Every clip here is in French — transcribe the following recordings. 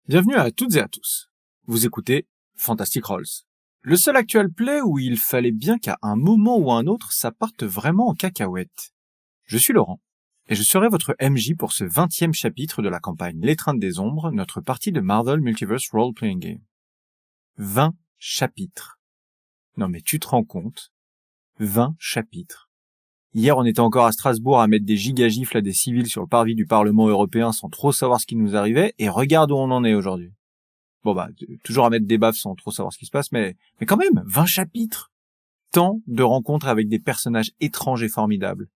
Bienvenue à toutes et à tous. Vous écoutez Fantastic Rolls, le seul actual play où il fallait bien qu'à un moment ou à un autre, ça parte vraiment en cacahuète. Je suis Laurent, et je serai votre MJ pour ce 20e chapitre de la campagne L'étreinte des ombres, notre partie de Marvel Multiverse Role Playing Game. 20 chapitres. Non mais tu te rends compte? 20 chapitres. Hier, on était encore à Strasbourg à mettre des gigagifles à des civils sur le parvis du Parlement européen sans trop savoir ce qui nous arrivait, et regarde où on en est aujourd'hui. Bon toujours à mettre des baffes sans trop savoir ce qui se passe, mais quand même, 20 chapitres. Tant de rencontres avec des personnages étranges et formidables.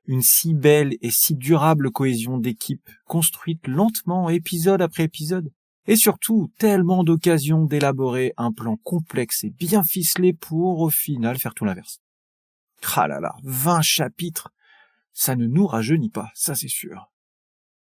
Une si belle et si durable cohésion d'équipe, construite lentement, épisode après épisode. Et surtout, tellement d'occasions d'élaborer un plan complexe et bien ficelé pour, au final, faire tout l'inverse. Ah là là, 20 chapitres, ça ne nous rajeunit pas, ça c'est sûr.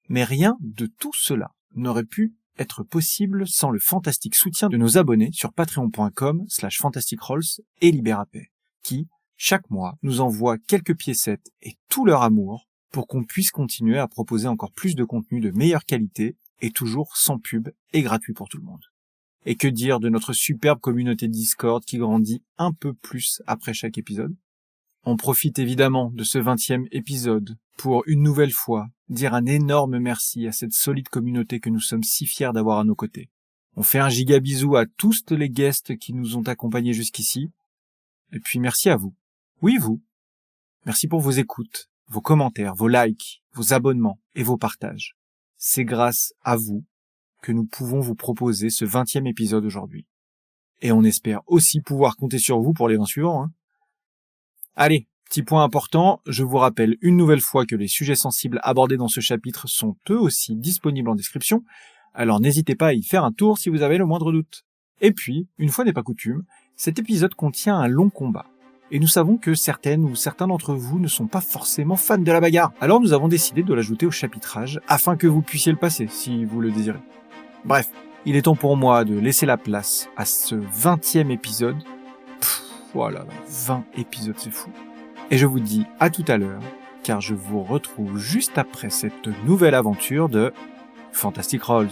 Mais rien de tout cela n'aurait pu être possible sans le fantastique soutien de nos abonnés sur patreon.com/fantasticrolls et Libérapay, qui, chaque mois, nous envoient quelques piécettes et tout leur amour pour qu'on puisse continuer à proposer encore plus de contenu de meilleure qualité et toujours sans pub et gratuit pour tout le monde. Et que dire de notre superbe communauté Discord qui grandit un peu plus après chaque épisode? On profite évidemment de ce 20e épisode pour, une nouvelle fois, dire un énorme merci à cette solide communauté que nous sommes si fiers d'avoir à nos côtés. On fait un giga bisou à tous les guests qui nous ont accompagnés jusqu'ici. Et puis merci à vous. Oui, vous. Merci pour vos écoutes, vos commentaires, vos likes, vos abonnements et vos partages. C'est grâce à vous que nous pouvons vous proposer ce 20e épisode aujourd'hui. Et on espère aussi pouvoir compter sur vous pour les 20 suivants, hein. Allez, petit point important, je vous rappelle une nouvelle fois que les sujets sensibles abordés dans ce chapitre sont eux aussi disponibles en description, alors n'hésitez pas à y faire un tour si vous avez le moindre doute. Et puis, une fois n'est pas coutume, cet épisode contient un long combat. Et nous savons que certaines ou certains d'entre vous ne sont pas forcément fans de la bagarre, alors nous avons décidé de l'ajouter au chapitrage afin que vous puissiez le passer si vous le désirez. Bref, il est temps pour moi de laisser la place à ce 20e épisode. Voilà, 20 épisodes, c'est fou. Et je vous dis à tout à l'heure, car je vous retrouve juste après cette nouvelle aventure de Fantastic Rolls.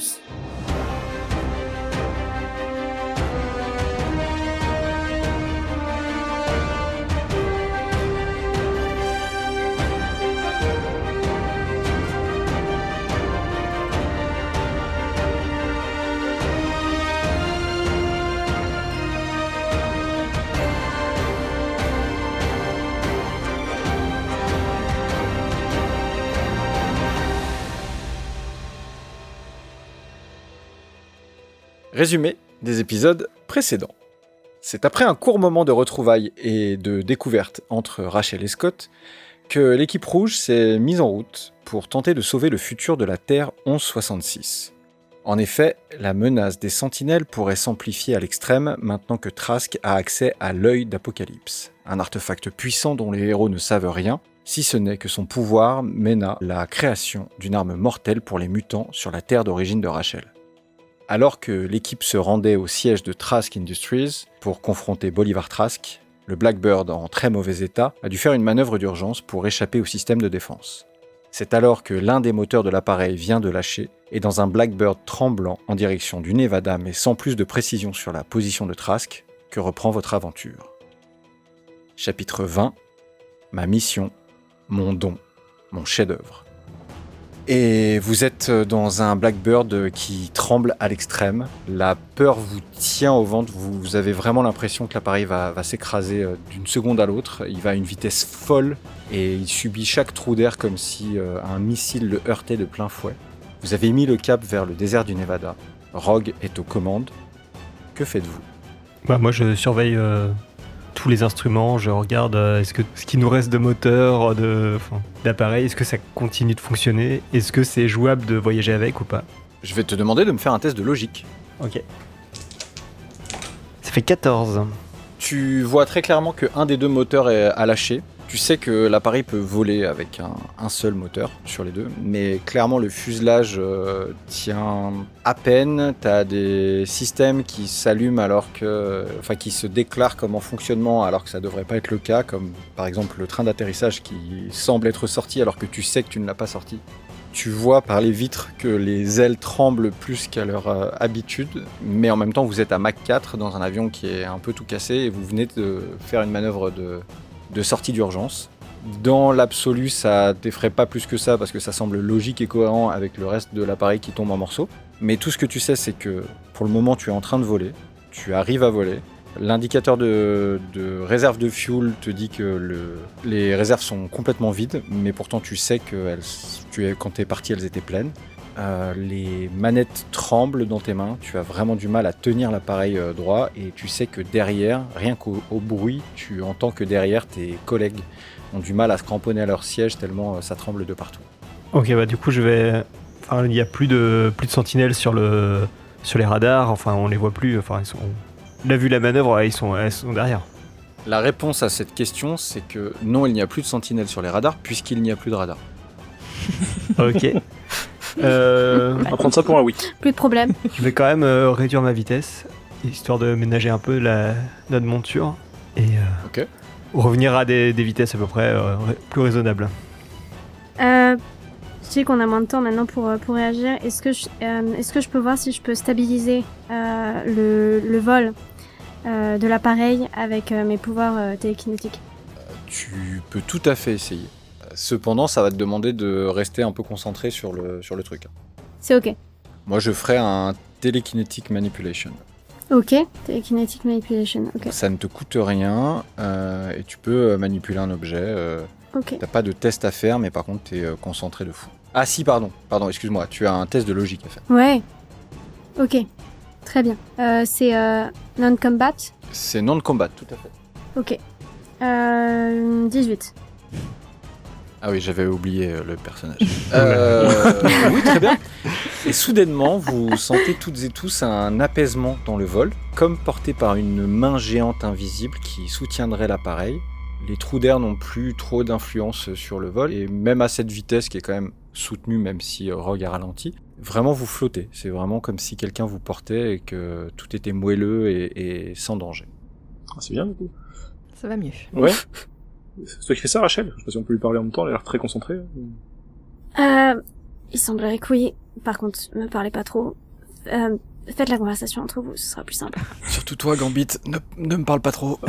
Résumé des épisodes précédents. C'est après un court moment de retrouvailles et de découverte entre Rachel et Scott que l'équipe rouge s'est mise en route pour tenter de sauver le futur de la Terre 1166. En effet, la menace des sentinelles pourrait s'amplifier à l'extrême maintenant que Trask a accès à l'œil d'Apocalypse, un artefact puissant dont les héros ne savent rien, si ce n'est que son pouvoir mène à la création d'une arme mortelle pour les mutants sur la Terre d'origine de Rachel. Alors que l'équipe se rendait au siège de Trask Industries pour confronter Bolivar Trask, le Blackbird en très mauvais état a dû faire une manœuvre d'urgence pour échapper au système de défense. C'est alors que l'un des moteurs de l'appareil vient de lâcher et dans un Blackbird tremblant en direction du Nevada mais sans plus de précision sur la position de Trask, que reprend votre aventure. Chapitre 20. Ma mission, mon don, mon chef-d'œuvre. Et vous êtes dans un Blackbird qui tremble à l'extrême. La peur vous tient au ventre. Vous avez vraiment l'impression que l'appareil va s'écraser d'une seconde à l'autre. Il va à une vitesse folle et il subit chaque trou d'air comme si un missile le heurtait de plein fouet. Vous avez mis le cap vers le désert du Nevada. Rogue est aux commandes. Que faites-vous ? Moi, je surveille tous les instruments, je regarde est-ce que ce qui nous reste de moteur, d'appareil, est-ce que ça continue de fonctionner, est-ce que c'est jouable de voyager avec ou pas. Je vais te demander de me faire un test de logique. Ok. Ça fait 14. Tu vois très clairement qu'un des deux moteurs a lâché. Tu sais que l'appareil peut voler avec un seul moteur sur les deux, mais clairement le fuselage tient à peine. T'as des systèmes qui s'allument qui se déclarent comme en fonctionnement alors que ça devrait pas être le cas, comme par exemple le train d'atterrissage qui semble être sorti alors que tu sais que tu ne l'as pas sorti. Tu vois par les vitres que les ailes tremblent plus qu'à leur habitude, mais en même temps vous êtes à Mach 4 dans un avion qui est un peu tout cassé et vous venez de faire une manœuvre de sortie d'urgence. Dans l'absolu, ça t'effraie pas plus que ça parce que ça semble logique et cohérent avec le reste de l'appareil qui tombe en morceaux. Mais tout ce que tu sais, c'est que pour le moment, tu es en train de voler, tu arrives à voler. L'indicateur de réserve de fuel te dit que les réserves sont complètement vides, mais pourtant tu sais que quand tu es parti, elles étaient pleines. Les manettes tremblent dans tes mains, tu as vraiment du mal à tenir l'appareil droit et tu sais que derrière, rien qu'au bruit, tu entends que derrière tes collègues ont du mal à se cramponner à leur siège tellement ça tremble de partout. Ok, bah du coup il n'y a plus de sentinelles sur les radars, enfin on les voit plus, enfin on a vu la manœuvre, elles sont derrière. La réponse à cette question, c'est que non, il n'y a plus de sentinelles sur les radars puisqu'il n'y a plus de radars. Ok. On va prendre ça pour un oui. Plus de problème. Je vais quand même réduire ma vitesse, histoire de ménager un peu notre monture, et Ok. revenir à des vitesses à peu près plus raisonnables. Je sais qu'on a moins de temps maintenant pour réagir. Est-ce que je peux voir si je peux stabiliser le vol de l'appareil avec mes pouvoirs télékinétiques? Tu peux tout à fait essayer. Cependant, ça va te demander de rester un peu concentré sur le truc. C'est ok. Moi, je ferai un télékinétique manipulation. Ok, télékinétique manipulation, ok. Ça ne te coûte rien et tu peux manipuler un objet. Ok. T'as pas de test à faire, mais par contre, t'es concentré de fou. Ah si, pardon, excuse-moi, tu as un test de logique à faire. Ouais. Ok. Très bien. C'est non-combat? C'est non-combat, tout à fait. Ok. 18. Ah oui, j'avais oublié le personnage. Oui, très bien. Et soudainement, vous sentez toutes et tous un apaisement dans le vol, comme porté par une main géante invisible qui soutiendrait l'appareil. Les trous d'air n'ont plus trop d'influence sur le vol, et même à cette vitesse qui est quand même soutenue, même si Rogue a ralenti, vraiment vous flottez. C'est vraiment comme si quelqu'un vous portait et que tout était moelleux et sans danger. Ah, c'est bien, du coup. Ça va mieux. Ouais. C'est toi qui fais ça, Rachel? Je sais pas si on peut lui parler en même temps, elle a l'air très concentrée. Il semblerait que oui. Par contre, me parlez pas trop. Faites la conversation entre vous, ce sera plus simple. Surtout toi, Gambit, ne me parle pas trop.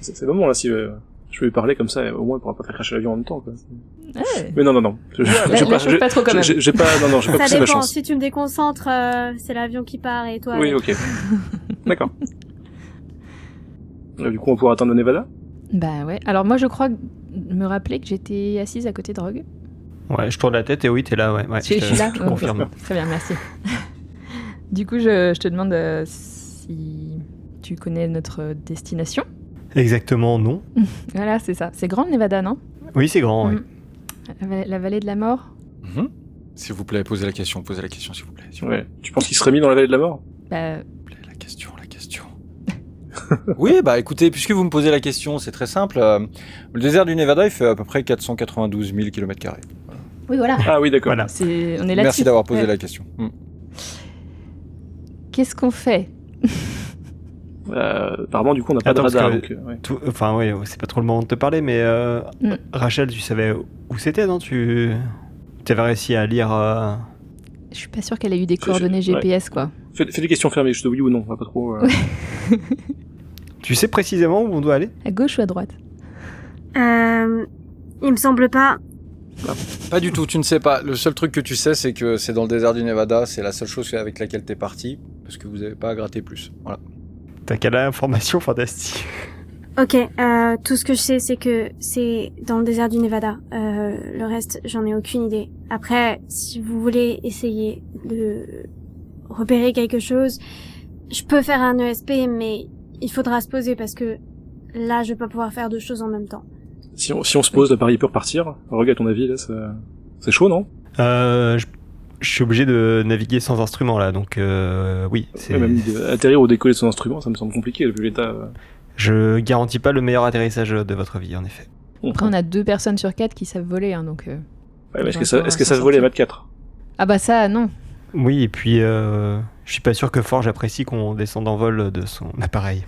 C'est le moment, là, si je vais lui parler comme ça, au moins il pourra pas faire cracher l'avion en même temps, quoi. Ouais. Mais non. J'ai pas trop quand même. J'ai pas Ça poussé ma dépend, chance. si tu me déconcentres, c'est l'avion qui part et toi... Oui, ok. D'accord. Du coup, on pourra attendre le Nevada? Bah ouais. Alors moi, je crois me rappeler que j'étais assise à côté de Rogue. Ouais, je tourne la tête et oui, t'es là, ouais. Je suis là. Je confirme. Très bien, merci. Du coup, je te demande si tu connais notre destination. Exactement, non. Voilà, c'est ça. C'est grand le Nevada, non? Oui, c'est grand, oui. La vallée de la mort. S'il vous plaît, posez la question, s'il vous plaît. Ouais. Tu penses qu'il serait mis dans la vallée de la mort? Bah... La question. Oui, bah écoutez, puisque vous me posez la question, c'est très simple. Le désert du Nevada, il fait à peu près 492 000 km². Oui, voilà. Ah oui, d'accord. Voilà. On est là-dessus. Merci d'avoir posé la question. Qu'est-ce qu'on fait? Apparemment, du coup, on n'a pas Attends, de radar. parce que Donc, ouais. Enfin, oui, c'est pas trop le moment de te parler, mais Rachel, tu savais où c'était, non? Tu avais réussi à lire... Je suis pas sûre qu'elle ait eu des coordonnées GPS, quoi. Fais des questions fermées, je te oui ou non, on va pas trop... Tu sais précisément où on doit aller? À gauche ou à droite? Il me semble pas... Pas du tout, tu ne sais pas. Le seul truc que tu sais, c'est que c'est dans le désert du Nevada. C'est la seule chose avec laquelle t'es parti, parce que vous n'avez pas à gratter plus. Voilà. T'as quelle information fantastique. Ok, tout ce que je sais, c'est que c'est dans le désert du Nevada. Le reste, j'en ai aucune idée. Après, si vous voulez essayer de repérer quelque chose, je peux faire un ESP, mais il faudra se poser parce que là, je vais pas pouvoir faire deux choses en même temps. Si on se pose, l'appareil peut repartir. Regarde, à ton avis, là, c'est chaud, non? Je suis obligé de naviguer sans instrument, là, donc oui. Ouais, même atterrir ou décoller de son instrument, ça me semble compliqué, vu l'état... Je garantis pas le meilleur atterrissage de votre vie, en effet. Après, on a 2 personnes sur 4 qui savent voler, hein, donc... Ouais, mais est-ce que ça se volait à Mach 4? Ah bah ça, non. Oui, et puis je Je suis pas sûr que Forge apprécie qu'on descende en vol de son appareil.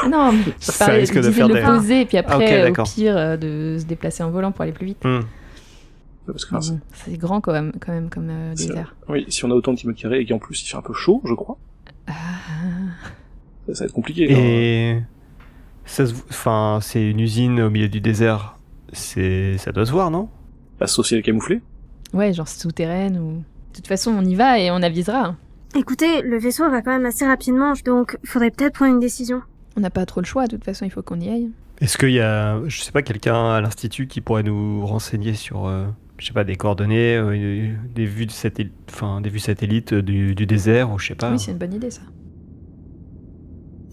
Ah non, mais je Ça parlais risque de de faire des- l'opposé, et puis après, Ah, ok, au d'accord. pire, de se déplacer en volant pour aller plus vite. Parce que, Mais bon, c'est grand quand même comme c'est- désert. oui, si on a autant de kilomètres carrés et qu'en plus il fait un peu chaud, je crois, Ah. ça va être compliqué. hein. Et enfin, c'est une usine au milieu du désert. Ça doit se voir, non? Bah, sauf si elle est camouflée. Ouais, genre souterraine ou... De toute façon, on y va et on avisera. Écoutez, le vaisseau va quand même assez rapidement, donc faudrait peut-être prendre une décision. On n'a pas trop le choix, de toute façon, il faut qu'on y aille. Est-ce qu'il y a, je sais pas, quelqu'un à l'institut qui pourrait nous renseigner sur, je sais pas, des coordonnées, des vues de satellite, enfin, des vues satellites du désert ou je sais pas. Oui, c'est une bonne idée, ça.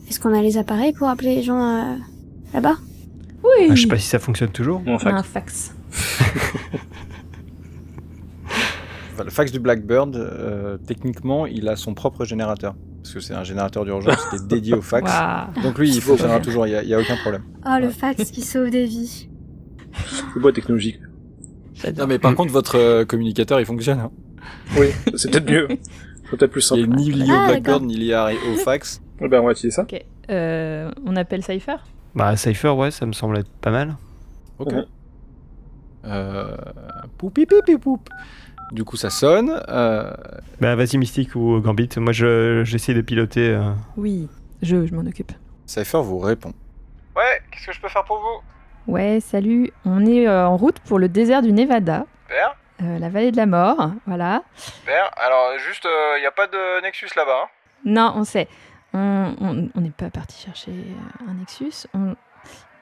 Est-ce qu'on a les appareils pour appeler les gens là-bas? Oui. Ah, je sais pas si ça fonctionne toujours. Non, On enfin, a un fax. Enfin, le fax du Blackbird, techniquement, il a son propre générateur. Parce que c'est un générateur d'urgence qui est dédié au fax. Waouh. Donc lui, il fonctionnera toujours, il y a aucun problème. Oh, le fax qui sauve des vies. le bois technologique. J'adore. Non mais par contre, votre communicateur, il fonctionne. Hein. Oui, c'est peut-être mieux. C'est peut-être plus Il est simple. ni lié Ah, au Blackbird, d'accord. ni lié au fax. Eh ben, on va utiliser ça. Ok. On appelle Cypher. Bah, Cypher, ouais, ça me semble être pas mal. Ok. Mhm. Poupi pipi poup. Du coup, ça sonne. Bah, vas-y, Mystique ou Gambit. Moi, j'essaie de piloter. Oui, je m'en occupe. Cypher vous répond. Ouais, qu'est-ce que je peux faire pour vous? Ouais, salut. On est en route pour le désert du Nevada, Super, la vallée de la mort, voilà. super. Alors, juste, il n'y a pas de Nexus là-bas. Hein. Non, on sait. On n'est pas parti chercher un Nexus.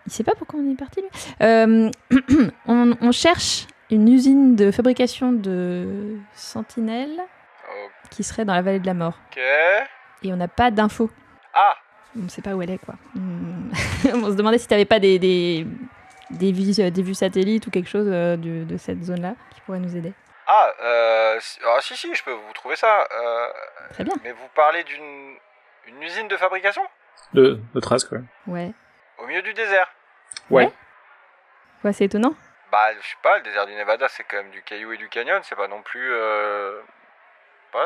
Il sait pas pourquoi on est parti, lui. On cherche une usine de fabrication de sentinelles qui serait dans la vallée de la mort. Ok. Et on n'a pas d'infos. Ah, On ne sait pas où elle est, quoi. On se demandait si tu n'avais pas des vues satellites ou quelque chose de cette zone-là qui pourrait nous aider. si, je peux vous trouver ça. Très bien. Mais vous parlez d'une usine de fabrication? De traces, quoi. Ouais. Au milieu du désert? Ouais. Ouais, c'est étonnant. Bah, je sais pas, le désert du Nevada, c'est quand même du caillou et du canyon, c'est pas non plus...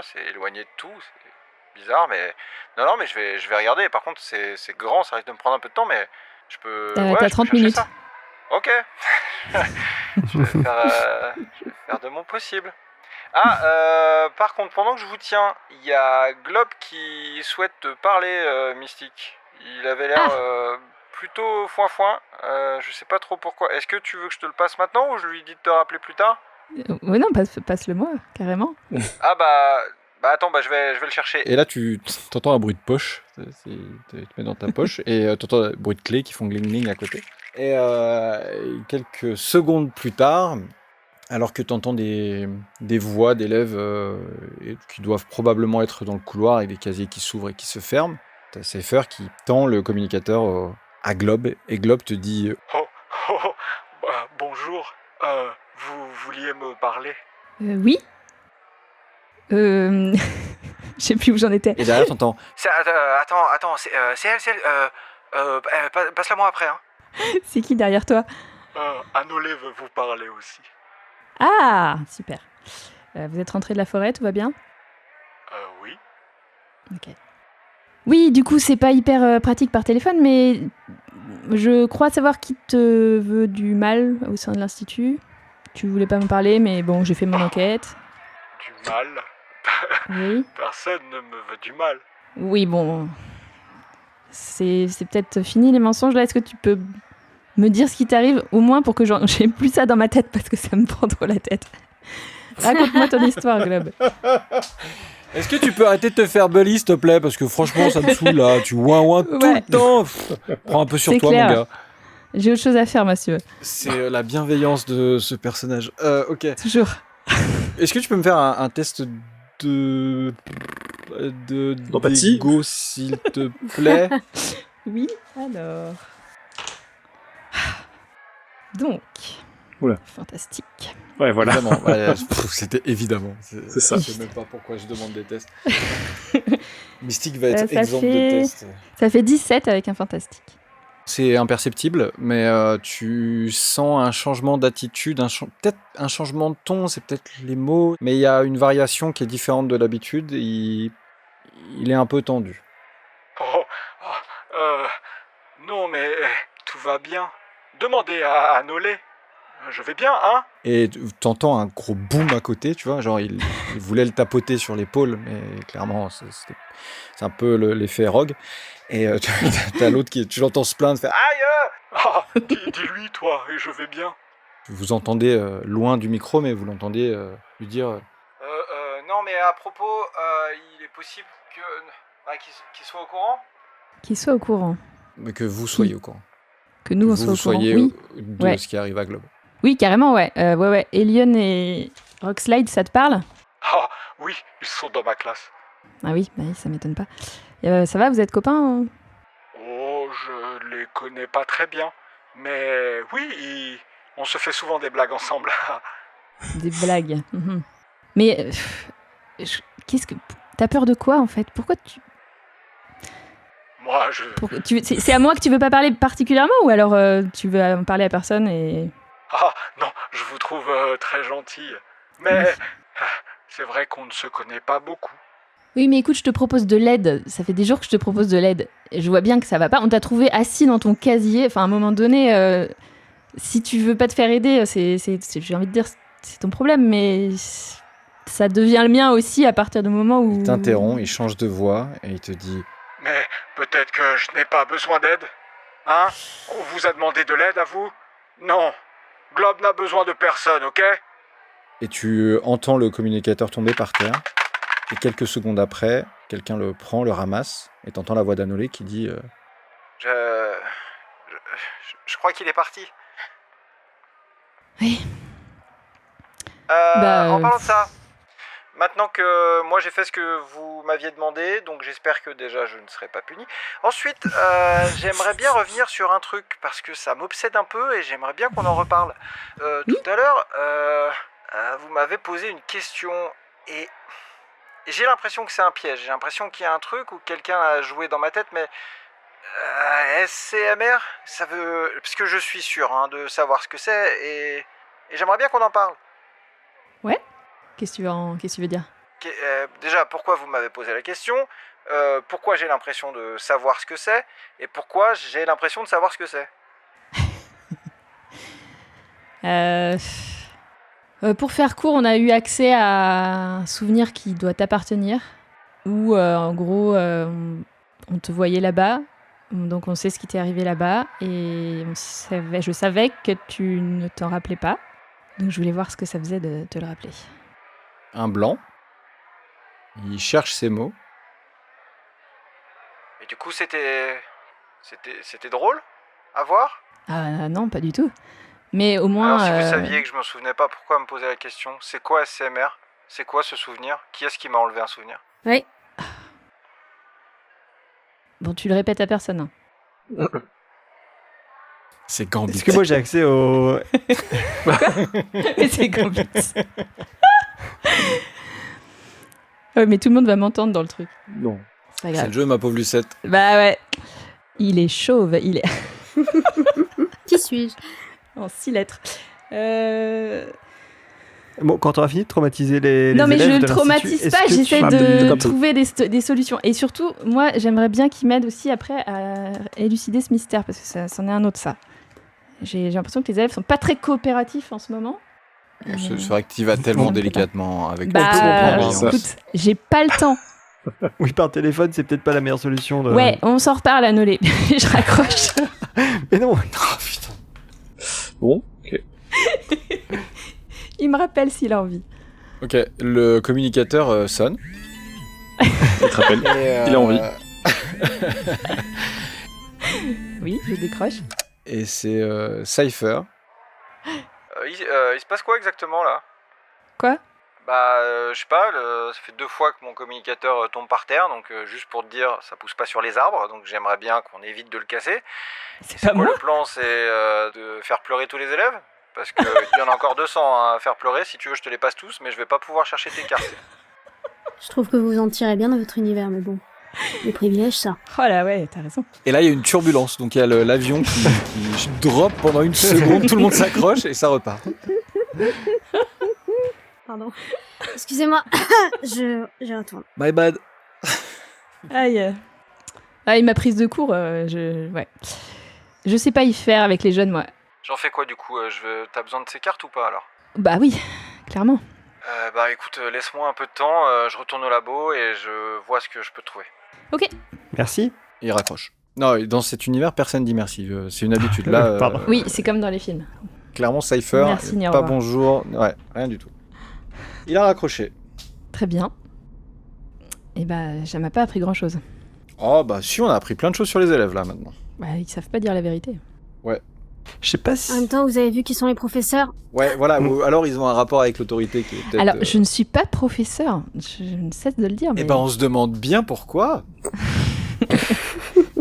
c'est éloigné de tout, c'est bizarre, mais... Non, mais je vais regarder. Par contre, c'est grand, ça risque de me prendre un peu de temps, mais je peux... T'as je peux 30 chercher minutes. ça. Ok. je vais faire de mon possible. Par contre, pendant que je vous tiens, il y a Glob qui souhaite te parler, Mystique. Il avait l'air plutôt foin-foin. Je sais pas trop pourquoi. Est-ce que tu veux que je te le passe maintenant ou je lui dis de te rappeler plus tard? Ouais, non, passe-le moi, carrément. Ah bah attends, je vais le chercher. Et là, tu entends un bruit de poche. Tu te mets dans ta poche et tu entends un bruit de clés qui font gling-gling à côté. Et quelques secondes plus tard, alors que tu entends des voix d'élèves qui doivent probablement être dans le couloir avec des casiers qui s'ouvrent et qui se ferment, t'as Cypher qui tend le communicateur à Glob et Glob te dit Bonjour, vous vouliez me parler? Oui. Je sais plus où j'en étais. et derrière t'entends Attends, c'est elle, passe-la moi après, hein. C'est qui derrière toi? Anolé veut vous parler aussi. Ah, super. Vous êtes rentré de la forêt, tout va bien? Oui. Ok. Oui, du coup, c'est pas hyper pratique par téléphone, mais je crois savoir qui te veut du mal au sein de l'Institut. Tu voulais pas me parler, mais bon, j'ai fait mon enquête. Du mal? Oui. Personne ne me veut du mal. Oui, bon. C'est peut-être fini les mensonges là. Est-ce que tu peux me dire ce qui t'arrive au moins pour que j'ai plus ça dans ma tête parce que ça me prend trop la tête. Raconte-moi ton histoire, Glob. Est-ce que tu peux arrêter de te faire bully, s'il te plaît? Parce que franchement, ça me saoule, là. Tu ouin tout Ouais. le temps. Pff, prends un peu sur C'est toi, clair. mon gars. J'ai autre chose à faire, monsieur. C'est la bienveillance de ce personnage. Ok. Toujours. Est-ce que tu peux me faire un test D'empathie d'ego, s'il te plaît? Oui, alors. Donc. Oula. Fantastique. Ouais, voilà. Évidemment. Ouais, c'était évidemment. C'est ça. Je sais même pas pourquoi je demande des tests. Mystique va être Ça exemple fait- de test. Ça fait 17 avec un fantastique. C'est imperceptible, mais tu sens un changement d'attitude, peut-être un changement de ton, c'est peut-être les mots, mais il y a une variation qui est différente de l'habitude. il est un peu tendu. Non, mais tout va bien. Demandez à Nolé. Je vais bien, hein? Et t'entends un gros boom à côté, tu vois, genre il voulait le tapoter sur l'épaule, mais clairement c'est un peu l'effet Rogue. Et t'as l'autre qui, tu l'entends se plaindre, faire aïe! Dis-lui, toi, et je vais bien. Vous entendez loin du micro, mais vous l'entendez lui dire Non, mais à propos, il est possible qu'il soit au courant. Qu'il soit au courant. mais que vous soyez au courant. Que nous, on vous soit au courant. soyez Oui. de Ouais. ce qui arrive à Globe. Oui, carrément, ouais. Ouais. Elion et Rockslide, ça te parle? Ah, oui, ils sont dans ma classe. Ah oui, bah oui, ça m'étonne pas. Ça va, vous êtes copains hein? Oh, je les connais pas très bien. Mais oui, on se fait souvent des blagues ensemble. Des blagues. Mhm. Mais qu'est-ce que t'as peur de quoi en fait? Pourquoi Moi, c'est à moi que tu veux pas parler particulièrement ou alors tu veux en parler à personne et Ah, non, je vous trouve très gentille. Mais c'est vrai qu'on ne se connaît pas beaucoup. Oui, mais écoute, je te propose de l'aide. Ça fait des jours que je te propose de l'aide. Et je vois bien que ça va pas. On t'a trouvé assis dans ton casier. Enfin, à un moment donné, si tu veux pas te faire aider, j'ai envie de dire, c'est ton problème, mais ça devient le mien aussi à partir du moment où... Il t'interrompt, il change de voix et il te dit Mais peut-être que je n'ai pas besoin d'aide. Hein? On vous a demandé de l'aide à vous? Non. Globe n'a besoin de personne, ok? Et tu entends le communicateur tomber par terre. Et quelques secondes après, quelqu'un le prend, le ramasse. Et t'entends la voix d'Anolé qui dit Je crois qu'il est parti. Oui. En parlant de ça, maintenant que moi j'ai fait ce que vous m'aviez demandé, donc j'espère que déjà je ne serai pas puni. Ensuite, j'aimerais bien revenir sur un truc, parce que ça m'obsède un peu et j'aimerais bien qu'on en reparle. Tout à l'heure, vous m'avez posé une question et j'ai l'impression que c'est un piège. J'ai l'impression qu'il y a un truc où quelqu'un a joué dans ma tête, mais... SCMR, ça veut... Parce que je suis sûr de savoir ce que c'est et j'aimerais bien qu'on en parle. Ouais. Qu'est-ce que tu veux dire? Déjà, pourquoi vous m'avez posé la question? Pourquoi j'ai l'impression de savoir ce que c'est? Et pourquoi j'ai l'impression de savoir ce que c'est? Pour faire court, on a eu accès à un souvenir qui doit t'appartenir, où en gros, on te voyait là-bas, donc on sait ce qui t'est arrivé là-bas, et je savais que tu ne t'en rappelais pas, donc je voulais voir ce que ça faisait de te le rappeler. un blanc. Il cherche ses mots. Et du coup, c'était drôle à voir? Ah non, pas du tout. Mais au moins... Alors si vous saviez que je me souvenais pas, pourquoi me poser la question? C'est quoi SCMR? C'est quoi ce souvenir? Qui est-ce qui m'a enlevé un souvenir? Oui. Bon, tu le répètes à personne. Hein. C'est Gambit. Est-ce que moi j'ai accès au... Mais c'est Gambit. Ouais, mais tout le monde va m'entendre dans le truc. Non. C'est pas C'est grave. le jeu, ma pauvre Lucette. Bah ouais. Il est chauve, il est Qui suis-je? en 6 lettres. Bon, quand on a fini de traumatiser les Non mais je élèves ne de traumatise l'Institut, pas, est-ce que j'essaie tu- de trouver des solutions. Et surtout, moi j'aimerais bien qu'il m'aide aussi après à élucider ce mystère, parce que c'en est un autre ça. J'ai l'impression que les élèves sont pas très coopératifs en ce moment. C'est vrai que tu vas tellement Ouais. délicatement avec Bah, beaucoup de bienveillance. écoute, j'ai pas le temps. Oui, par téléphone, c'est peut-être pas la meilleure solution. De... Ouais, on s'en reparle à Nolé. Je raccroche. Mais non. Oh, putain. Bon, ok. Il me rappelle s'il a envie. Ok, le communicateur sonne. Il te rappelle. Et, Il a envie. Oui, je décroche. Et c'est Cypher. Il se passe quoi exactement là? Quoi? Bah, je sais pas, ça fait 2 fois que mon communicateur tombe par terre, donc juste pour te dire, ça pousse pas sur les arbres, donc j'aimerais bien qu'on évite de le casser. C'est pas Quoi, moi. le plan, c'est de faire pleurer tous les élèves? Parce qu'il y en a encore 200 à faire pleurer, si tu veux je te les passe tous, mais je vais pas pouvoir chercher tes cartes. Je trouve que vous en tirez bien dans votre univers, mais bon. Les privilèges, ça. Oh là ouais, t'as raison. Et là, il y a une turbulence. Donc, il y a l'avion qui drop pendant une seconde. Tout le monde s'accroche et ça repart. Pardon. Excusez-moi. Je retourne. My bad. Aïe. Ah, il m'a prise de court. Ouais. Je sais pas y faire avec les jeunes, moi. J'en fais quoi du coup T'as besoin de ces cartes ou pas alors? Bah oui, clairement. Bah écoute, laisse-moi un peu de temps, je retourne au labo et je vois ce que je peux trouver. Ok. Merci. Il raccroche. Non, dans cet univers, personne dit merci. C'est une habitude. Là, Pardon. Oui, c'est comme dans les films. clairement, Cypher, Merci, ni au pas revoir. bonjour. Ouais, rien du tout. Il a raccroché. Très bien. Et bah, ça m'a pas appris grand-chose. Oh, bah si, on a appris plein de choses sur les élèves, là, maintenant. Bah, ils savent pas dire la vérité. Je sais pas si... En même temps, vous avez vu qui sont les professeurs. Ouais, voilà. ou alors, ils ont un rapport avec l'autorité qui est peut-être... Alors, je ne suis pas professeur. Je ne cesse de le dire, mais Eh ben, on se demande bien pourquoi.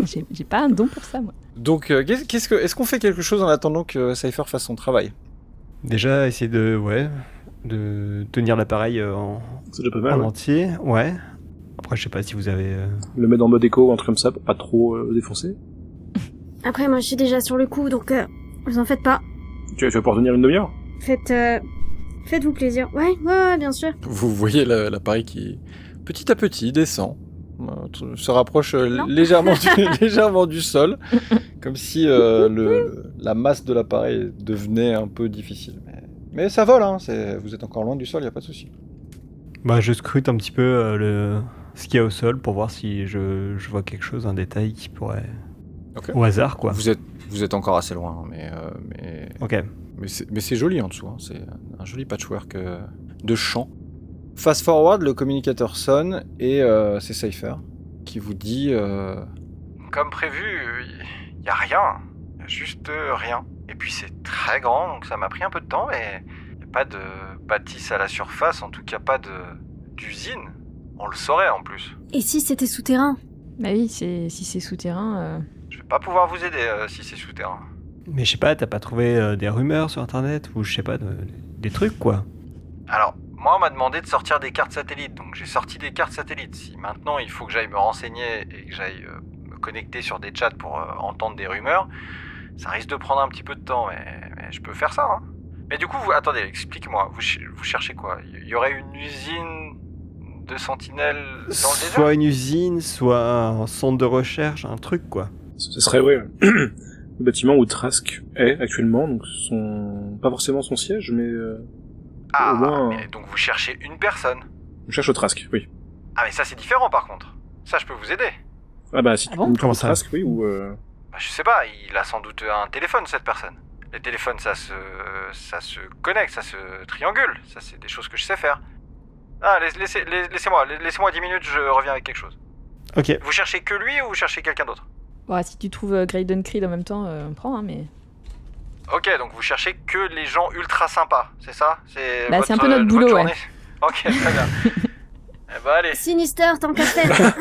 j'ai pas un don pour ça, moi. Donc, est-ce qu'on fait quelque chose en attendant que Cypher fasse son travail? Déjà, essayer de tenir l'appareil C'est déjà pas en mal. Ouais. entier. Ouais. Après, je sais pas si vous avez... Le mettre en mode écho, un truc comme ça, pour pas trop défoncer. Après, moi, je suis déjà sur le coup, donc vous en faites pas. Tu vas pouvoir tenir une demi-heure? Faites-vous plaisir. Ouais, bien sûr. Vous voyez l'appareil qui, petit à petit, descend, se rapproche Non. légèrement du sol, comme si la masse de l'appareil devenait un peu difficile. Mais ça vole, hein, vous êtes encore loin du sol, y a pas de souci. Bah, je scrute un petit peu ce qu'il y a au sol pour voir si je vois quelque chose, un détail qui pourrait... Ok. Au hasard, quoi. Vous êtes encore assez loin, mais Ok. c'est joli en dessous. Hein. C'est un joli patchwork de champs. Fast forward, le communicateur sonne et c'est Cypher qui vous dit Comme prévu, il y a rien. Y a juste rien. Et puis c'est très grand, donc ça m'a pris un peu de temps, mais y a pas de bâtisse à la surface, en tout cas pas d'usine. On le saurait en plus. Et si c'était souterrain? Bah oui, si c'est souterrain... Je vais pas pouvoir vous aider si c'est souterrain. Mais je sais pas, t'as pas trouvé des rumeurs sur internet ou je sais pas, des trucs, quoi. Alors, moi on m'a demandé de sortir des cartes satellites, donc j'ai sorti des cartes satellites. Si maintenant il faut que j'aille me renseigner et que j'aille me connecter sur des chats pour entendre des rumeurs, ça risque de prendre un petit peu de temps, mais je peux faire ça. Hein. Mais du coup, attendez, expliquez-moi, vous cherchez quoi? Il y aurait une usine de sentinelles dans le désert? Soit une usine, soit un centre de recherche, un truc, quoi. Ce serait, ouais, le bâtiment où Trask est actuellement, donc pas forcément son siège, mais Ah, au moins... mais donc vous cherchez une personne. On cherche Trask, oui. Ah mais ça c'est différent par contre. Ça je peux vous aider. Ah bah, si tu Ah bon peux me Comment trouver ça? Trask, oui, ou... Bah, je sais pas, il a sans doute un téléphone cette personne. Les téléphones ça se connecte, ça se triangule. Ça c'est des choses que je sais faire. Ah laissez-moi 10 minutes, je reviens avec quelque chose. Ok. Vous cherchez que lui ou vous cherchez quelqu'un d'autre? Bon, si tu trouves Graydon Creed en même temps, on prend, hein, mais... Ok, donc vous cherchez que les gens ultra sympas, c'est ça? C'est Bah, c'est un peu notre votre boulot, journée. ouais. Ok, très bien. Eh bah allez. Sinister, tant qu'à faire.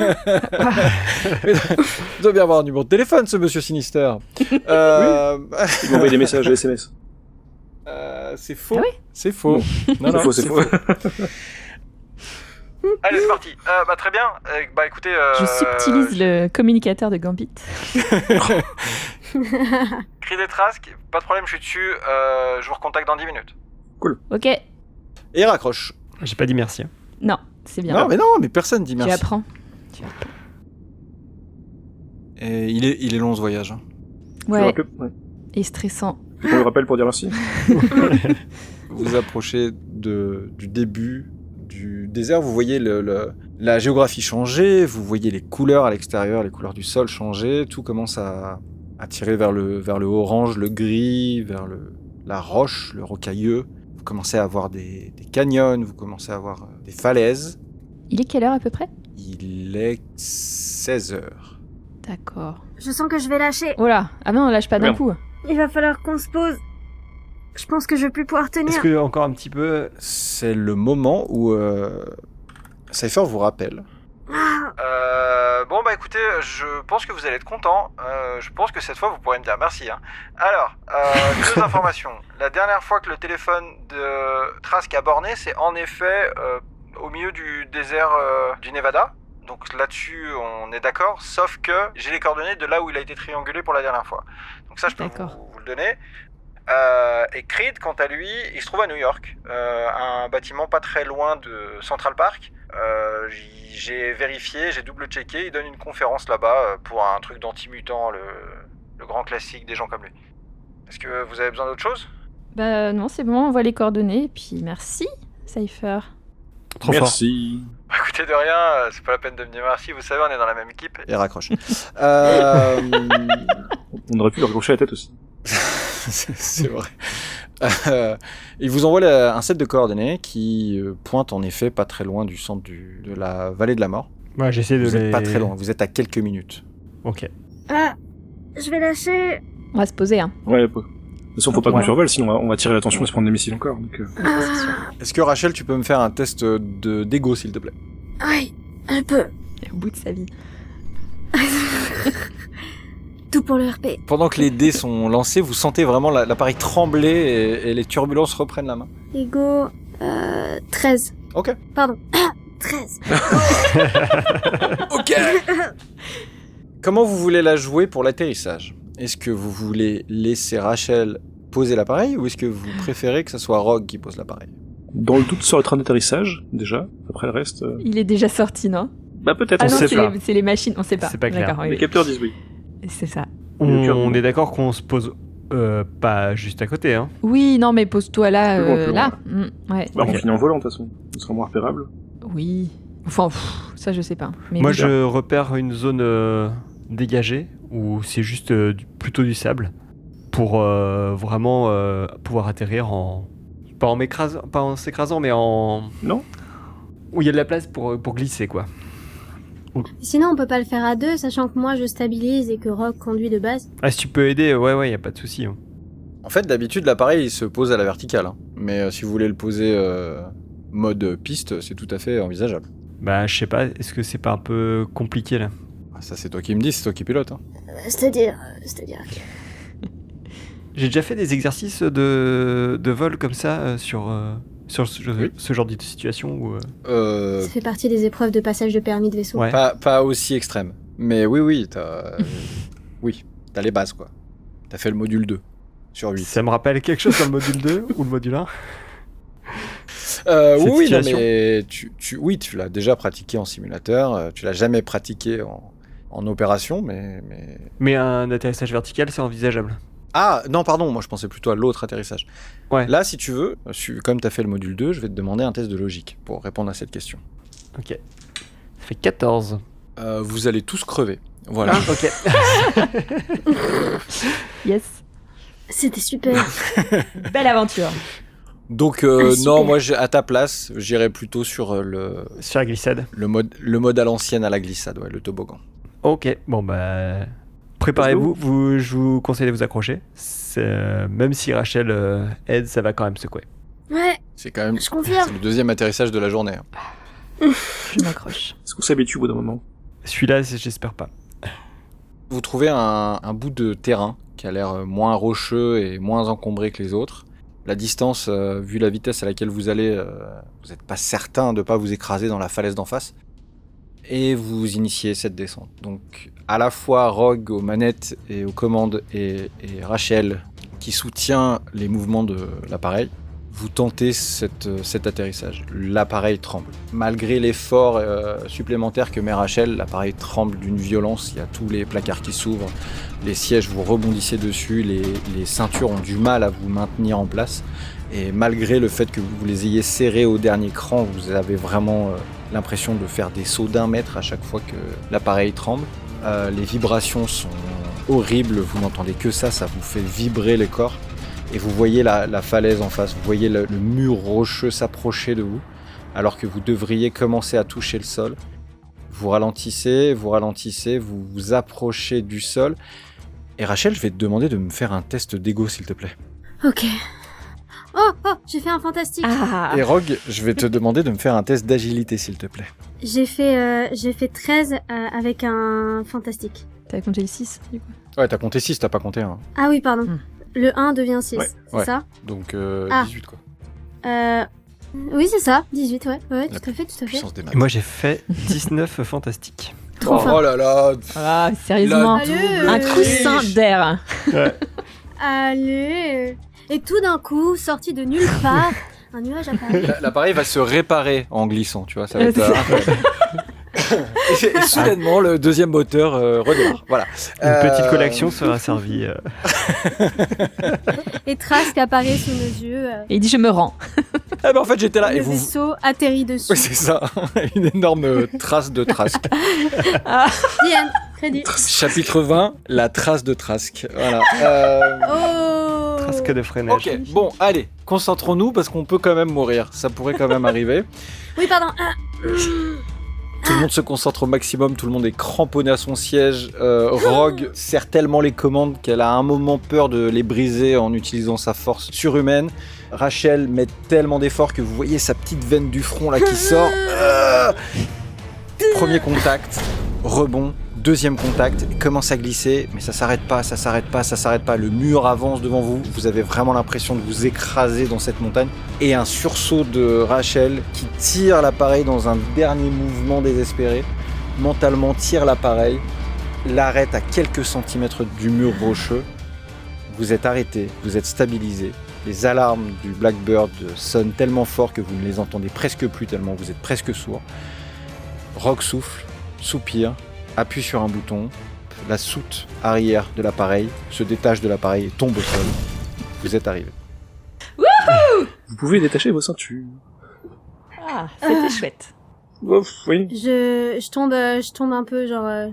il doit bien avoir un numéro de téléphone, ce monsieur Sinister. Il m'envoie des messages SMS. C'est faux. Ah oui C'est faux. Non, non, C'est faux. Allez, c'est parti. Bah très bien. Bah écoutez. Je subtilise le communicateur de Gambit. Cri des Trask, pas de problème, je suis dessus. Je vous recontacte dans 10 minutes. Ok. Et il raccroche. J'ai pas dit merci. hein. Non, c'est bien. Non, mais personne dit Tu merci. apprends. Et il est long ce voyage. Hein. Ouais, Ouais. et stressant. On le rappelle pour dire merci. Vous approchez du début du désert, vous voyez la géographie changer, vous voyez les couleurs à l'extérieur, les couleurs du sol changer, tout commence à tirer vers le orange, le gris, vers la roche, le rocailleux. Vous commencez à avoir des canyons, vous commencez à avoir des falaises. Il est quelle heure à peu près? Il est 16h. D'accord. Je sens que je vais lâcher. Oh là, ah non, on lâche pas d'un Merde. coup. Il va falloir qu'on se pose. Je pense que je vais plus pouvoir tenir. Est-ce que encore un petit peu... C'est le moment où Cypher vous rappelle. Bon bah écoutez, je pense que vous allez être content. Je pense que cette fois vous pourrez me dire merci. Hein. Alors, 2 informations. La dernière fois que le téléphone de Trask a borné, c'est en effet au milieu du désert du Nevada. Donc là-dessus, on est d'accord, sauf que j'ai les coordonnées de là où il a été triangulé pour la dernière fois. Donc ça, je peux D'accord. vous le donner. Et Creed, quant à lui, il se trouve à New York, un bâtiment pas très loin de Central Park. J'ai vérifié, j'ai double-checké, il donne une conférence là-bas pour un truc d'anti-mutant, le grand classique des gens comme lui. Est-ce que vous avez besoin d'autre chose ? Bah non, c'est bon, on voit les coordonnées, et puis merci, Cypher. Trop Merci. Écoutez, de rien, c'est pas la peine de me dire merci, vous savez, on est dans la même équipe. Et raccroche. On aurait pu leur gaucher la tête aussi. C'est vrai. Il vous envoie un set de coordonnées qui pointe en effet pas très loin du centre de la vallée de la mort. Ouais, j'essaie de Vous les... êtes pas très loin, vous êtes à quelques minutes. Ok. Ah, je vais lâcher. On va se poser, hein. Ouais, de toute façon, faut pas qu'on survole, sinon on va tirer l'attention et se prendre des missiles encore. Donc, Est-ce que Rachel, tu peux me faire un test d'ego, s'il te plaît? Oui, je peux. Au bout de sa vie. Tout pour le RP. Pendant que les dés sont lancés, vous sentez vraiment l'appareil trembler et les turbulences reprennent la main. Ego, 13. Ok. Pardon. 13. Ok. Comment vous voulez la jouer pour l'atterrissage? Est-ce que vous voulez laisser Rachel poser l'appareil ou est-ce que vous préférez que ce soit Rogue qui pose l'appareil? dans le doute sur le train d'atterrissage, déjà. Après le reste... Il est déjà sorti, non? Bah peut-être, Ah on non, sait pas. c'est les machines, on sait pas. C'est pas clair. D'accord, oui. Les capteurs disent oui. C'est ça. On est d'accord qu'on se pose pas juste à côté, hein. Oui, non, mais pose-toi là, Plus loin, plus loin. là. Ouais. Bah on Ok. finit en volant de toute façon. Ce sera moins repérable. Oui. Enfin, ça je sais pas. Mais Moi, oui. je repère une zone dégagée où c'est juste plutôt du sable pour vraiment pouvoir atterrir pas en s'écrasant, mais en... Non. Où il y a de la place pour glisser, quoi. Sinon, on peut pas le faire à deux, sachant que moi je stabilise et que Rock conduit de base. Ah, si tu peux aider, ouais, y a pas de souci. Hein. En fait, d'habitude, l'appareil il se pose à la verticale. Hein. Mais si vous voulez le poser mode piste, c'est tout à fait envisageable. Bah, je sais pas, est-ce que c'est pas un peu compliqué, là? Ah, ça, c'est toi qui me dis, c'est toi qui pilote. Hein. C'est-à-dire que... J'ai déjà fait des exercices de vol comme ça sur ce genre de situation où... Ça fait partie des épreuves de passage de permis de vaisseau. Ouais. Pas aussi extrême. Mais oui, t'as les bases, quoi. T'as fait le module 2 sur 8. Ça me rappelle quelque chose dans le module 2 ou le module 1? Oui, non, situation. mais tu l'as déjà pratiqué en simulateur, tu l'as jamais pratiqué en opération, mais... Mais un atterrissage vertical, c'est envisageable. Ah, non, pardon, moi je pensais plutôt à l'autre atterrissage. Ouais. Là, si tu veux, comme t'as fait le module 2, je vais te demander un test de logique pour répondre à cette question. Ok. Ça fait 14. Vous allez tous crever. Voilà. Ah, ok. Yes. C'était super. Belle aventure. Donc, super. non, moi, à ta place, j'irais plutôt sur Sur la glissade. le mode à l'ancienne à la glissade, ouais, le toboggan. Ok, bon bah... Préparez-vous, je vous conseille de vous accrocher. Même si Rachel aide, ça va quand même secouer. Ouais, C'est quand même je confirme. c'est le deuxième atterrissage de la journée. Hein. Je m'accroche. Est-ce qu'on s'habitue au bout d'un moment? Celui-là, j'espère pas. Vous trouvez un bout de terrain qui a l'air moins rocheux et moins encombré que les autres. La distance, vu la vitesse à laquelle vous allez, vous n'êtes pas certain de ne pas vous écraser dans la falaise d'en face. Et vous initiez cette descente. Donc, à la fois Rogue aux manettes et aux commandes et Rachel qui soutient les mouvements de l'appareil, vous tentez cet atterrissage. L'appareil tremble. Malgré l'effort supplémentaire que met Rachel, l'appareil tremble d'une violence. Il y a tous les placards qui s'ouvrent, les sièges, vous rebondissez dessus, les ceintures ont du mal à vous maintenir en place. Et malgré le fait que vous les ayez serrés au dernier cran, vous avez vraiment l'impression de faire des sauts d'1 mètre à chaque fois que l'appareil tremble. Les vibrations sont horribles, vous n'entendez que ça vous fait vibrer les corps. Et vous voyez la falaise en face, vous voyez le mur rocheux s'approcher de vous, alors que vous devriez commencer à toucher le sol. Vous ralentissez, vous vous approchez du sol. Et Rachel, je vais te demander de me faire un test d'ego, s'il te plaît. Ok. Oh, j'ai fait un fantastique. Ah. Et Rogue, je vais te demander de me faire un test d'agilité, s'il te plaît. J'ai fait 13 avec un fantastique. T'as compté le 6, du coup. Ouais, t'as compté 6, t'as pas compté 1. Ah oui, pardon. Le 1 devient 6, Ouais, c'est ouais. ça? Donc 18, quoi. Oui, c'est ça, 18, ouais, tout à fait. Puissance des maths. Et moi, j'ai fait 19 fantastiques. Trop fort. Oh là là. Ah, sérieusement. La double Un coussin triche. d'air. Allez. Et tout d'un coup, sorti de nulle part, un nuage apparaît. L'appareil va se réparer en glissant, tu vois, ça va être incroyable. Et soudainement, le deuxième moteur redémarre. Voilà. Une petite collection sera servie. Et Trask apparaît sous nos yeux. Et il dit je me rends. Eh ben en fait, j'étais là. Le Et vous... vaisseau atterrit dessus. Oui, c'est ça. Une énorme trace de Trask. Diane, crédit. Chapitre 20, la trace de Trask. Voilà. Oh. Trasque de freinage. Ok, bon, allez, concentrons-nous parce qu'on peut quand même mourir. Ça pourrait quand même arriver. Oui, pardon. Tout le monde se concentre au maximum, tout le monde est cramponné à son siège. Rogue serre tellement les commandes qu'elle a un moment peur de les briser en utilisant sa force surhumaine. Rachel met tellement d'efforts que vous voyez sa petite veine du front là qui sort. Premier contact, rebond. Deuxième contact, il commence à glisser, mais ça s'arrête pas. Le mur avance devant vous. Vous avez vraiment l'impression de vous écraser dans cette montagne. Et un sursaut de Rachel qui tire l'appareil dans un dernier mouvement désespéré. Mentalement tire l'appareil, l'arrête à quelques centimètres du mur rocheux. Vous êtes arrêté, vous êtes stabilisé. Les alarmes du Blackbird sonnent tellement fort que vous ne les entendez presque plus tellement vous êtes presque sourd. Rogue souffle, soupire, appuie sur un bouton, la soute arrière de l'appareil se détache de l'appareil et tombe au sol. Vous êtes arrivé. Vous pouvez détacher vos ceintures. Ah, c'était chouette. Ouf, oui. Je tombe un peu genre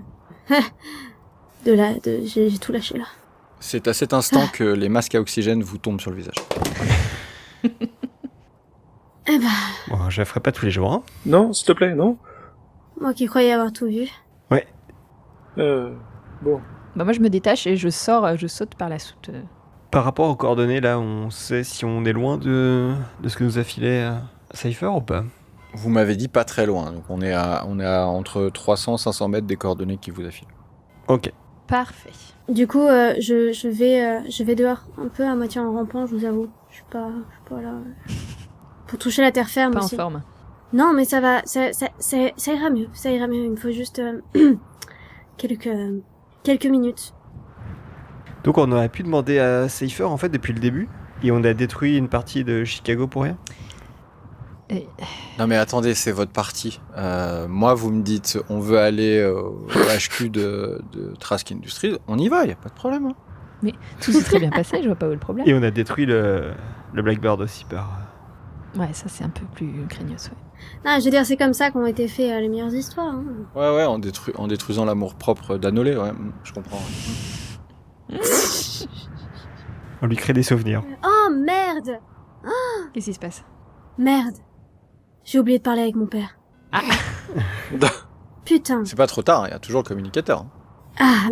j'ai tout lâché là. C'est à cet instant que les masques à oxygène vous tombent sur le visage. Eh ben, Bon, je la ferai pas tous les jours. Hein. Non, s'il te plaît, non. moi qui croyais avoir tout vu. Bon. Bah moi je me détache et je saute par la soute. Par rapport aux coordonnées, là, on sait si on est loin de ce que nous a filé Cypher ou pas? Vous m'avez dit pas très loin, donc on est à entre 300 et 500 mètres des coordonnées qui vous affilent. Ok. Parfait. Du coup, je vais dehors, un peu à moitié en rampant, je vous avoue. Je suis pas là. Pour toucher la terre ferme Pas aussi. en forme. Non, mais ça va, ça ira mieux. Ça ira mieux. Il me faut juste quelques minutes. Donc on aurait pu demander à Cypher en fait depuis le début et on a détruit une partie de Chicago pour rien. Non mais attendez, c'est votre partie. Moi, vous me dites, on veut aller au HQ de Trask Industries, on y va, y a pas de problème. Hein. Tout s'est très bien passé, je vois pas où est le problème. Et on a détruit le Blackbird aussi par... Ouais, ça c'est un peu plus craignos, ouais. Non, je veux dire, c'est comme ça qu'ont été faites les meilleures histoires. Hein. Ouais, en détruisant l'amour-propre d'Anolé, ouais, je comprends. On lui crée des souvenirs. Oh, merde! Qu'est-ce qui se passe? Merde! J'ai oublié de parler avec mon père. Ah. Putain! C'est pas trop tard, il y a toujours le communicateur. Hein.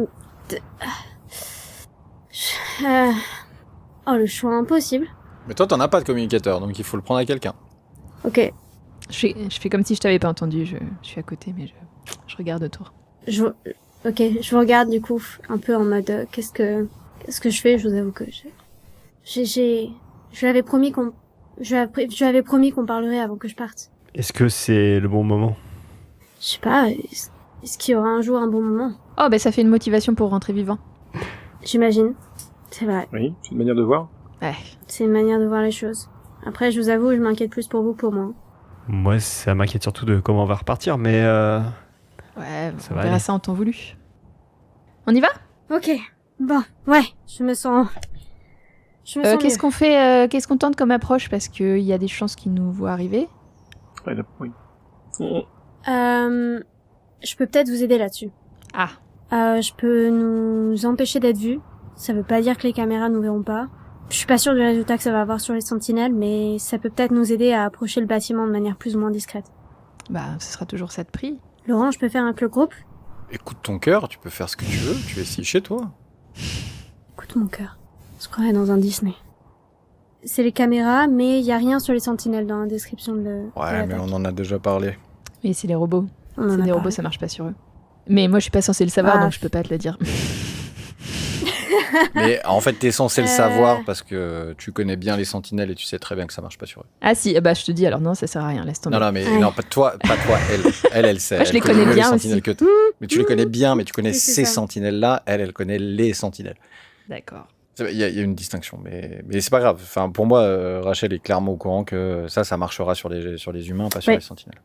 Ah... Oh, le choix impossible. Mais toi, t'en as pas de communicateur, donc il faut le prendre à quelqu'un. Ok. Je fais comme si je t'avais pas entendu, je suis à côté, mais je regarde autour. Ok, je vous regarde du coup, un peu en mode qu'est-ce que je fais. Je vous avoue que je lui avais promis qu'on parlerait avant que je parte. Est-ce que c'est le bon moment? Je sais pas, est-ce qu'il y aura un jour un bon moment? Oh, bah ça fait une motivation pour rentrer vivant. J'imagine. C'est vrai. Oui, c'est une manière de voir. Ouais. C'est une manière de voir les choses. Après, je vous avoue, je m'inquiète plus pour vous que pour moi. Moi, ça m'inquiète surtout de comment on va repartir, mais... Ouais, Ça on va verra aller. ça en temps voulu. On y va? Ok. Bon, ouais, je me sens Qu'est-ce qu'on fait, qu'est-ce qu'on tente comme approche? Parce qu'il y a des chances qu'ils nous voient arriver. Ouais, oui. Je peux peut-être vous aider là-dessus. Ah. Je peux nous empêcher d'être vus. Ça veut pas dire que les caméras nous verront pas. Je suis pas sûre du résultat que ça va avoir sur les sentinelles, mais ça peut peut-être nous aider à approcher le bâtiment de manière plus ou moins discrète. Bah, ce sera toujours ça de prix. Laurent, je peux faire un close groupe? Écoute ton cœur, tu peux faire ce que tu veux, tu es ici chez toi. Écoute mon cœur. On se croirait dans un Disney. C'est les caméras, mais y a rien sur les sentinelles dans la description de Ouais, mais l'attaque. on en a déjà parlé. Et c'est les robots. On en C'est a des parlé. robots, ça marche pas sur eux. Mais moi, je suis pas censée le savoir, Ah. donc je peux pas te le dire. Mais en fait, t'es censé le savoir parce que tu connais bien les sentinelles et tu sais très bien que ça marche pas sur eux. Ah si, bah je te dis, alors non, ça sert à rien, laisse tomber. Non, mais Ouais. non, pas toi, elle sait. Ah, je Elle les connais mieux bien les sentinelles aussi. que toi. Mais tu les connais bien, mais tu connais Oui, c'est ces ça. sentinelles-là, elle connaît les sentinelles. D'accord. Il y a une distinction, mais c'est pas grave. Enfin, pour moi, Rachel est clairement au courant que ça marchera sur les humains, pas sur les sentinelles.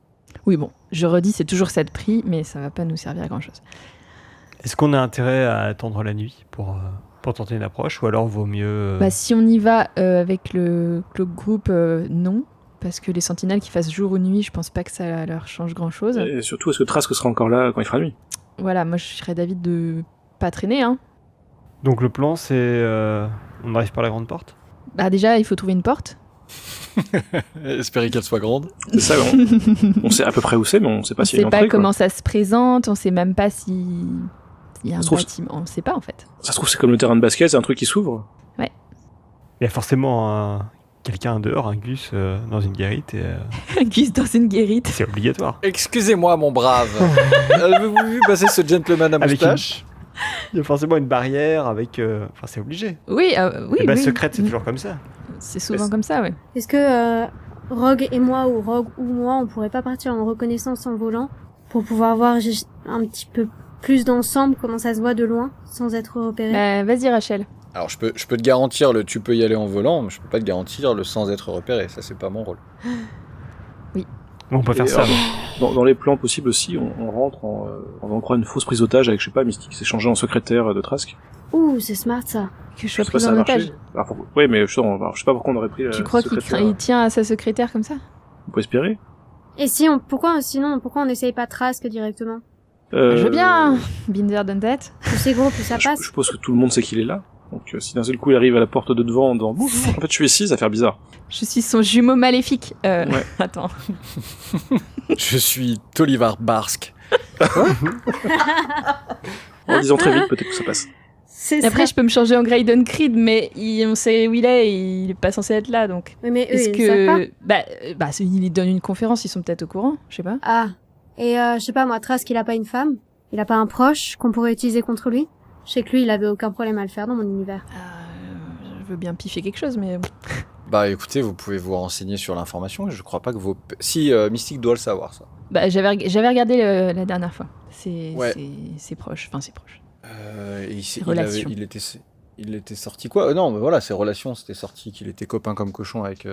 Oui, bon, je redis, c'est toujours ça de prix, mais ça va pas nous servir à grand-chose. Est-ce qu'on a intérêt à attendre la nuit pour tenter une approche, ou alors vaut mieux... Si on y va avec le groupe, non. Parce que les sentinelles qui fassent jour ou nuit, je pense pas que ça leur change grand-chose. Et surtout, est-ce que Trask sera encore là quand il fera nuit? Voilà, moi je serais d'avis de pas traîner, hein. Donc le plan, c'est... on arrive par la grande porte? Bah déjà, il faut trouver une porte. Espérer qu'elle soit grande. C'est ça, on sait à peu près où c'est, mais on sait pas On s'il y a sait une pas entrée, comment quoi. ça se présente, on sait même pas s'il y a un Ça se trouve, bâtiment. On sait pas en fait. Ça se trouve, c'est comme le terrain de basket, c'est un truc qui s'ouvre. Il y a forcément quelqu'un dehors, un Gus dans une guérite, et Un Gus dans une guérite. c'est obligatoire. Excusez-moi, mon brave. Avez-vous vu passer ce gentleman à Avec moustache? Il y a forcément une barrière avec... Enfin, c'est obligé. Oui, oui, Les bases oui. secrètes, c'est toujours comme ça. C'est souvent comme ça, ouais. Est-ce que Rogue et moi, ou Rogue ou moi, on pourrait pas partir en reconnaissance en volant pour pouvoir voir un petit peu plus d'ensemble comment ça se voit de loin sans être repéré? Vas-y, Rachel. Alors, je peux te garantir tu peux y aller en volant, mais je peux pas te garantir le sans être repéré. Ça, c'est pas mon rôle. On peut faire Et ça. alors, dans les plans possibles aussi, on rentre en croit une fausse prise d'otage avec, je sais pas, Mystique qui s'est changé en secrétaire de Trask. Ouh, c'est smart ça. Que je Je sois sais pas prise si ça en a marché. otage. Oui, mais je sais pas pourquoi on aurait pris Tu crois qu'il tient à sa secrétaire comme ça? On peut espérer. Et pourquoi on n'essaye pas Trask directement? Je veux bien. Binder done that. Plus c'est gros, plus ça Je passe. suppose que tout le monde sait qu'il est là. Donc si d'un seul coup il arrive à la porte de devant en disant bonjour, en fait je suis ici, ça va faire bizarre. Je suis son jumeau maléfique. Ouais. Attends. Je suis Tolivar Barsk. En disant très vite, peut-être que ça passe. C'est Après, ça. je peux me changer en Graydon Creed, mais on sait où il est et il est pas censé être là, donc. Oui, mais eux, Est-ce ils savent pas. que. Il donne une conférence, ils sont peut-être au courant, je sais pas. Ah. Et je sais pas, moi, Trask, il a pas une femme? Il a pas un proche qu'on pourrait utiliser contre lui? Je sais que lui, il avait aucun problème à le faire dans mon univers. Je veux bien piffer quelque chose, mais. Bah écoutez, vous pouvez vous renseigner sur l'information. Je crois pas que Si, Mystique doit le savoir, ça. J'avais regardé la dernière fois. C'est Ouais. c'est proche. Enfin, c'est proche. Et il était sorti quoi? Non, mais voilà, ses relations, c'était sorti qu'il était copain comme cochon avec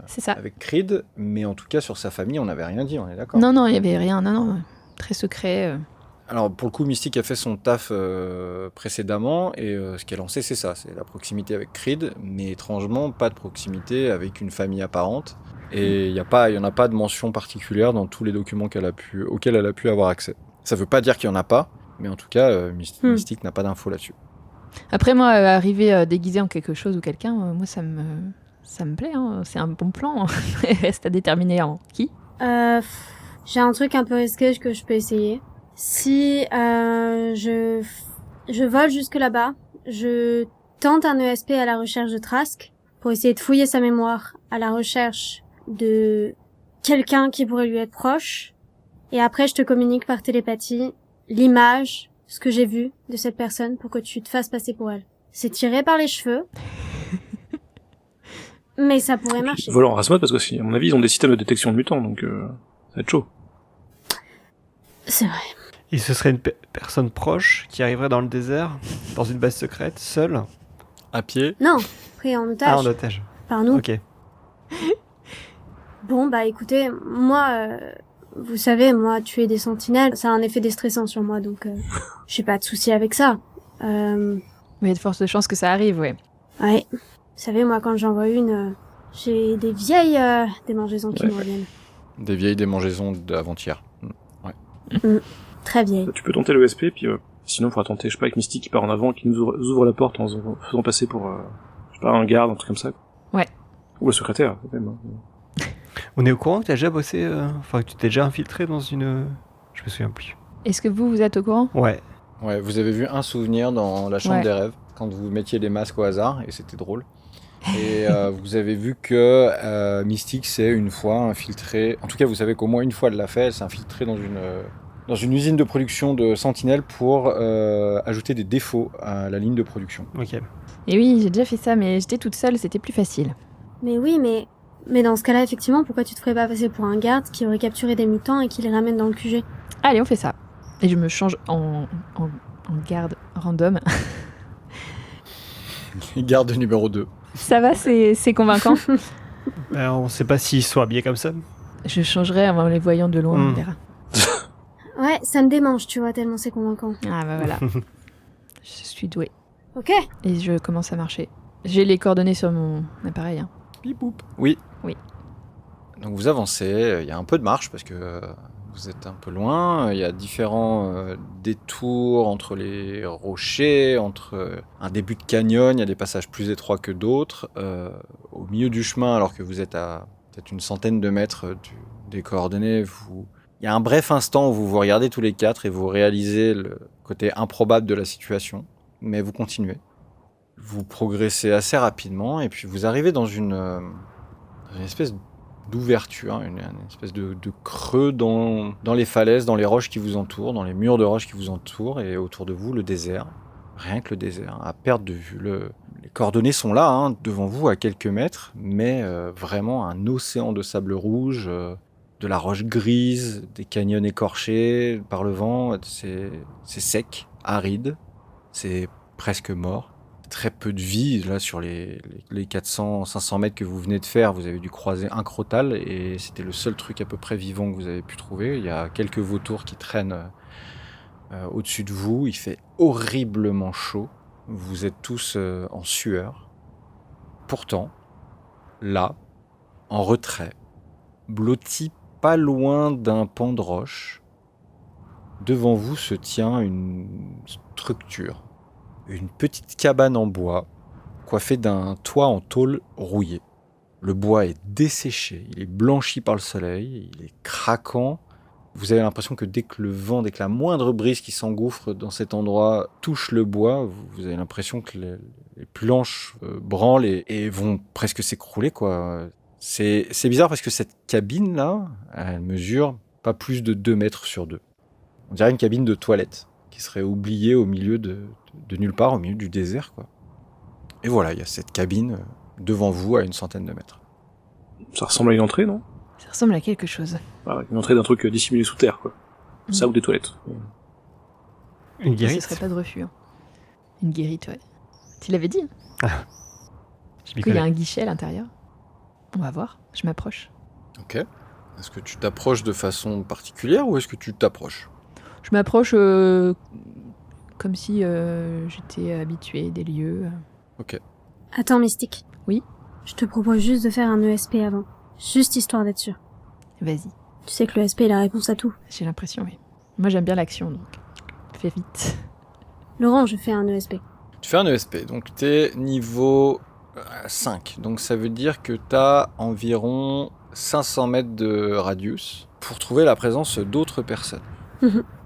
C'est ça. avec Creed, mais en tout cas sur sa famille, on n'avait rien dit, on est d'accord. Non, il y avait rien. Non. Très secret. Alors pour le coup, Mystique a fait son taf précédemment et ce qu'elle en sait, c'est ça, c'est la proximité avec Creed, mais étrangement pas de proximité avec une famille apparente. Et il y en a pas de mention particulière dans tous les documents auxquels elle a pu avoir accès. Ça veut pas dire qu'il y en a pas, mais en tout cas, Mystique n'a pas d'infos là-dessus. Après, moi, arriver déguisé en quelque chose ou quelqu'un, moi, ça me plaît. Hein. C'est un bon plan. Reste à déterminer en qui. J'ai un truc un peu risqué que je peux essayer. Si je vole jusque là-bas, je tente un ESP à la recherche de Trask pour essayer de fouiller sa mémoire à la recherche de quelqu'un qui pourrait lui être proche. Et après, je te communique par télépathie l'image, ce que j'ai vu de cette personne pour que tu te fasses passer pour elle. C'est tiré par les cheveux. Mais ça pourrait marcher. Volant en race mode parce que à mon avis ils ont des systèmes de détection de mutants, donc ça va être chaud. C'est vrai. Et ce serait une personne proche qui arriverait dans le désert, dans une base secrète, seule? À pied. Non, pris en otage. Ah, en otage. Par nous. Ok. Bon, bah écoutez, moi, vous savez, moi, tuer des sentinelles, ça a un effet déstressant sur moi, donc j'ai pas de souci avec ça. Mais il y a de fortes chances que ça arrive, ouais. Ouais. Vous savez, moi, quand j'en vois une, j'ai des vieilles démangeaisons qui me reviennent. Des vieilles démangeaisons d'avant-hier. Très vieilles. Tu peux tenter le SP, puis sinon il faudra tenter, je sais pas, avec Mystique qui part en avant, qui nous ouvre la porte en faisant passer pour, je sais pas, un garde, un truc comme ça. Ouais. Ou le secrétaire, même. On est au courant que tu as déjà bossé, que tu t'es déjà infiltré dans une... Je me souviens plus. Est-ce que vous êtes au courant? Ouais. Ouais, vous avez vu un souvenir dans la chambre Ouais. des rêves, quand vous mettiez les masques au hasard, et c'était drôle. Et vous avez vu que Mystique s'est une fois infiltrée, en tout cas vous savez qu'au moins une fois elle l'a fait, elle s'est infiltrée dans une usine de production de Sentinelle pour ajouter des défauts à la ligne de production. Ok. Et oui, j'ai déjà fait ça, mais j'étais toute seule, c'était plus facile. Mais oui, mais dans ce cas-là, effectivement, pourquoi tu te ferais pas passer pour un garde qui aurait capturé des mutants et qui les ramène dans le QG? Allez, on fait ça. Et je me change en garde random. Garde numéro 2. Ça va, c'est convaincant. On sait pas s'ils sont habillés comme ça. Je changerai en les voyant de loin, on verra. Ouais, ça me démange, tu vois, tellement c'est convaincant. Ah bah voilà. Je suis douée. Ok. Et je commence à marcher. J'ai les coordonnées sur mon appareil. Hein. Bip boop. Oui. Oui. Donc vous avancez, il y a un peu de marche parce que vous êtes un peu loin, il y a différents détours entre les rochers, entre un début de canyon, il y a des passages plus étroits que d'autres. Au milieu du chemin, alors que vous êtes à peut-être une centaine de mètres des coordonnées, il y a un bref instant où vous vous regardez tous les quatre et vous réalisez le côté improbable de la situation, mais vous continuez. Vous progressez assez rapidement et puis vous arrivez dans une espèce d'ouverture, une espèce de creux dans les falaises, dans les roches qui vous entourent, dans les murs de roches qui vous entourent, et autour de vous, le désert. Rien que le désert, à perte de vue. Les coordonnées sont là, hein, devant vous, à quelques mètres, mais vraiment un océan de sable rouge, de la roche grise, des canyons écorchés par le vent. C'est sec, aride, c'est presque mort. Très peu de vie, là, sur les 400-500 mètres que vous venez de faire, vous avez dû croiser un crotal, et c'était le seul truc à peu près vivant que vous avez pu trouver. Il y a quelques vautours qui traînent au-dessus de vous, il fait horriblement chaud, vous êtes tous en sueur. Pourtant, là, en retrait, blotti pas loin d'un pan de roche, devant vous se tient une structure. Une petite cabane en bois, coiffée d'un toit en tôle rouillé. Le bois est desséché, il est blanchi par le soleil, il est craquant. Vous avez l'impression que dès que la moindre brise qui s'engouffre dans cet endroit touche le bois, vous avez l'impression que les planches branlent et vont presque s'écrouler, quoi. C'est bizarre parce que cette cabine-là, elle mesure pas plus de 2 mètres sur 2. On dirait une cabine de toilette qui serait oubliée au milieu de nulle part, au milieu du désert, quoi. Et voilà, il y a cette cabine devant vous à une centaine de mètres. Ça ressemble à une entrée, non? Ça ressemble à quelque chose. Ah, une entrée d'un truc dissimulé sous terre, quoi. Ça ou des toilettes. Une guérite. Ce serait pas de refus. Hein. Une guérite, ouais. Tu l'avais dit. Hein. Je m'y qu'il y a connais. un guichet à l'intérieur. On va voir. Je m'approche. Ok. Est-ce que tu t'approches de façon particulière ou est-ce que tu t'approches ? Je m'approche comme si j'étais habituée des lieux. Ok. Attends, Mystique. Oui. Je te propose juste de faire un ESP avant. Juste histoire d'être sûr. Vas-y. Tu sais que l'ESP est la réponse à tout. J'ai l'impression, oui. Moi, j'aime bien l'action, donc fais vite. Laurent, je fais un ESP. Tu fais un ESP, donc t'es niveau 5. Donc ça veut dire que t'as environ 500 mètres de radius pour trouver la présence d'autres personnes.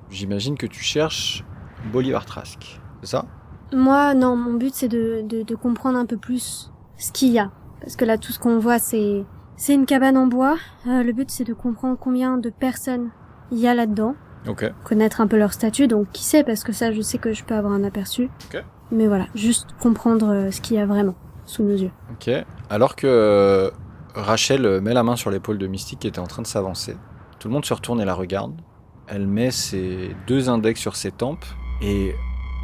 J'imagine que tu cherches Bolivar Trask, c'est ça ? Moi, non, mon but c'est de comprendre un peu plus ce qu'il y a. Parce que là, tout ce qu'on voit, c'est une cabane en bois. Le but c'est de comprendre combien de personnes il y a là-dedans. Ok. Connaître un peu leur statut, donc qui sait, parce que ça, je sais que je peux avoir un aperçu. Ok. Mais voilà, juste comprendre ce qu'il y a vraiment sous nos yeux. Ok. Alors que Rachel met la main sur l'épaule de Mystique qui était en train de s'avancer, tout le monde se retourne et la regarde. Elle met ses 2 index sur ses tempes et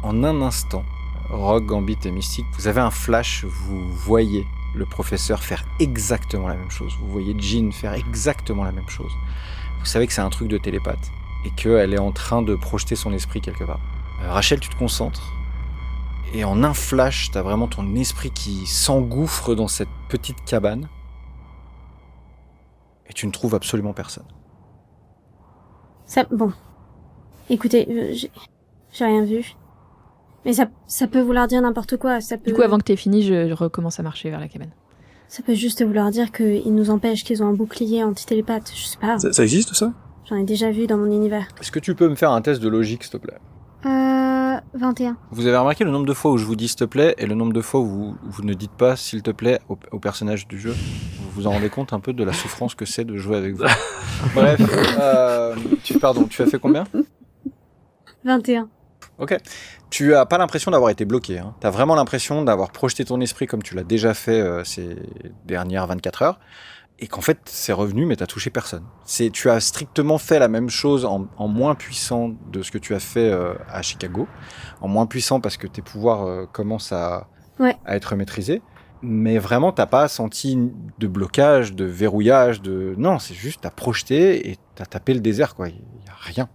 en un instant, Rogue, Gambit et Mystique, vous avez un flash, vous voyez le professeur faire exactement la même chose. Vous voyez Jean faire exactement la même chose. Vous savez que c'est un truc de télépathe et qu'elle est en train de projeter son esprit quelque part. Rachel, tu te concentres et en un flash, t'as vraiment ton esprit qui s'engouffre dans cette petite cabane et tu ne trouves absolument personne. Ça, bon. Écoutez, j'ai rien vu. Mais ça peut vouloir dire n'importe quoi. Ça peut... Du coup, avant que t'aies fini, je recommence à marcher vers la cabane. Ça peut juste vouloir dire qu'ils nous empêchent, qu'ils ont un bouclier anti-télépathe. Je sais pas. Ça existe, ça? J'en ai déjà vu dans mon univers. Est-ce que tu peux me faire un test de logique, s'il te plaît ? 21. Vous avez remarqué le nombre de fois où je vous dis s'il te plaît et le nombre de fois où vous ne dites pas s'il te plaît au personnage du jeu. Vous vous en rendez compte un peu de la souffrance que c'est de jouer avec vous. Bref, tu as fait combien ? 21. Ok. Tu as pas l'impression d'avoir été bloqué. Hein. Tu as vraiment l'impression d'avoir projeté ton esprit comme tu l'as déjà fait ces dernières 24 heures. Et qu'en fait, c'est revenu, mais t'as touché personne. Tu as strictement fait la même chose en moins puissant de ce que tu as fait à Chicago. En moins puissant parce que tes pouvoirs commencent à à être maîtrisé. Mais vraiment, t'as pas senti de blocage, de verrouillage, non, c'est juste t'as projeté et t'as tapé le désert, quoi. Il y a rien.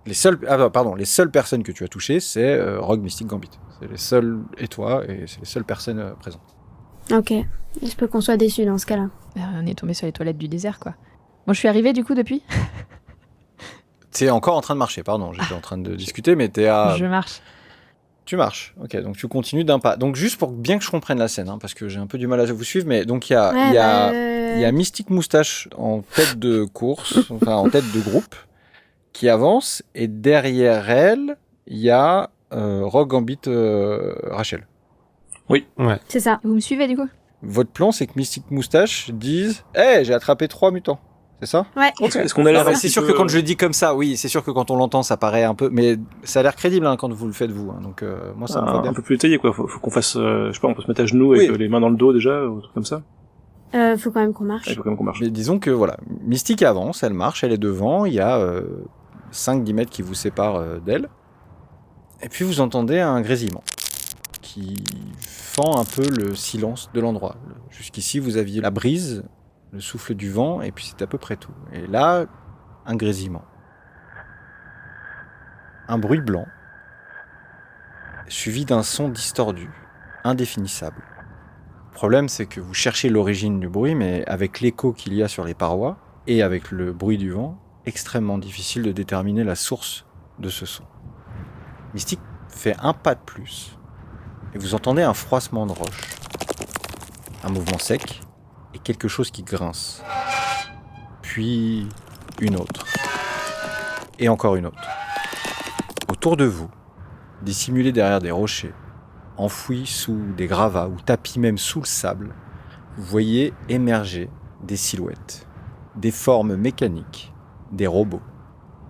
Les seules personnes que tu as touchées, c'est Rogue, Mystique, Gambit. C'est les seules, et toi, et c'est les seules personnes présentes. Ok, je peux qu'on soit déçus dans ce cas-là. On est tombé sur les toilettes du désert, quoi. Bon, je suis arrivée du coup depuis. T'es encore en train de marcher, pardon, j'étais en train de discuter, mais t'es à... Je marche. Tu marches, ok, donc tu continues d'un pas. Donc juste pour bien que je comprenne la scène, parce que j'ai un peu du mal à vous suivre, mais donc il y a Mystique Moustache en tête de course, enfin en tête de groupe, qui avance, et derrière elle, il y a Rogue, Gambit, Rachel. Oui. Ouais. C'est ça. Vous me suivez du coup? Votre plan, c'est que Mystique Moustache dise « Hey, j'ai attrapé 3 mutants ». C'est ça? Ouais. Est-ce qu'on a l'air C'est sûr que quand je le dis comme ça, oui, c'est sûr que quand on l'entend, ça paraît un peu... Mais ça a l'air crédible quand vous le faites, vous. Donc moi, ça me va bien. un peu plus détaillé, quoi. Faut qu'on fasse, je sais pas, on peut se mettre à genoux avec les mains dans le dos déjà, ou un truc comme ça. Faut quand même qu'on marche. Il faut quand même qu'on marche. Mais disons que voilà, Mystique avance, elle marche, elle est devant, il y a 5-10 mètres qui vous séparent d'elle. Et puis vous entendez un grésillement qui fend un peu le silence de l'endroit. Jusqu'ici, vous aviez la brise, le souffle du vent, et puis c'est à peu près tout. Et là, un grésillement. Un bruit blanc, suivi d'un son distordu, indéfinissable. Le problème, c'est que vous cherchez l'origine du bruit, mais avec l'écho qu'il y a sur les parois, et avec le bruit du vent, extrêmement difficile de déterminer la source de ce son. Mystique fait un pas de plus, et vous entendez un froissement de roche, un mouvement sec, et quelque chose qui grince. Puis une autre, et encore une autre. Autour de vous, dissimulés derrière des rochers, enfouis sous des gravats ou tapis même sous le sable, vous voyez émerger des silhouettes, des formes mécaniques, des robots.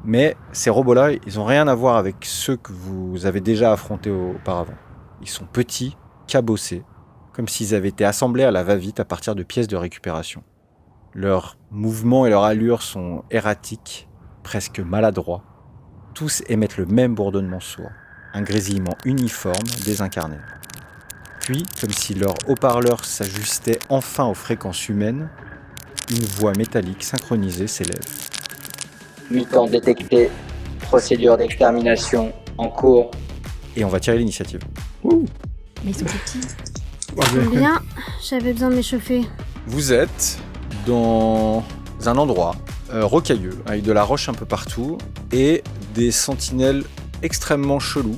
Mais ces robots-là, ils n'ont rien à voir avec ceux que vous avez déjà affrontés auparavant. Ils sont petits, cabossés, comme s'ils avaient été assemblés à la va-vite à partir de pièces de récupération. Leurs mouvements et leurs allures sont erratiques, presque maladroits. Tous émettent le même bourdonnement sourd, un grésillement uniforme, désincarné. Puis, comme si leur haut-parleur s'ajustait enfin aux fréquences humaines, une voix métallique synchronisée s'élève. Mutants détectés, procédure d'extermination en cours. Et on va tirer l'initiative. Mais ils sont petits. Bien, j'avais besoin de m'échauffer. Vous êtes dans un endroit rocailleux, avec de la roche un peu partout, et des sentinelles extrêmement chelous,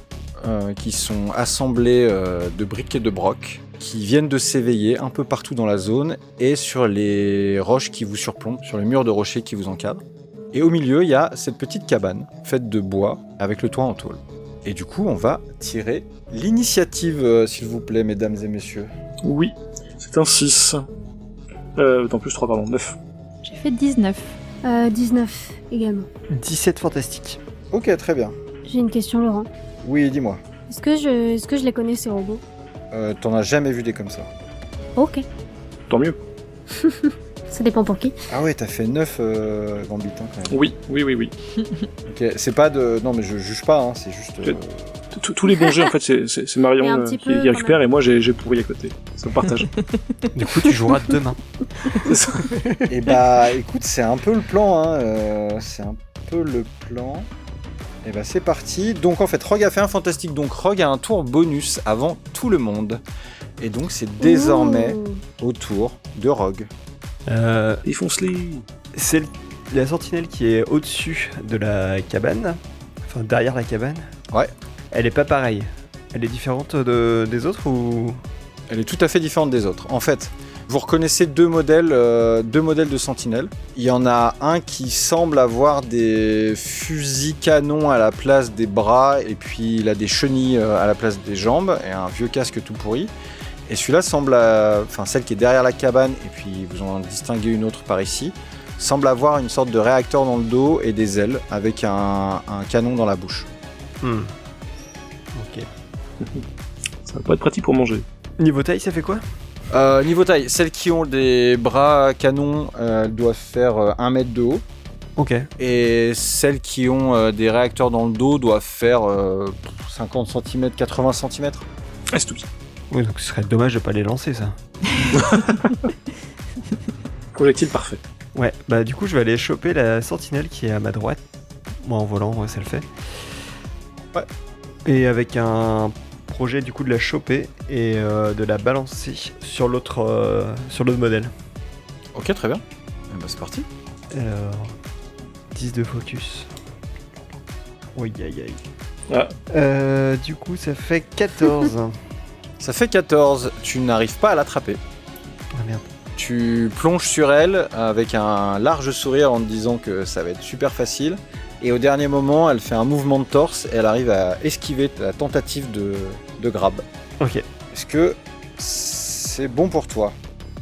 qui sont assemblés de briques et de brocs, qui viennent de s'éveiller un peu partout dans la zone, et sur les roches qui vous surplombent, sur les murs de rochers qui vous encadrent. Et au milieu, il y a cette petite cabane, faite de bois, avec le toit en tôle. Et du coup, on va tirer l'initiative, s'il vous plaît, mesdames et messieurs. Oui, c'est un 6. En plus 3, pardon, 9. J'ai fait 19. 19 également. 17 fantastique. Ok, très bien. J'ai une question, Laurent. Oui, dis-moi. Est-ce que je les connais, ces robots? T'en as jamais vu des comme ça. Ok. Tant mieux. Ça dépend pour qui. Ah ouais, t'as fait 9 Gambit, quand même. Oui. Ok, c'est pas de... Non, mais je juge pas, c'est juste... Tous les bons jeux, en fait, c'est Marion qui récupère, et moi, j'ai pourri à côté. Ça me partage. Du coup, tu joueras demain. C'est ça. Et bah, écoute, c'est un peu le plan, c'est un peu le plan... Et bah, c'est parti. Donc, en fait, Rogue a fait un fantastique, donc Rogue a un tour bonus avant tout le monde. Et donc, c'est désormais au tour de Rogue. Défonce-les. C'est la sentinelle qui est au-dessus de la cabane, enfin derrière la cabane. Ouais. Elle est pas pareille. Elle est différente des autres ou... Elle est tout à fait différente des autres. En fait, vous reconnaissez deux modèles de sentinelles. Il y en a un qui semble avoir des fusils canons à la place des bras, et puis il a des chenilles à la place des jambes, et un vieux casque tout pourri. Et celui-là semble, celle qui est derrière la cabane, et puis vous en distinguez une autre par ici, semble avoir une sorte de réacteur dans le dos et des ailes, avec un canon dans la bouche. Ok. Ça va pas être pratique pour manger. Niveau taille, ça fait quoi? Niveau taille, celles qui ont des bras canons doivent faire 1 mètre de haut. Ok. Et celles qui ont des réacteurs dans le dos doivent faire 50 cm, 80 cm. Ah, c'est tout petit. Oui, donc ce serait dommage de pas les lancer, ça. Projectile parfait. Ouais, bah du coup, je vais aller choper la sentinelle qui est à ma droite. Moi, en volant, ouais, ça le fait. Ouais. Et avec un projet, du coup, de la choper et de la balancer sur l'autre modèle. Ok, très bien. Eh ben, c'est parti. Alors, 10 de focus. Oui, aïe aïe. Ah. Du coup, ça fait 14. Ça fait 14. Tu n'arrives pas à l'attraper. Ah merde. Tu plonges sur elle avec un large sourire en te disant que ça va être super facile. Et au dernier moment, elle fait un mouvement de torse et elle arrive à esquiver ta tentative de grab. Ok. Est-ce que c'est bon pour toi?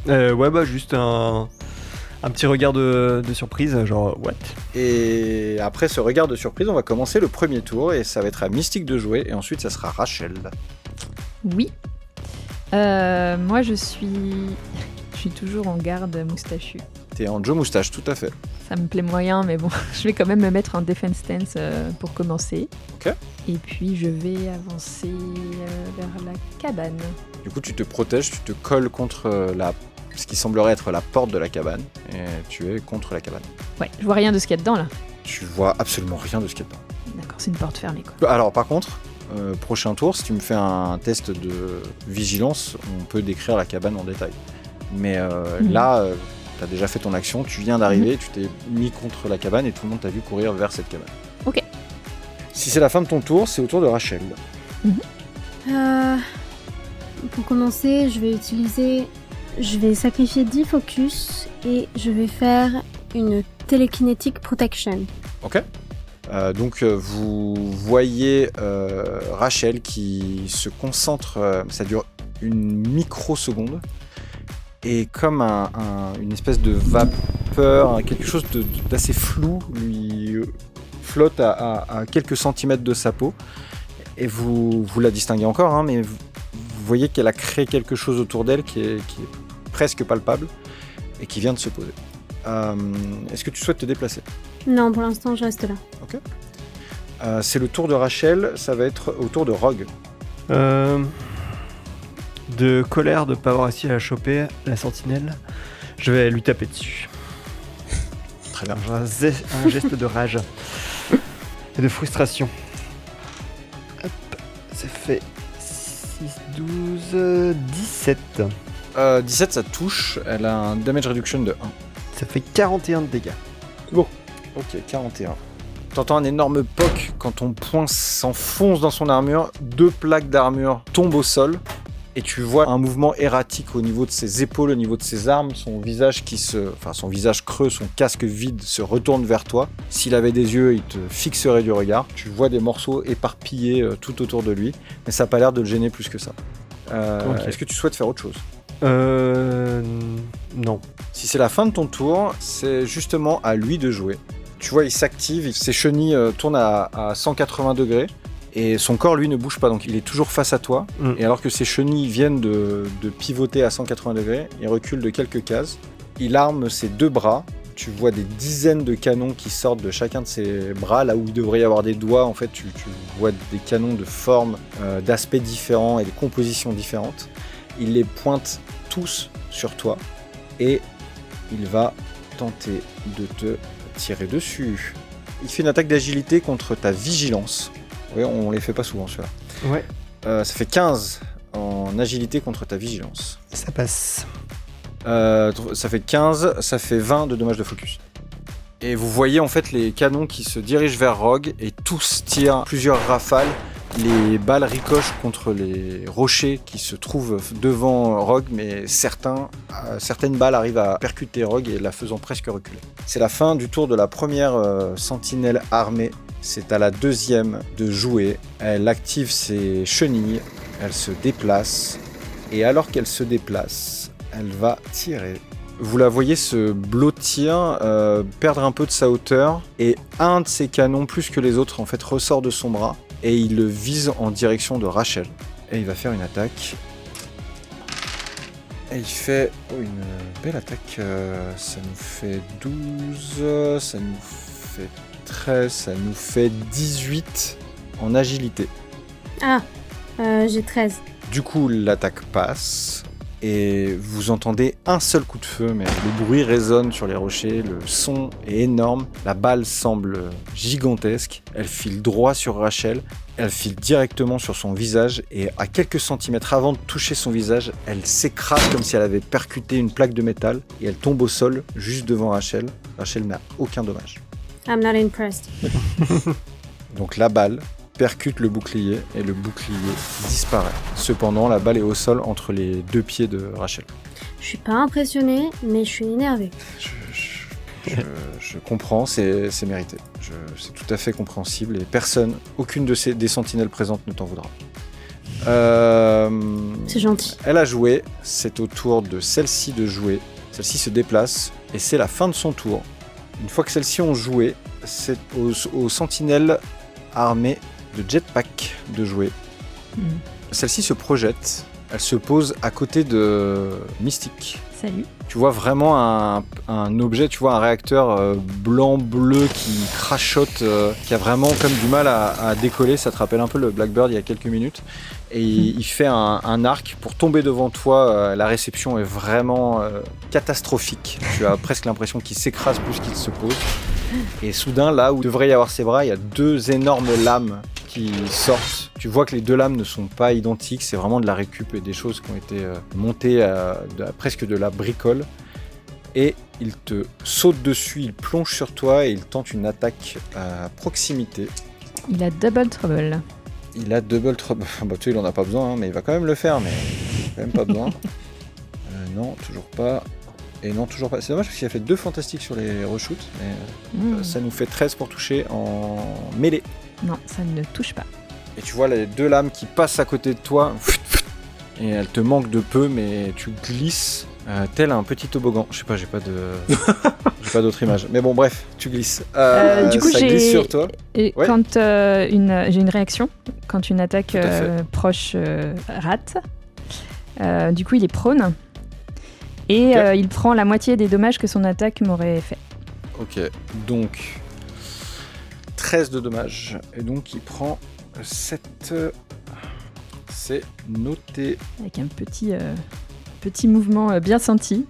Ouais, bah juste un petit regard de surprise, genre what? Et après ce regard de surprise, on va commencer le premier tour et ça va être à Mystique de jouer et ensuite ça sera Rachel. Oui. Moi, je suis toujours en garde moustachu. T'es en Joe Moustache, tout à fait. Ça me plaît moyen, mais bon, je vais quand même me mettre en defense stance pour commencer. Ok. Et puis, je vais avancer vers la cabane. Du coup, tu te protèges, tu te colles contre ce qui semblerait être la porte de la cabane et tu es contre la cabane. Ouais, je vois rien de ce qu'il y a dedans, là. Tu vois absolument rien de ce qu'il y a dedans. D'accord, c'est une porte fermée, quoi. Alors par contre, prochain tour, si tu me fais un test de vigilance, on peut décrire la cabane en détail. Mais là, t'as déjà fait ton action, tu viens d'arriver, tu t'es mis contre la cabane et tout le monde t'a vu courir vers cette cabane. Ok. Si c'est la fin de ton tour, c'est au tour de Rachel. Pour commencer, je vais sacrifier 10 focus et je vais faire une télékinétique protection. Ok. Donc vous voyez Rachel qui se concentre, ça dure une microseconde, et comme une espèce de vapeur, quelque chose d'assez flou lui flotte à quelques centimètres de sa peau, et vous la distinguez encore, hein, mais vous voyez qu'elle a créé quelque chose autour d'elle qui est presque palpable et qui vient de se poser. Est-ce que tu souhaites te déplacer ? Non, pour l'instant, je reste là. Ok. C'est le tour de Rachel, ça va être au tour de Rogue. De colère de ne pas avoir réussi à la choper, la sentinelle, je vais lui taper dessus. Très bien. Un geste de rage et de frustration. Hop, ça fait 6, 12, 17. 17, ça touche, elle a un damage reduction de 1. Ça fait 41 de dégâts. Bon. Ok, 41. T'entends un énorme poc quand ton poing s'enfonce dans son armure, 2 plaques d'armure tombent au sol, et tu vois un mouvement erratique au niveau de ses épaules, au niveau de ses armes, son visage creux, son casque vide se retourne vers toi. S'il avait des yeux, il te fixerait du regard. Tu vois des morceaux éparpillés tout autour de lui, mais ça n'a pas l'air de le gêner plus que ça. Okay. Est-ce que tu souhaites faire autre chose ? Non. Si c'est la fin de ton tour, c'est justement à lui de jouer. Tu vois, il s'active, ses chenilles tournent à 180 degrés et son corps, lui, ne bouge pas. Donc il est toujours face à toi. Et alors que ses chenilles viennent de pivoter à 180 degrés, il recule de quelques cases. Il arme ses 2 bras. Tu vois des dizaines de canons qui sortent de chacun de ses bras. Là où il devrait y avoir des doigts, en fait, tu vois des canons de formes, d'aspects différents et de compositions différentes. Il les pointe tous sur toi et il va tenter de te tirer dessus. Il fait une attaque d'agilité contre ta vigilance. Oui, on les fait pas souvent ceux-là. Ouais. Ça fait 15 en agilité contre ta vigilance. Ça passe. Ça fait 15, ça fait 20 de dommages de focus. Et vous voyez en fait les canons qui se dirigent vers Rogue et tous tirent plusieurs rafales. Les balles ricochent contre les rochers qui se trouvent devant Rogue, mais certaines balles arrivent à percuter Rogue et la faisant presque reculer. C'est la fin du tour de la première sentinelle armée. C'est à la deuxième de jouer. Elle active ses chenilles, elle se déplace, et alors qu'elle se déplace, elle va tirer. Vous la voyez se blottir, perdre un peu de sa hauteur, et un de ses canons, plus que les autres, en fait, ressort de son bras, et il le vise en direction de Rachel. Et il va faire une attaque. Et il fait une belle attaque. Ça nous fait 12, ça nous fait 13, ça nous fait 18 en agilité. Ah, j'ai 13. Du coup, l'attaque passe et vous entendez un seul coup de feu, mais le bruit résonne sur les rochers, le son est énorme, la balle semble gigantesque, elle file droit sur Rachel, elle file directement sur son visage et à quelques centimètres avant de toucher son visage, elle s'écrase comme si elle avait percuté une plaque de métal et elle tombe au sol juste devant Rachel. Rachel n'a aucun dommage. I'm not impressed. Donc la balle percute le bouclier et le bouclier disparaît. Cependant, la balle est au sol entre les deux pieds de Rachel. Je suis pas impressionnée, mais je suis énervée. Je comprends, c'est mérité. C'est tout à fait compréhensible et aucune des sentinelles présentes ne t'en voudra. C'est gentil. Elle a joué, c'est au tour de celle-ci de jouer. Celle-ci se déplace et c'est la fin de son tour. Une fois que celles-ci ont joué, c'est aux sentinelles armées de jetpack de jouer. Celle-ci se projette, elle se pose à côté de Mystique. Salut. Tu vois vraiment un objet, tu vois un réacteur blanc-bleu qui crachote, qui a vraiment comme du mal à décoller. Ça te rappelle un peu le Blackbird il y a quelques minutes. Et il fait un arc pour tomber devant toi. La réception est vraiment catastrophique. Tu as presque l'impression qu'il s'écrase plus qu'il se pose. Et soudain, là où devrait y avoir ses bras, il y a deux énormes lames qui sortent. Tu vois que les deux lames ne sont pas identiques, c'est vraiment de la récup et des choses qui ont été montées presque de la bricole. Et il te saute dessus, il plonge sur toi et il tente une attaque à proximité. Il a double trouble. Il a double trouble. Bah, tu sais, il en a pas besoin, hein, mais il va quand même le faire, mais quand même pas besoin. Non, toujours pas. Et non, toujours pas. C'est dommage parce qu'il a fait 2 fantastiques sur les reshoots, mais ça nous fait 13 pour toucher en mêlée. Non, ça ne touche pas. Et tu vois les deux lames qui passent à côté de toi, et elles te manquent de peu, mais tu glisses tel un petit toboggan. Je sais pas, j'ai pas d'autre image. Mais bon, bref, tu glisses. Du coup, ça glisse sur toi. Et Ouais. quand j'ai une réaction, quand une attaque proche rate, du coup, il est prone. Et Ok. il prend la moitié des dommages que son attaque m'aurait fait. Ok, donc 13 de dommages. Et donc il prend 7. C'est noté. Avec un petit mouvement bien senti.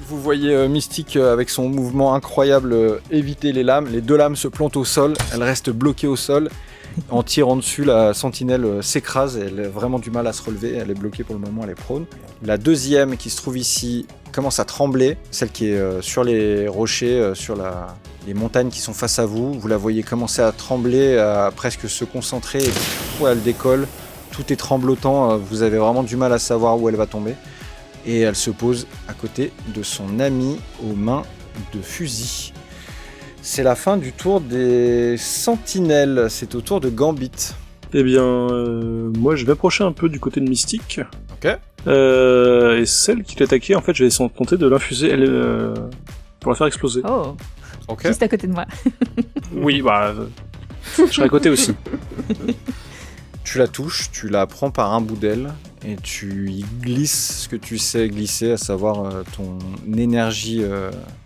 Vous voyez Mystique avec son mouvement incroyable éviter les lames. Les deux lames se plantent au sol. Elles restent bloquées au sol. En tirant dessus, la sentinelle s'écrase. Elle a vraiment du mal à se relever. Elle est bloquée pour le moment, elle est prone. La deuxième qui se trouve ici commence à trembler. Celle qui est sur les rochers, sur les montagnes qui sont face à vous. Vous la voyez commencer à trembler, à presque se concentrer. Et elle décolle. Tout est tremblotant. Vous avez vraiment du mal à savoir où elle va tomber. Et elle se pose à côté de son ami aux mains de fusil. C'est la fin du tour des sentinelles. C'est au tour de Gambit. Eh bien, moi je vais approcher un peu du côté de Mystique. Ok. Et celle qui l'attaquait, en fait, je vais tenter de l'infuser, elle, pour la faire exploser. Oh, Ok. juste à côté de moi. Oui, bah, je serai à côté aussi. Tu la touches, tu la prends par un bout d'aile et tu y glisses ce que tu sais glisser, à savoir ton énergie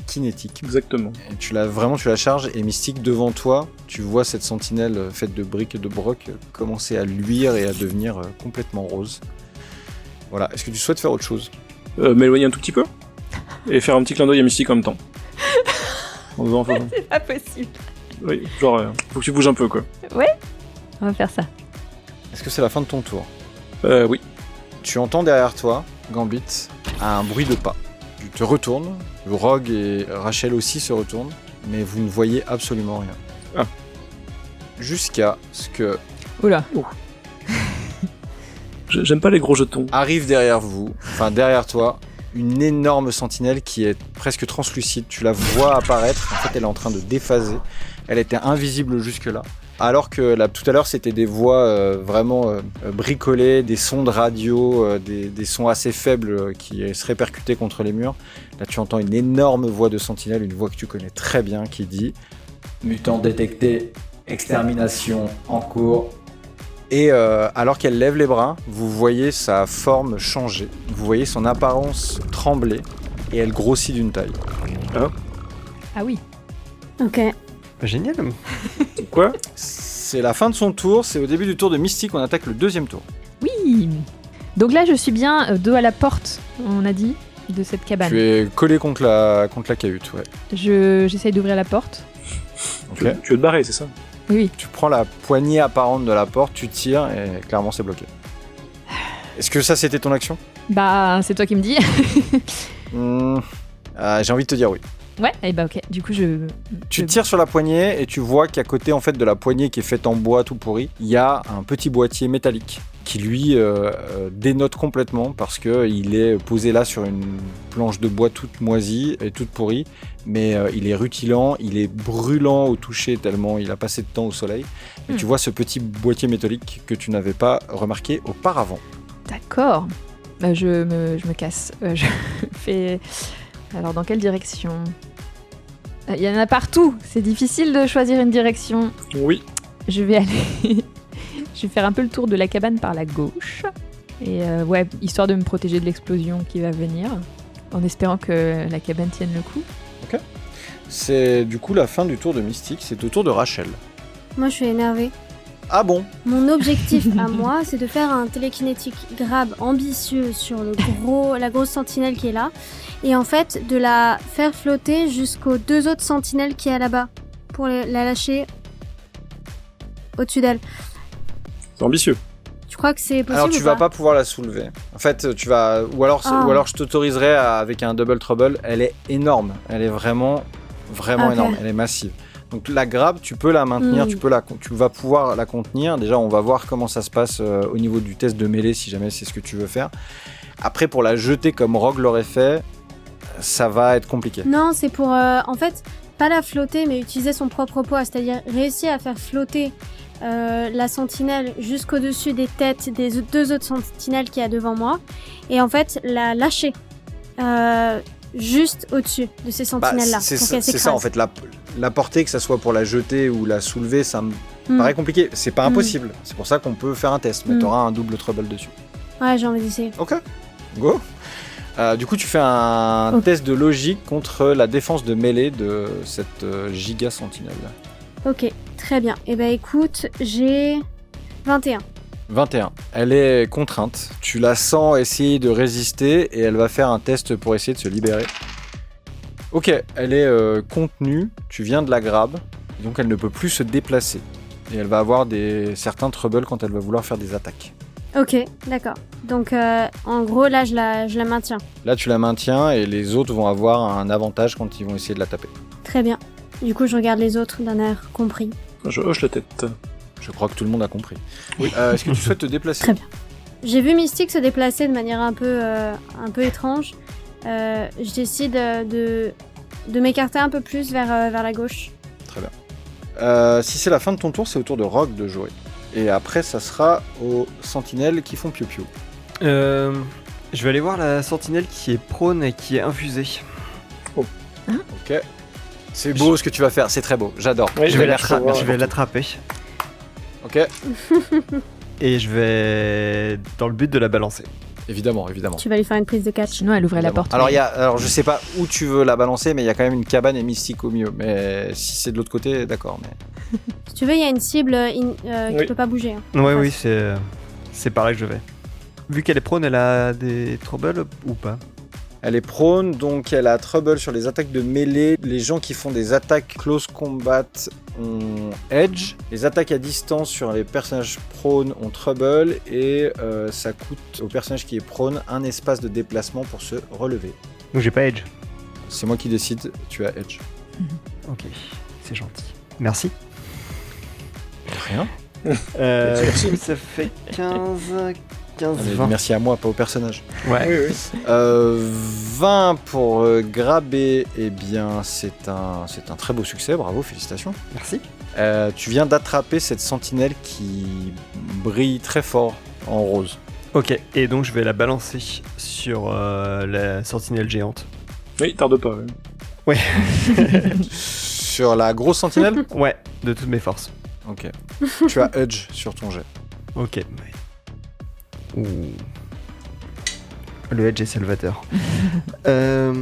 kinétique. Exactement. Et tu la charges et Mystique devant toi, tu vois cette sentinelle faite de briques et de broc commencer à luire et à devenir complètement rose. Voilà, est-ce que tu souhaites faire autre chose ? M'éloigner un tout petit peu et faire un petit clin d'œil à Mystique en même temps. En faisant, C'est pas possible. oui, genre, faut que tu bouges un peu, quoi. On va faire ça. Est-ce que c'est la fin de ton tour ? Oui. Tu entends derrière toi, Gambit, un bruit de pas. Tu te retournes, Rogue et Rachel aussi se retournent, mais vous ne voyez absolument rien. Ah. Jusqu'à ce que Oula. J'aime pas les gros jetons. arrive derrière vous, enfin derrière toi, une énorme sentinelle qui est presque translucide. Tu la vois apparaître, en fait elle est en train de déphaser. Elle était invisible jusque-là. Alors que là, tout à l'heure, c'était des voix vraiment bricolées, des sons de radio, des sons assez faibles qui se répercutaient contre les murs. Là, tu entends une énorme voix de sentinelle, une voix que tu connais très bien, qui dit « Mutant détecté, extermination en cours. » Et alors qu'elle lève les bras, vous voyez sa forme changer. Vous voyez son apparence trembler et elle grossit d'une taille. Ah oui. Ok. Génial. Quoi ? C'est la fin de son tour, c'est au début du tour de Mystique, on attaque le deuxième tour. Oui. Donc là, je suis bien dos à la porte, on a dit, de cette cabane. Tu es collé contre la cahute, ouais. J'essaye d'ouvrir la porte. Ok. Tu veux te barrer, c'est ça? Oui. Tu prends la poignée apparente de la porte, tu tires et clairement c'est bloqué. Est-ce que ça c'était ton action? Bah, c'est toi qui me dis. J'ai envie de te dire oui. Ouais, et bah ok. Du coup, Tu tires sur la poignée et tu vois qu'à côté en fait de la poignée qui est faite en bois tout pourri, il y a un petit boîtier métallique qui lui dénote complètement parce que il est posé là sur une planche de bois toute moisie et toute pourrie, mais il est rutilant, il est brûlant au toucher tellement il a passé de temps au soleil. Et tu vois ce petit boîtier métallique que tu n'avais pas remarqué auparavant. D'accord. Je me casse. Je fais... Alors, dans quelle direction? Il y en a partout. C'est difficile de choisir une direction. Oui. Je vais aller... Je vais faire un peu le tour de la cabane par la gauche. Et ouais, histoire de me protéger de l'explosion qui va venir. En espérant que la cabane tienne le coup. Ok. C'est du coup la fin du tour de Mystique. C'est au tour de Rachel. Moi, je suis énervée. Ah bon? Mon objectif à moi, c'est de faire un télékinétique grab ambitieux sur la grosse sentinelle qui est là. Et en fait, de la faire flotter jusqu'aux 2 autres sentinelles qui est là-bas. Pour la lâcher au-dessus d'elle. C'est ambitieux. Tu crois que c'est possible? Alors tu vas pas pouvoir la soulever. En fait, tu vas ou alors je t'autoriserai avec un double trouble. Elle est énorme. Elle est vraiment énorme. Elle est massive. Donc la grab, tu peux la maintenir, tu vas pouvoir la contenir. Déjà, on va voir comment ça se passe au niveau du test de mêlée si jamais c'est ce que tu veux faire. Après, pour la jeter comme Rogue l'aurait fait, ça va être compliqué. Non, c'est pour en fait pas la flotter, mais utiliser son propre poids, c'est-à-dire réussir à faire flotter la sentinelle jusqu'au-dessus des têtes des 2 autres sentinelles qu'il y a devant moi, et en fait la lâcher juste au-dessus de ces sentinelles-là. C'est ça en fait, la portée, que ça soit pour la jeter ou la soulever, ça me paraît compliqué. C'est pas impossible, c'est pour ça qu'on peut faire un test, mais t'auras un double trouble dessus. Ouais, j'ai envie d'essayer. Ok, go. Du coup, tu fais un test de logique contre la défense de mêlée de cette giga sentinelle. Ok, très bien. Et bah écoute, j'ai 21. 21. Elle est contrainte. Tu la sens essayer de résister et elle va faire un test pour essayer de se libérer. Ok, elle est contenue. Tu viens de la grab, donc elle ne peut plus se déplacer. Et elle va avoir certains troubles quand elle va vouloir faire des attaques. Ok, d'accord. Donc en gros, là, je la maintiens. Là, tu la maintiens et les autres vont avoir un avantage quand ils vont essayer de la taper. Très bien. Du coup, je regarde les autres d'un air compris. Je hoche la tête. Je crois que tout le monde a compris. Oui. Est-ce que tu souhaites te déplacer? Très bien. J'ai vu Mystique se déplacer de manière un peu étrange. Je décide de m'écarter un peu plus vers la gauche. Très bien. Si c'est la fin de ton tour, c'est au tour de Rogue de jouer. Et après, ça sera aux sentinelles qui font piou-piou. Je vais aller voir la sentinelle qui est prone et qui est infusée. Oh. Hein? Ok. C'est beau ce que tu vas faire, c'est très beau, j'adore. Oui, je vais l'attraper. Ok. Et je vais dans le but de la balancer. Évidemment. Tu vas lui faire une prise de catch. Sinon, elle ouvrait la porte. Alors, je sais pas où tu veux la balancer, mais il y a quand même une cabane et Mystique au milieu. Mais si c'est de l'autre côté, d'accord. Mais... Si tu veux, il y a une cible qui peut pas bouger. Hein. Oui, c'est par là que je vais. Vu qu'elle est prone, elle a des troubles ou pas? Elle est prone, donc elle a trouble sur les attaques de mêlée. Les gens qui font des attaques close combat ont edge. Les attaques à distance sur les personnages prone ont trouble. Et ça coûte au personnage qui est prone un espace de déplacement pour se relever. Donc j'ai pas edge. C'est moi qui décide, tu as edge. Ok, c'est gentil. Merci. Rien. Ça fait 15, 20. Merci à moi, pas au personnage. Ouais. Oui. 20 pour grabber, eh bien c'est un très beau succès, bravo, félicitations. Merci. Tu viens d'attraper cette sentinelle qui brille très fort en rose. Ok, et donc je vais la balancer sur la sentinelle géante. Oui, tarde pas. Ouais. Sur la grosse sentinelle? Ouais, de toutes mes forces. Ok. Tu as edge sur ton jet. Ok. Ouh. Le edge est salvateur. 13,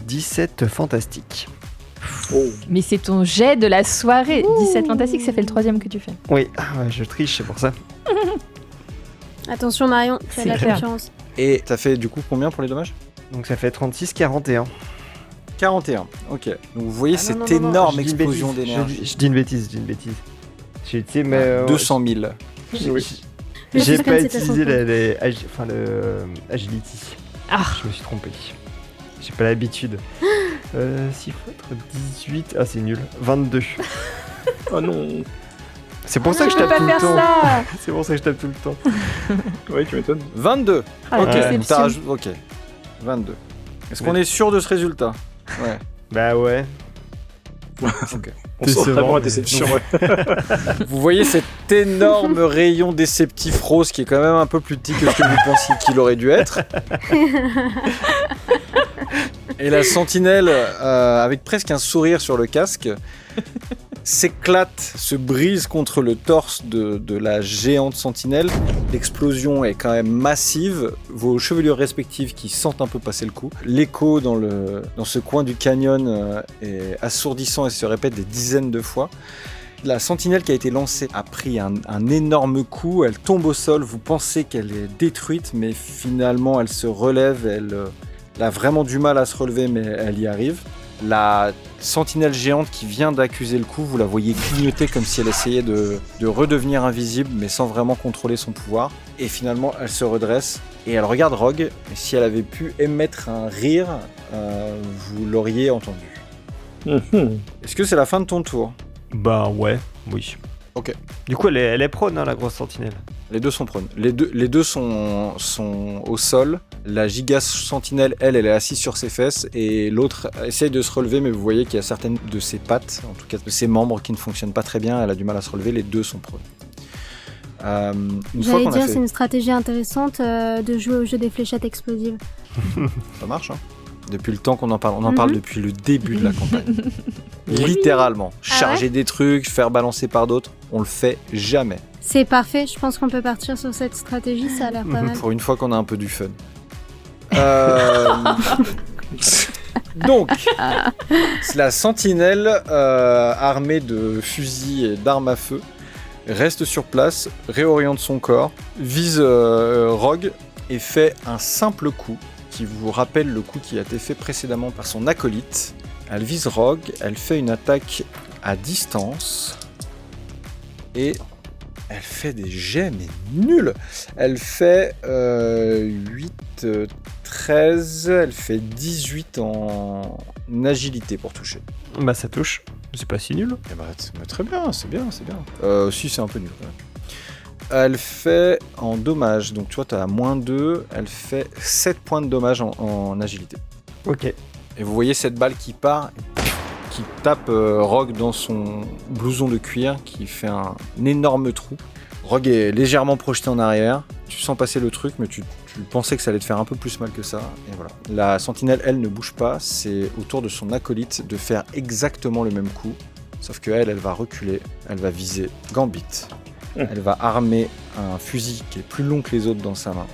17, fantastique. Oh. Mais c'est ton jet de la soirée. 17 fantastique, ça fait le 3e que tu fais. Oui, je triche, c'est pour ça. Attention Marion, tu as de la C'est clair. concurrence. Et ça fait du coup combien pour les dommages ? Donc ça fait 36-41. 41, ok. Donc vous voyez Ah, cette non, énorme je dis une explosion bêtise. d'énergie. Je dis une bêtise. J'ai utilisé, mais 200 000. Oui. Le J'ai suspense pas est à son utilisé point. le agility. Ah. Je me suis trompé. J'ai pas l'habitude. 6 fois 18. Ah, c'est nul. 22. Oh non. C'est pour ça que je peux tape pas tout le faire temps. ça. C'est pour ça que je tape tout le temps. Ouais, tu m'étonnes. 22. Ah, la Ok, déception. ok. 22. Est-ce qu'on est sûr de ce résultat ? Ouais. Bah ouais. Ok. On sent Décevant, vraiment la mais- déception. Ouais. Vous voyez cet énorme rayon déceptif rose qui est quand même un peu plus petit que ce que vous pensiez qu'il aurait dû être. Et la sentinelle, avec presque un sourire sur le casque, s'éclate, se brise contre le torse de la géante sentinelle. L'explosion est quand même massive. Vos chevelures respectives qui sentent un peu passer le coup. L'écho dans ce coin du canyon est assourdissant et se répète des dizaines de fois. La sentinelle qui a été lancée a pris un énorme coup. Elle tombe au sol. Vous pensez qu'elle est détruite, mais finalement elle se relève. Elle a vraiment du mal à se relever, mais elle y arrive. La sentinelle géante qui vient d'accuser le coup, vous la voyez clignoter comme si elle essayait de redevenir invisible, mais sans vraiment contrôler son pouvoir. Et finalement, elle se redresse et elle regarde Rogue. Et si elle avait pu émettre un rire, vous l'auriez entendu. Est-ce que c'est la fin de ton tour ? Bah ouais, oui. Ok. Du coup, elle est prône, hein, la grosse sentinelle. Les deux sont prônes. Les deux sont au sol. La giga sentinelle, elle est assise sur ses fesses et l'autre essaye de se relever, mais vous voyez qu'il y a certaines de ses pattes, en tout cas de ses membres, qui ne fonctionnent pas très bien. Elle a du mal à se relever. Les deux sont prônes. Une fois J'allais qu'on a dire, fait, c'est une stratégie intéressante de jouer au jeu des fléchettes explosives. ça marche. Hein. Depuis le temps qu'on en parle, on en parle depuis le début de la campagne. Littéralement, charger des trucs, faire balancer par d'autres, on le fait jamais. C'est parfait, je pense qu'on peut partir sur cette stratégie, ça a l'air pas mal. Pour une fois qu'on a un peu du fun. Donc, la sentinelle armée de fusils et d'armes à feu reste sur place, réoriente son corps, vise Rogue et fait un simple coup qui vous rappelle le coup qui a été fait précédemment par son acolyte. Elle vise Rogue, elle fait une attaque à distance et elle fait des jets mais nuls. Elle fait 8, 13, elle fait 18 en agilité pour toucher. Bah ça touche. C'est pas si nul. Eh bah, très bien, c'est bien. Si, c'est un peu nul quand même. Elle fait en dommage, donc tu vois, t'as -2, elle fait 7 points de dommage en agilité. Ok. Et vous voyez cette balle qui part, qui tape Rogue dans son blouson de cuir, qui fait un énorme trou. Rogue est légèrement projeté en arrière, tu sens passer le truc, mais tu pensais que ça allait te faire un peu plus mal que ça, et voilà. La sentinelle, elle, ne bouge pas, c'est au tour de son acolyte de faire exactement le même coup, sauf que elle va reculer, elle va viser Gambit. Elle va armer un fusil qui est plus long que les autres dans sa main.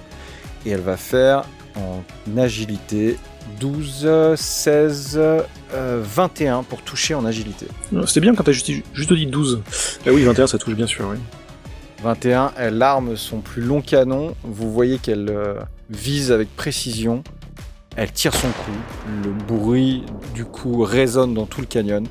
Et elle va faire en agilité 12, 16, 21 pour toucher en agilité. C'était bien quand t'as juste dit 12. Ah oui, 21 ça touche bien sûr, oui. 21, elle arme son plus long canon. Vous voyez qu'elle vise avec précision. Elle tire son coup. Le bruit du coup résonne dans tout le canyon.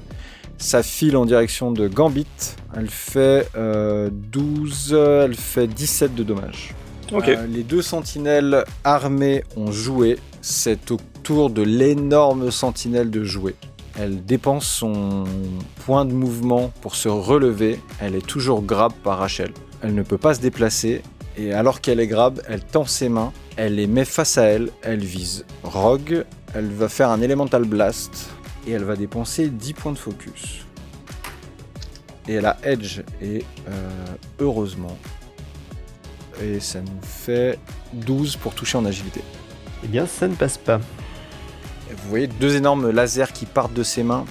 Ça file en direction de Gambit. Elle fait 12, elle fait 17 de dommages. Ok. Les deux sentinelles armées ont joué. C'est au tour de l'énorme sentinelle de jouer. Elle dépense son point de mouvement pour se relever. Elle est toujours grab par Rachel. Elle ne peut pas se déplacer. Et alors qu'elle est grab, elle tend ses mains. Elle les met face à elle. Elle vise Rogue. Elle va faire un Elemental Blast. Et elle va dépenser 10 points de focus. Et elle a Edge. Et heureusement. Et ça nous fait 12 pour toucher en agilité. Eh bien, ça ne passe pas. Et vous voyez deux énormes lasers qui partent de ses mains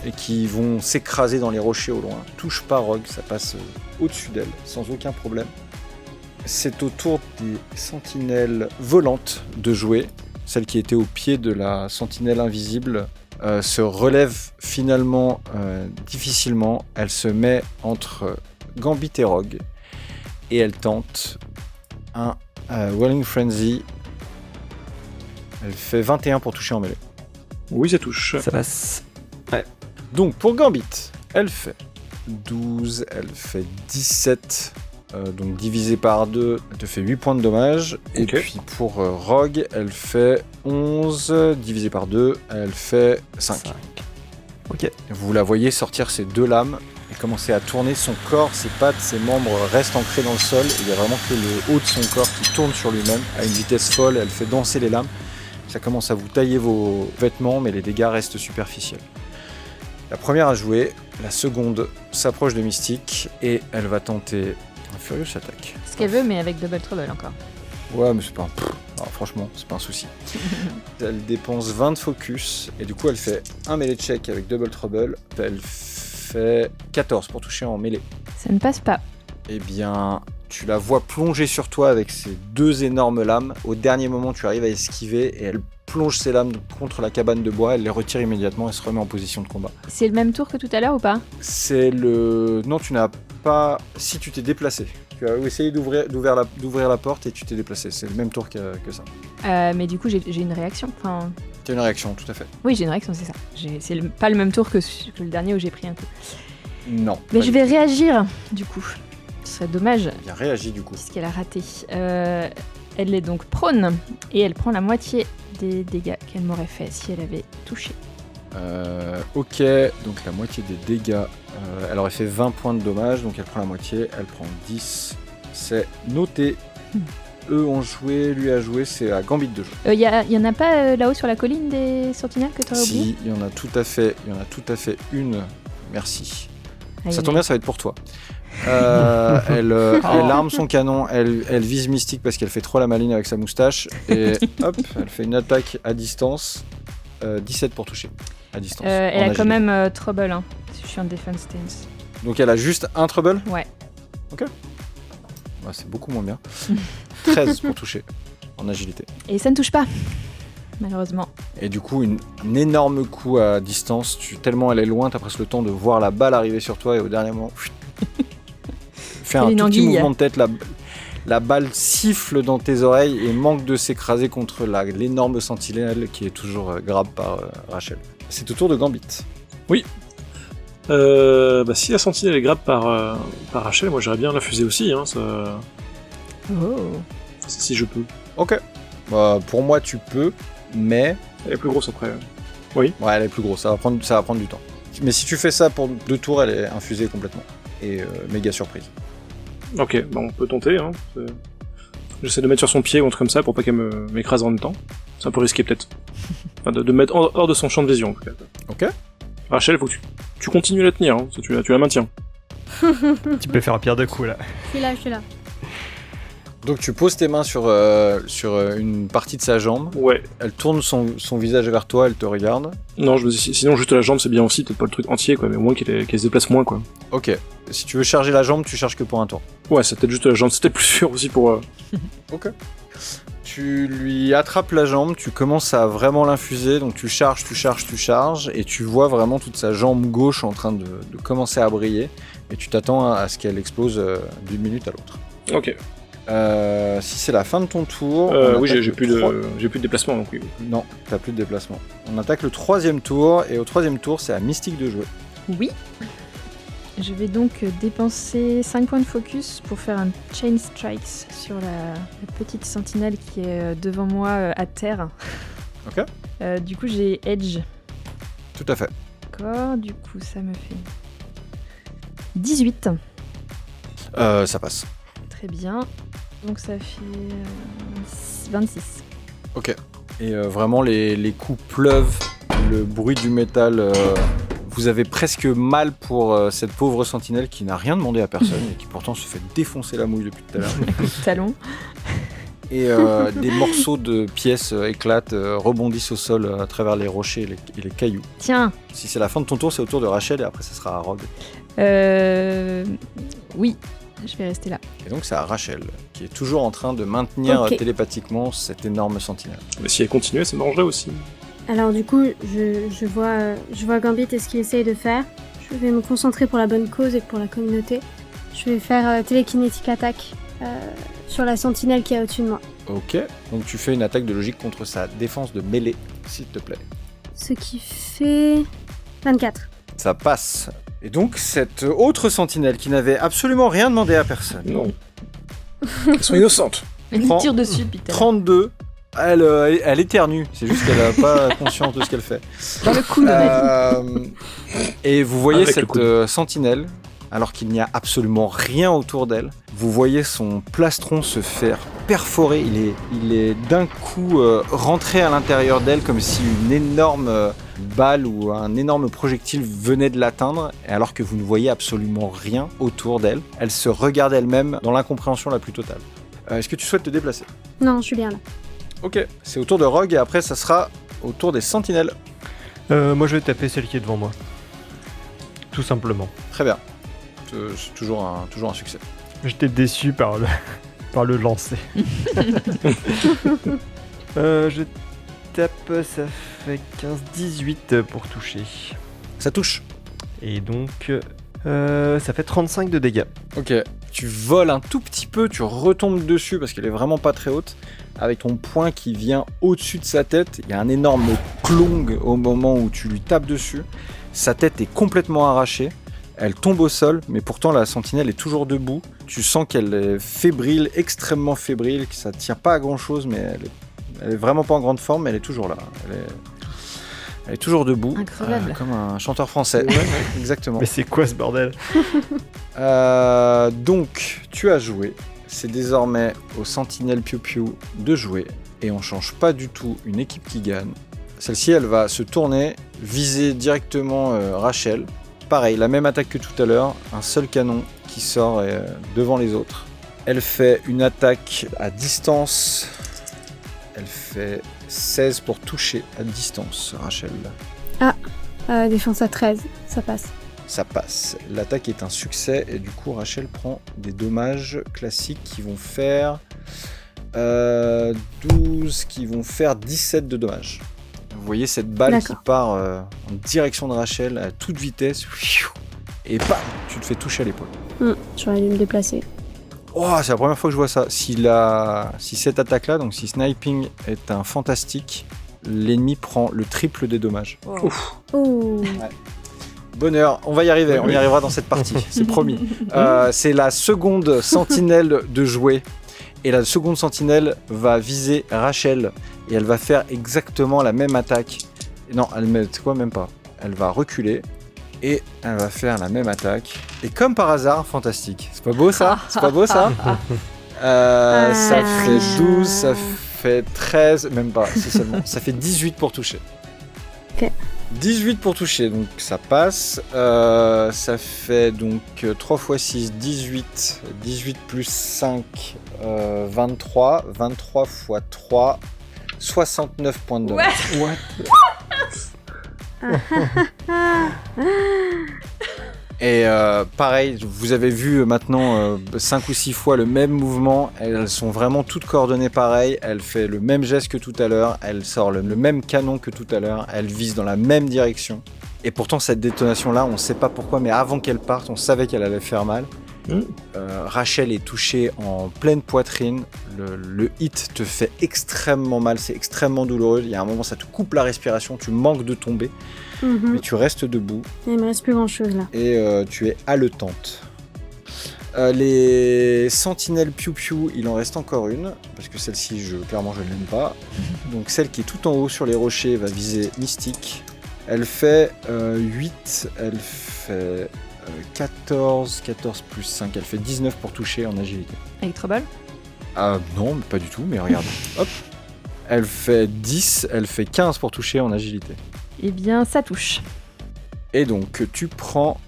et qui vont s'écraser dans les rochers au loin. Touche pas Rogue, ça passe au-dessus d'elle sans aucun problème. C'est au tour des sentinelles volantes de jouer. Celle qui était au pied de la sentinelle invisible se relève finalement difficilement. Elle se met entre Gambit et Rogue et elle tente un Welling Frenzy. Elle fait 21 pour toucher en mêlée. Oui, ça touche. Ça passe. Donc pour Gambit, elle fait 12, elle fait 17, donc divisé par 2, elle te fait 8 points de dommage. Et Ok. puis pour Rogue, elle fait 11, divisé par 2, elle fait 5. Ok. Vous la voyez sortir ses 2 lames et commencer à tourner son corps, ses pattes, ses membres restent ancrés dans le sol. Et il n'y a vraiment que le haut de son corps qui tourne sur lui-même à une vitesse folle. Elle fait danser les lames. Ça commence à vous tailler vos vêtements, mais les dégâts restent superficiels. La première à jouer, la seconde s'approche de Mystique et elle va tenter un Furious Attack. Ce qu'elle veut, mais avec Double Trouble encore. Ouais, mais c'est pas un... Alors, franchement, c'est pas un souci. Elle dépense 20 de focus et du coup elle fait un melee check avec Double Trouble. Elle fait 14 pour toucher en mêlée. Ça ne passe pas. Eh bien, tu la vois plonger sur toi avec ses 2 énormes lames. Au dernier moment, tu arrives à esquiver et elle plonge ses lames contre la cabane de bois. Elle les retire immédiatement et se remet en position de combat. C'est le même tour que tout à l'heure ou pas? C'est le... Non, tu n'as pas... Si tu t'es déplacé. Tu as essayé d'ouvrir la porte et tu t'es déplacé. C'est le même tour que ça. Mais du coup, j'ai une réaction. Enfin... Tu as une réaction, tout à fait. Oui, j'ai une réaction, c'est ça. C'est pas le même tour que le dernier où j'ai pris un coup. Non. Mais pas je du vais réagir, du coup. Ce serait dommage, tout. Bien réagi du coup. puisqu'elle a raté. Elle est donc prone, et elle prend la moitié des dégâts qu'elle m'aurait fait si elle avait touché. Ok, donc la moitié des dégâts. Elle aurait fait 20 points de dommage, donc elle prend la moitié. Elle prend 10. C'est noté. Eux ont joué, lui a joué, c'est à Gambit de jouer. Y en a pas là-haut sur la colline des sentinelles que tu aurais oublié? Si, il y en a tout à fait une. Merci. Aïe, Ça aïe, tombe bien, ça va être pour toi. Elle arme son canon, elle vise Mystique parce qu'elle fait trop la maline avec sa moustache. Et hop, elle fait une attaque à distance. 17 pour toucher. À distance. elle en a quand agilité. même Trouble, hein. Je suis en defense stance. Donc elle a juste un trouble. Ouais. Ok. Bah, c'est beaucoup moins bien. 13 pour toucher. En agilité. Et ça ne touche pas, malheureusement. Et du coup, un énorme coup à distance. Tellement elle est loin, t'as presque le temps de voir la balle arriver sur toi et au dernier moment... Fais un Une tout petit anguille. mouvement de tête, la balle siffle dans tes oreilles et manque de s'écraser contre l'énorme sentinelle qui est toujours grab par Rachel. C'est au tour de Gambit. Si la sentinelle est grab par Rachel, moi j'aimerais bien la fuser aussi, hein, Oh. si je peux. Ok. Pour moi, tu peux, mais... Elle est plus grosse après. Ouais, elle est plus grosse, ça va prendre du temps. Mais si tu fais ça pour 2 tours, elle est infusée complètement. Et méga surprise. Ok, on peut tenter. Hein. J'essaie de mettre sur son pied ou un truc comme ça pour pas qu'elle m'écrase en même temps. C'est un peu risqué peut-être. Enfin, de mettre hors de son champ de vision en tout cas. Ok. Rachel, faut que tu continues à la tenir, hein. Tu la maintiens. Tu peux faire un pire de coups là. Je suis là. Donc tu poses tes mains sur une partie de sa jambe. Ouais. Elle tourne son visage vers toi, elle te regarde. Non, je me dis, sinon juste la jambe c'est bien aussi, peut-être pas le truc entier quoi, mais au moins qu'elle se déplace moins quoi. Ok. Si tu veux charger la jambe, tu charges que pour un tour. Ouais, c'est peut-être juste la jambe, c'était plus sûr aussi pour... Ok. Tu lui attrapes la jambe, tu commences à vraiment l'infuser, donc tu charges, et tu vois vraiment toute sa jambe gauche en train de commencer à briller, et tu t'attends à ce qu'elle explose d'une minute à l'autre. Ok. Si c'est la fin de ton tour... Oui, j'ai plus de déplacement donc oui. Non, t'as plus de déplacement. On attaque le 3e tour, et au 3e tour, c'est à Mystique de jouer. Oui. Je vais donc dépenser 5 points de focus pour faire un Chain Strikes sur la petite sentinelle qui est devant moi à terre. Ok. Du coup, j'ai Edge. Tout à fait. D'accord, du coup, ça me fait 18. Ça passe. Très bien. Donc ça fait 26. Ok. Et vraiment, les coups pleuvent, le bruit du métal... Vous avez presque mal pour cette pauvre sentinelle qui n'a rien demandé à personne et qui pourtant se fait défoncer la mouille depuis tout à l'heure. Talon. Et des morceaux de pièces éclatent, rebondissent au sol à travers les rochers et les cailloux. Tiens. Si c'est la fin de ton tour, c'est au tour de Rachel et après ça sera à Rogue. Oui, je vais rester là. Et donc c'est à Rachel qui est toujours en train de maintenir télépathiquement cette énorme sentinelle. Mais si elle continuait, ça m'arrangerait aussi. Alors du coup, je vois Gambit et ce qu'il essaye de faire. Je vais me concentrer pour la bonne cause et pour la communauté. Je vais faire télékinétique attaque Sur la sentinelle qui est au-dessus de moi. Ok, donc tu fais une attaque de logique contre sa défense de mêlée, s'il te plaît. Ce qui fait 24. Ça passe. Et donc, cette autre sentinelle qui n'avait absolument rien demandé à personne, Non. Elles sont innocentes. Elle Prends- lui tire dessus depuis tout à l'heure. 32, elle éternue, c'est juste qu'elle n'a pas conscience de ce qu'elle fait. Dans le coude. Et vous voyez Avec le cette coude. sentinelle, alors qu'il n'y a absolument rien autour d'elle, vous voyez son plastron se faire perforer, il est d'un coup rentré à l'intérieur d'elle comme si une énorme balle ou un énorme projectile venait de l'atteindre, et alors que vous ne voyez absolument rien autour d'elle. Elle se regarde elle-même dans l'incompréhension la plus totale. Est-ce que tu souhaites te déplacer ? Non, je suis bien là. Ok, c'est au tour de Rogue et après ça sera au tour des sentinelles. Moi, je vais taper celle qui est devant moi. Tout simplement. Très bien. C'est toujours un succès. J'étais déçu par le lancer. Je tape, ça fait 15-18 pour toucher. Ça touche. Et donc, ça fait 35 de dégâts. Ok, tu voles un tout petit peu, tu retombes dessus parce qu'elle est vraiment pas très haute. Avec ton poing qui vient au-dessus de sa tête, il y a un énorme clong au moment où tu lui tapes dessus. Sa tête est complètement arrachée. Elle tombe au sol, mais pourtant la sentinelle est toujours debout. Tu sens qu'elle est fébrile, extrêmement fébrile, que ça tient pas à grand chose, mais elle est vraiment pas en grande forme, mais elle est toujours là. Elle est toujours debout, Incroyable. comme un chanteur français. Exactement. Mais c'est quoi ce bordel? Donc, tu as joué. C'est désormais aux sentinelles Piu Piu de jouer. Et on change pas du tout une équipe qui gagne. Celle-ci, elle va se tourner, viser directement Rachel. Pareil, la même attaque que tout à l'heure. Un seul canon qui sort devant les autres. Elle fait une attaque à distance. Elle fait 16 pour toucher à distance, Rachel. Défense à 13, ça passe. Ça passe. L'attaque est un succès et du coup Rachel prend des dommages classiques qui vont faire 12, qui vont faire 17 de dommages. Vous voyez cette balle qui D'accord. part en direction de Rachel à toute vitesse et bam, tu te fais toucher à l'épaule. J'aurais dû me déplacer. Oh, c'est la première fois que je vois ça. Si cette attaque-là, donc si sniping est un fantastique, l'ennemi prend le triple des dommages. Oh. Bonheur, on va y arriver, on y arrivera dans cette partie, c'est promis. C'est la seconde sentinelle de jouer. Et la seconde sentinelle va viser Rachel. Et elle va faire exactement la même attaque. Non, c'est quoi, même pas. Elle va reculer. Et elle va faire la même attaque. Et comme par hasard, fantastique. C'est pas beau ça? C'est pas beau ça? Ça fait 12, ça fait 13, même pas, c'est seulement. Ça fait 18 pour toucher. Ok. 18 pour toucher, donc ça passe. Ça fait donc 3 x 6, 18. 18 plus 5, 23. 23 x 3, 69 points de dommage. Et pareil, vous avez vu maintenant 5 ou 6 fois le même mouvement. Elles sont vraiment toutes coordonnées pareil. Elle fait le même geste que tout à l'heure. Elle sort le même canon que tout à l'heure. Elle vise dans la même direction. Et pourtant, cette détonation-là, on ne sait pas pourquoi, mais avant qu'elle parte, on savait qu'elle allait faire mal. Rachel est touchée en pleine poitrine. Le hit te fait extrêmement mal. C'est extrêmement douloureux. Il y a un moment, ça te coupe la respiration. Tu manques de tomber. Mais tu restes debout. Il me reste plus grand chose là. Et tu es haletante. Les sentinelles Piu Piu, il en reste encore une. Parce que celle-ci, clairement, je ne l'aime pas. Donc celle qui est tout en haut sur les rochers va viser Mystique. Elle fait 8. Elle fait 14. 14 plus 5. Elle fait 19 pour toucher en agilité. Avec Trouble? Non, pas du tout. Mais regarde. Hop. Elle fait 10. Elle fait 15 pour toucher en agilité. Eh bien, ça touche. Et donc, tu prends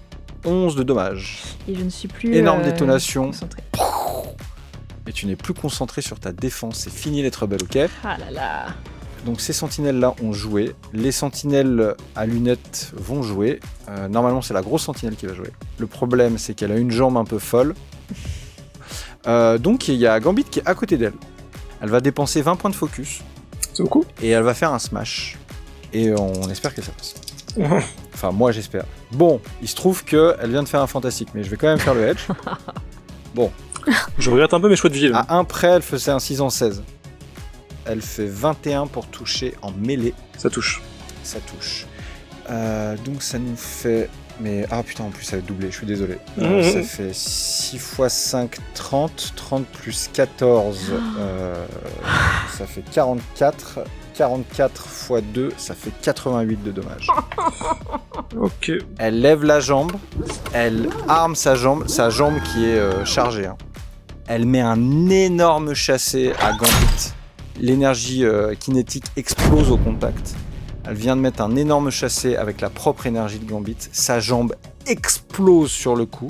11 de dommages. Et je ne suis plus Énorme détonation. concentrée. Et tu n'es plus concentré sur ta défense. C'est fini les troubles, ok? Ah là là. Donc ces sentinelles-là ont joué. Les sentinelles à lunettes vont jouer. Normalement, c'est la grosse sentinelle qui va jouer. Le problème, c'est qu'elle a une jambe un peu folle. Donc, il y a Gambit qui est à côté d'elle. Elle va dépenser 20 points de focus. C'est beaucoup. Et elle va faire un smash. Et on espère que ça passe. Enfin, moi, j'espère. Bon, il se trouve qu'elle vient de faire un fantastique, mais je vais quand même faire le hedge. Bon. Je regrette un peu mes choix de vie, là. À un près, elle faisait un 6 en 16. Elle fait 21 pour toucher en mêlée. Ça touche. Ça touche. Donc ça nous fait... Mais ah putain, en plus ça va être doublé, je suis désolé. Ça fait 6 x 5, 30. 30 plus 14, ça fait 44. 44 x 2, ça fait 88 de dommages. Ok. Elle lève la jambe, elle arme sa jambe qui est chargée. Hein. Elle met un énorme chassé à Gambit. L'énergie kinétique explose au contact. Elle vient de mettre un énorme chassé avec la propre énergie de Gambit. Sa jambe explose sur le coup,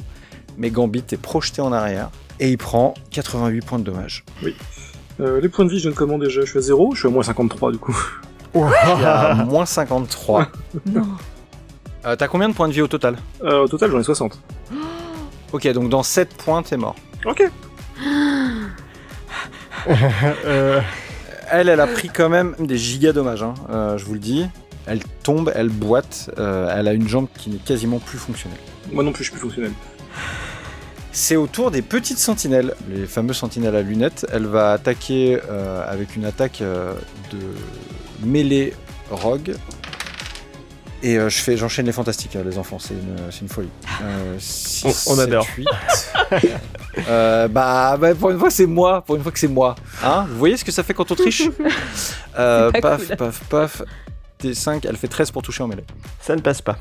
mais Gambit est projeté en arrière et il prend 88 points de dommages. Oui. Les points de vie, je viens de comment déjà? Je suis à 0, je suis à moins 53 du coup. Il y a moins 53. Non. T'as combien de points de vie au total? Au total, j'en ai 60. Ok, donc dans 7 points, t'es mort. Ok. Elle a pris quand même des giga dommages, hein, je vous le dis. Elle tombe, elle boite, elle a une jambe qui n'est quasiment plus fonctionnelle. Moi non plus, je suis plus fonctionnel. C'est au tour des petites sentinelles, les fameuses sentinelles à lunettes. Elle va attaquer avec une attaque de mêlée rogue. Et j'enchaîne les fantastiques, les enfants, c'est une folie. 6, on adore. 7, 8. Pour une fois c'est moi, Hein, vous voyez ce que ça fait quand on triche? Paf, cool. paf, paf. T5, elle fait 13 pour toucher en mêlée. Ça ne passe pas.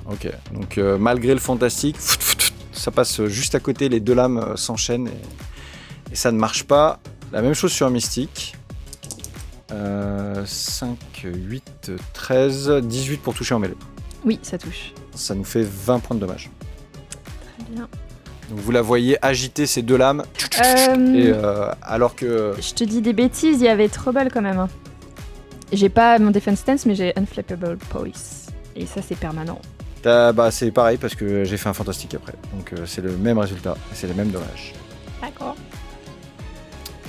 Ok, donc malgré le fantastique, ça passe juste à côté, les deux lames s'enchaînent et ça ne marche pas. La même chose sur un mystique. 5, 8, 13, 18 pour toucher en mêlée. Oui, ça touche. Ça nous fait 20 points de dommage. Très bien. Donc vous la voyez agiter ces deux lames, et alors que... Je te dis des bêtises, il y avait Trouble quand même. Hein. J'ai pas mon Defense Stance, mais j'ai Unflappable Voice. Et ça, c'est permanent. C'est pareil parce que j'ai fait un fantastique après. Donc c'est le même résultat, et c'est les mêmes dommages. D'accord.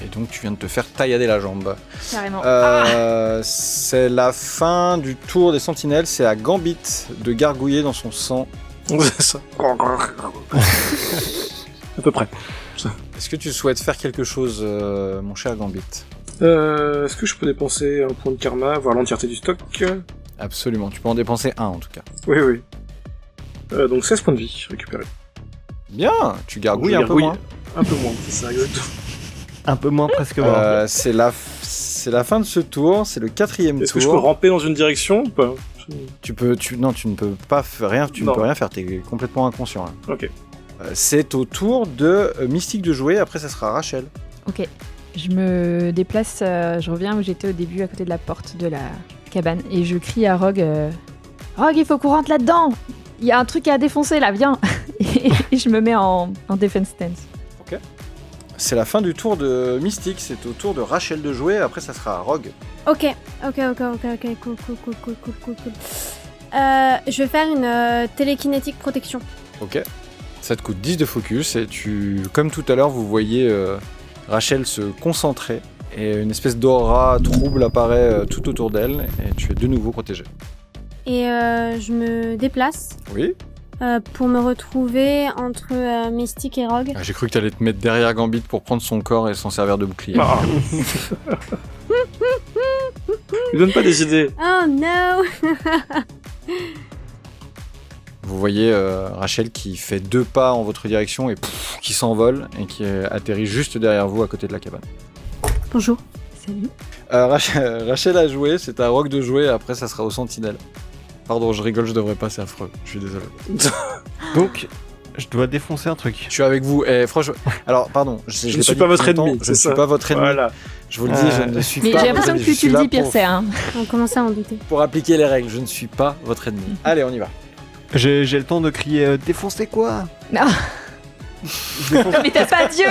Et donc tu viens de te faire taillader la jambe. Carrément. C'est la fin du tour des sentinelles, c'est à Gambit de gargouiller dans son sang. C'est ça. À peu près. Est-ce que tu souhaites faire quelque chose, mon cher Gambit? Est-ce que je peux dépenser un point de karma, voire l'entièreté du stock? Absolument, tu peux en dépenser un en tout cas. Oui. Donc 16 points de vie récupérés. Bien, tu gargouilles un peu moins. Un peu moins, c'est ça, exactement. Un peu moins presque mort. C'est la fin de ce tour, c'est le 4e tour. Est-ce que je peux ramper dans une direction ou pas? Non, tu ne peux pas faire rien, tu ne peux rien faire, t'es complètement inconscient. Hein. Ok. C'est au tour de Mystique de jouer, après ça sera Rachel. Ok. Je me déplace, je reviens où j'étais au début, à côté de la porte de la cabane, et je crie à Rogue Rogue, il faut qu'on rentre là-dedans! Il y a un truc à défoncer là, viens! Et je me mets en defense stance. Ok. C'est la fin du tour de Mystique, c'est au tour de Rachel de jouer, après ça sera Rogue. Ok, cool. Je vais faire une télékinétique protection. Ok. Ça te coûte 10 de focus et comme tout à l'heure, vous voyez Rachel se concentrer et une espèce d'aura trouble apparaît tout autour d'elle et tu es de nouveau protégé. Et je me déplace. Oui. Pour me retrouver entre Mystique et Rogue. J'ai cru que tu allais te mettre derrière Gambit pour prendre son corps et s'en servir de bouclier. Ah. Il donne pas des idées. Oh no. Vous voyez Rachel qui fait 2 pas en votre direction et qui s'envole et qui atterrit juste derrière vous à côté de la cabane. Bonjour. Salut. Rachel a joué, c'est à Rogue de jouer, après ça sera aux sentinelles. Pardon, je rigole, je devrais pas, c'est affreux, je suis désolé. Donc, je dois défoncer un truc. Je suis avec vous, et franchement... Alors, pardon, je ne suis pas votre ennemi. Je ne suis pas votre ennemi. Voilà. Je vous le dis, je ne suis mais pas... Mais j'ai l'impression que plus tu le dis, pire c'est. Hein. On commence à en douter. Pour appliquer les règles, je ne suis pas votre ennemi. Allez, on y va. J'ai le temps de crier défoncez quoi? Non. Mais t'as pas Dieu.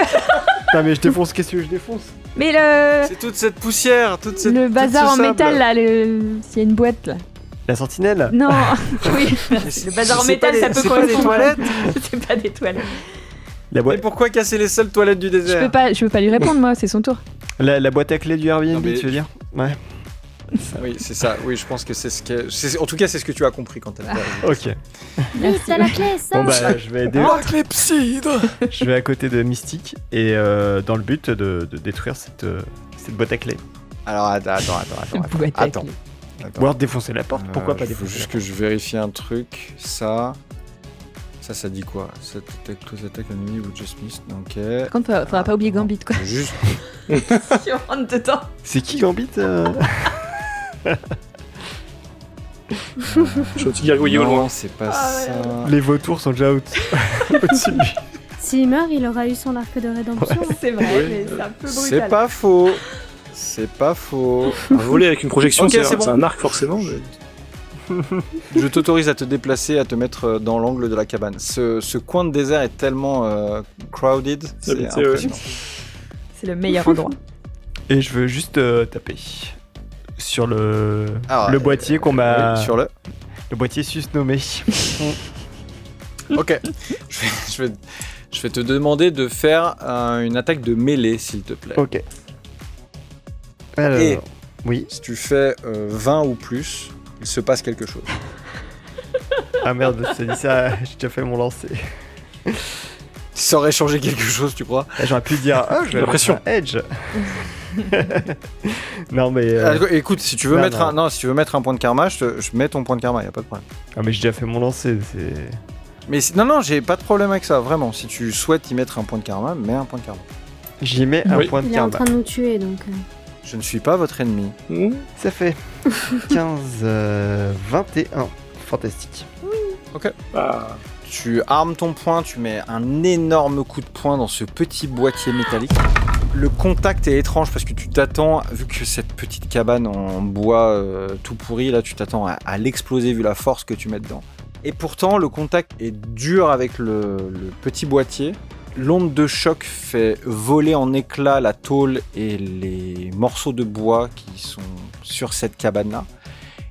Non mais je défonce, qu'est-ce que je défonce? Mais le... C'est toute cette poussière, le bazar en métal là, s'il y a une boîte là. La sentinelle? Non. Oui. Le bazar en métal, ça peut correspondre. C'est pas des toilettes? C'est pas des toilettes. La boîte... Mais pourquoi casser les seules toilettes du désert? Je peux pas lui répondre moi, c'est son tour. La boîte à clés du Airbnb, mais... tu veux dire? Ouais. Oui, c'est ça. Oui, je pense que c'est ce que... En tout cas, c'est ce que tu as compris quand elle est arrivée. Ok. Oui, t'as la clé, ça. Bon bah, je vais aider. La clepsydre. Je vais à côté de Mystique et dans le but de détruire cette boîte à clés. Alors, attends. Boîte à Attends. clés. Ou alors défoncer la porte, pourquoi pas Il faut défoncer juste la que je vérifie un truc. Ça dit quoi? Cette attack, close attack enemy vous just missed. Ok. Par contre, faudra pas oublier Gambit, quoi. Juste. Si on rentre dedans. porte. C'est qui Gambit Je suis petit gargouillé au loin. Non, c'est pas ça. Les vautours sont déjà au-dessus de lui. S'il meurt, il aura eu son arc de rédemption. C'est vrai, Oui. mais c'est un peu brutal. C'est pas faux. C'est pas faux. Un volet avec une projection, Ok, c'est c'est bon. un arc forcément. Mais... Je t'autorise à te déplacer, à te mettre dans l'angle de la cabane. Ce coin de désert est tellement crowded, c'est Habité, ouais. impressionnant. C'est le meilleur endroit. Et je veux juste taper sur le Alors, boîtier qu'on m'a... oui, sur le... Le boîtier susnommé. Ok. je vais te demander de faire une attaque de mêlée, s'il te plaît. Ok. Alors, Et oui. si tu fais 20 ou plus, il se passe quelque chose. Ah merde, je t'ai dit ça, j'ai déjà fait mon lancer. Ça aurait changé quelque chose, tu crois? J'aurais pu dire, je vais L'impression. mettre un edge. Non mais... Écoute, si tu veux non, mettre non. si tu veux mettre un point de karma, je mets ton point de karma, y a pas de problème. Ah mais j'ai déjà fait mon lancer, c'est... Mais non, j'ai pas de problème avec ça, vraiment. Si tu souhaites y mettre un point de karma, mets un point de karma. J'y mets un Oui. point de Il est en karma. train de nous tuer, donc... Je ne suis pas votre ennemi. Ça fait 15, 21. Fantastique. Ah, Tu armes ton poing, tu mets un énorme coup de poing dans ce petit boîtier métallique. Le contact est étrange parce que tu t'attends, vu que cette petite cabane en bois tout pourri, là tu t'attends à l'exploser vu la force que tu mets dedans. Et pourtant le contact est dur avec le petit boîtier. L'onde de choc fait voler en éclats la tôle et les morceaux de bois qui sont sur cette cabane-là.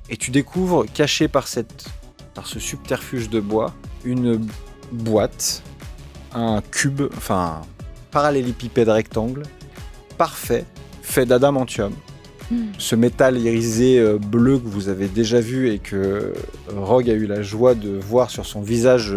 Et tu découvres, caché par ce subterfuge de bois, une boîte, un cube, enfin un parallélépipède rectangle, parfait, fait d'adamantium. Ce métal irisé bleu que vous avez déjà vu et que Rogue a eu la joie de voir sur son visage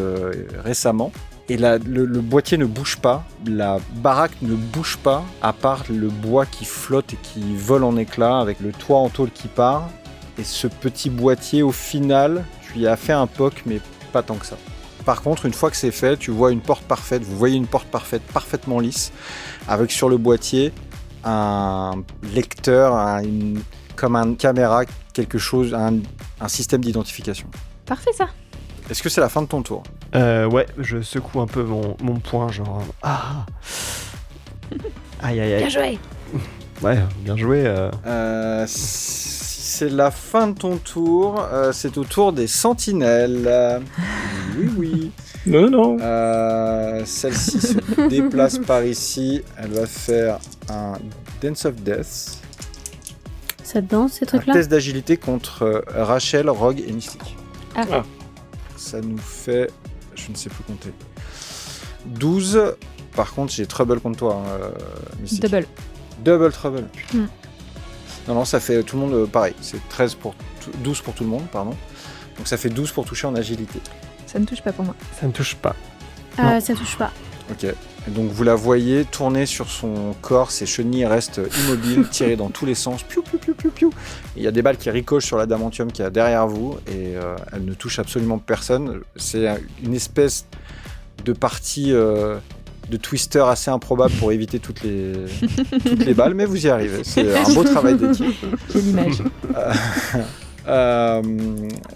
récemment. Et le boîtier ne bouge pas, la baraque ne bouge pas, à part le bois qui flotte et qui vole en éclats avec le toit en tôle qui part. Et ce petit boîtier, au final, tu y as fait un POC, mais pas tant que ça. Par contre, une fois que c'est fait, tu vois une porte parfaite, vous voyez une porte parfaite, parfaitement lisse, avec sur le boîtier un lecteur, comme une caméra, quelque chose, un système d'identification. Parfait, ça. Est-ce que c'est la fin de ton tour ? Ouais, je secoue un peu mon poing, genre... Ah. Aïe, aïe, aïe. Bien joué. Ouais, bien joué. Si c'est la fin de ton tour, c'est au tour des sentinelles. Oui. non. Celle-ci se déplace par ici. Elle va faire un Dance of Death. Ça danse, ces Un trucs-là? test d'agilité contre Rachel, Rogue et Mystique. Ah. Ça nous fait... Je ne sais plus compter. 12. Par contre, j'ai trouble contre toi, Mystique. Double trouble. Mm. Non, ça fait tout le monde pareil. C'est 12 pour tout le monde, pardon. Donc ça fait 12 pour toucher en agilité. Ça ne touche pas pour moi. Ça ne touche pas. Ça touche pas. Ok. Et donc vous la voyez tourner sur son corps, ses chenilles restent immobiles, tirées dans tous les sens. Piou, piou, piou, piou, piou. Il y a des balles qui ricochent sur l'adamantium qui est derrière vous et elle ne touche absolument personne. C'est une espèce de partie de twister assez improbable pour éviter toutes les balles, mais vous y arrivez. C'est un beau travail d'équipe. Quelle image.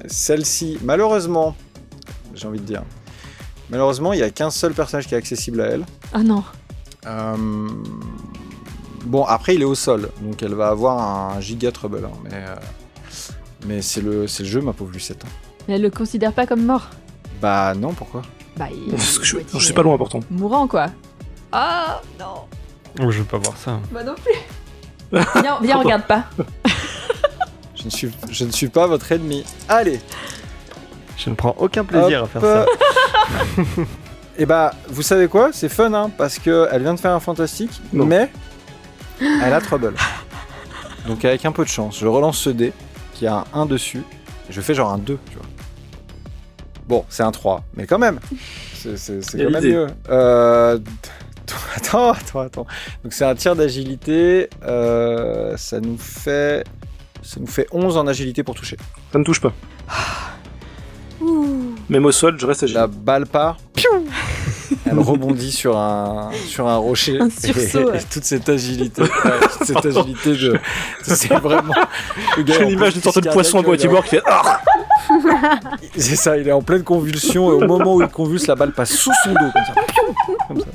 Celle-ci, malheureusement, j'ai envie de dire, malheureusement, il n'y a qu'un seul personnage qui est accessible à elle. Ah non. Bon, après, il est au sol, donc elle va avoir un giga trouble. Hein, mais c'est le jeu, ma pauvre Lucette. Hein. Mais elle le considère pas comme mort. Bah non, pourquoi ? Bah, Parce que je sais pas loin pourtant. Mourant, quoi. Ah non. Oh, je veux pas voir ça. Bah non plus. Viens, regarde pas. Je ne suis pas votre ennemi. Allez. Je ne prends aucun plaisir à faire ça. Et bah, vous savez quoi ? C'est fun, hein, parce qu'elle vient de faire un fantastique, mais elle a trouble. Donc avec un peu de chance, je relance ce dé qui a un 1 dessus. Et je fais genre un 2, tu vois. Bon, c'est un 3, mais quand même. C'est quand même mieux. Attends. Donc c'est un tir d'agilité. Ça nous fait 11 en agilité pour toucher. Ça ne touche pas. Même au sol, je reste agile. La balle part. Piou. Elle rebondit sur un rocher. Un sursaut. Et toute cette agilité. C'est vraiment. J'ai une image d'une sorte de poisson à boîtier bord qui fait. C'est ça, il est en pleine convulsion et au moment où il convulse, la balle passe sous son dos comme ça.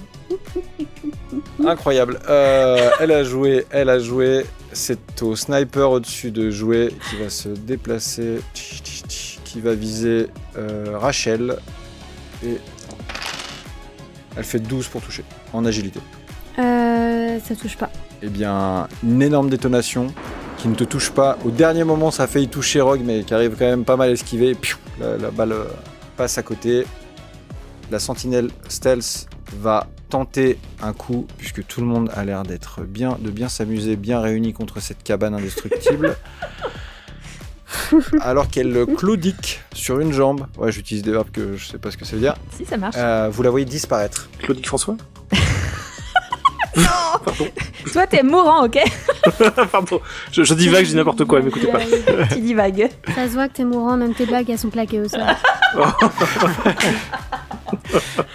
Incroyable. Elle a joué. C'est au sniper au-dessus de jouer qui va se déplacer, qui va viser Rachel et elle fait 12 pour toucher en agilité. Ça touche pas. Eh bien, une énorme détonation qui ne te touche pas. Au dernier moment, ça a failli toucher Rogue, mais qui arrive quand même pas mal à esquiver. Et piou, la balle passe à côté. La sentinelle stealth va tenter un coup, puisque tout le monde a l'air de bien s'amuser, bien réuni contre cette cabane indestructible. Alors qu'elle claudique sur une jambe. Ouais, j'utilise des verbes que je sais pas ce que ça veut dire. Si, ça marche. Vous la voyez disparaître. Claudique François. Toi, t'es mourant, ok? Pardon, je divague, je dis n'importe quoi, m'écoutez pas. Tu divagues. Ça se voit que t'es mourant, même tes blagues elles sont plaquées au sol.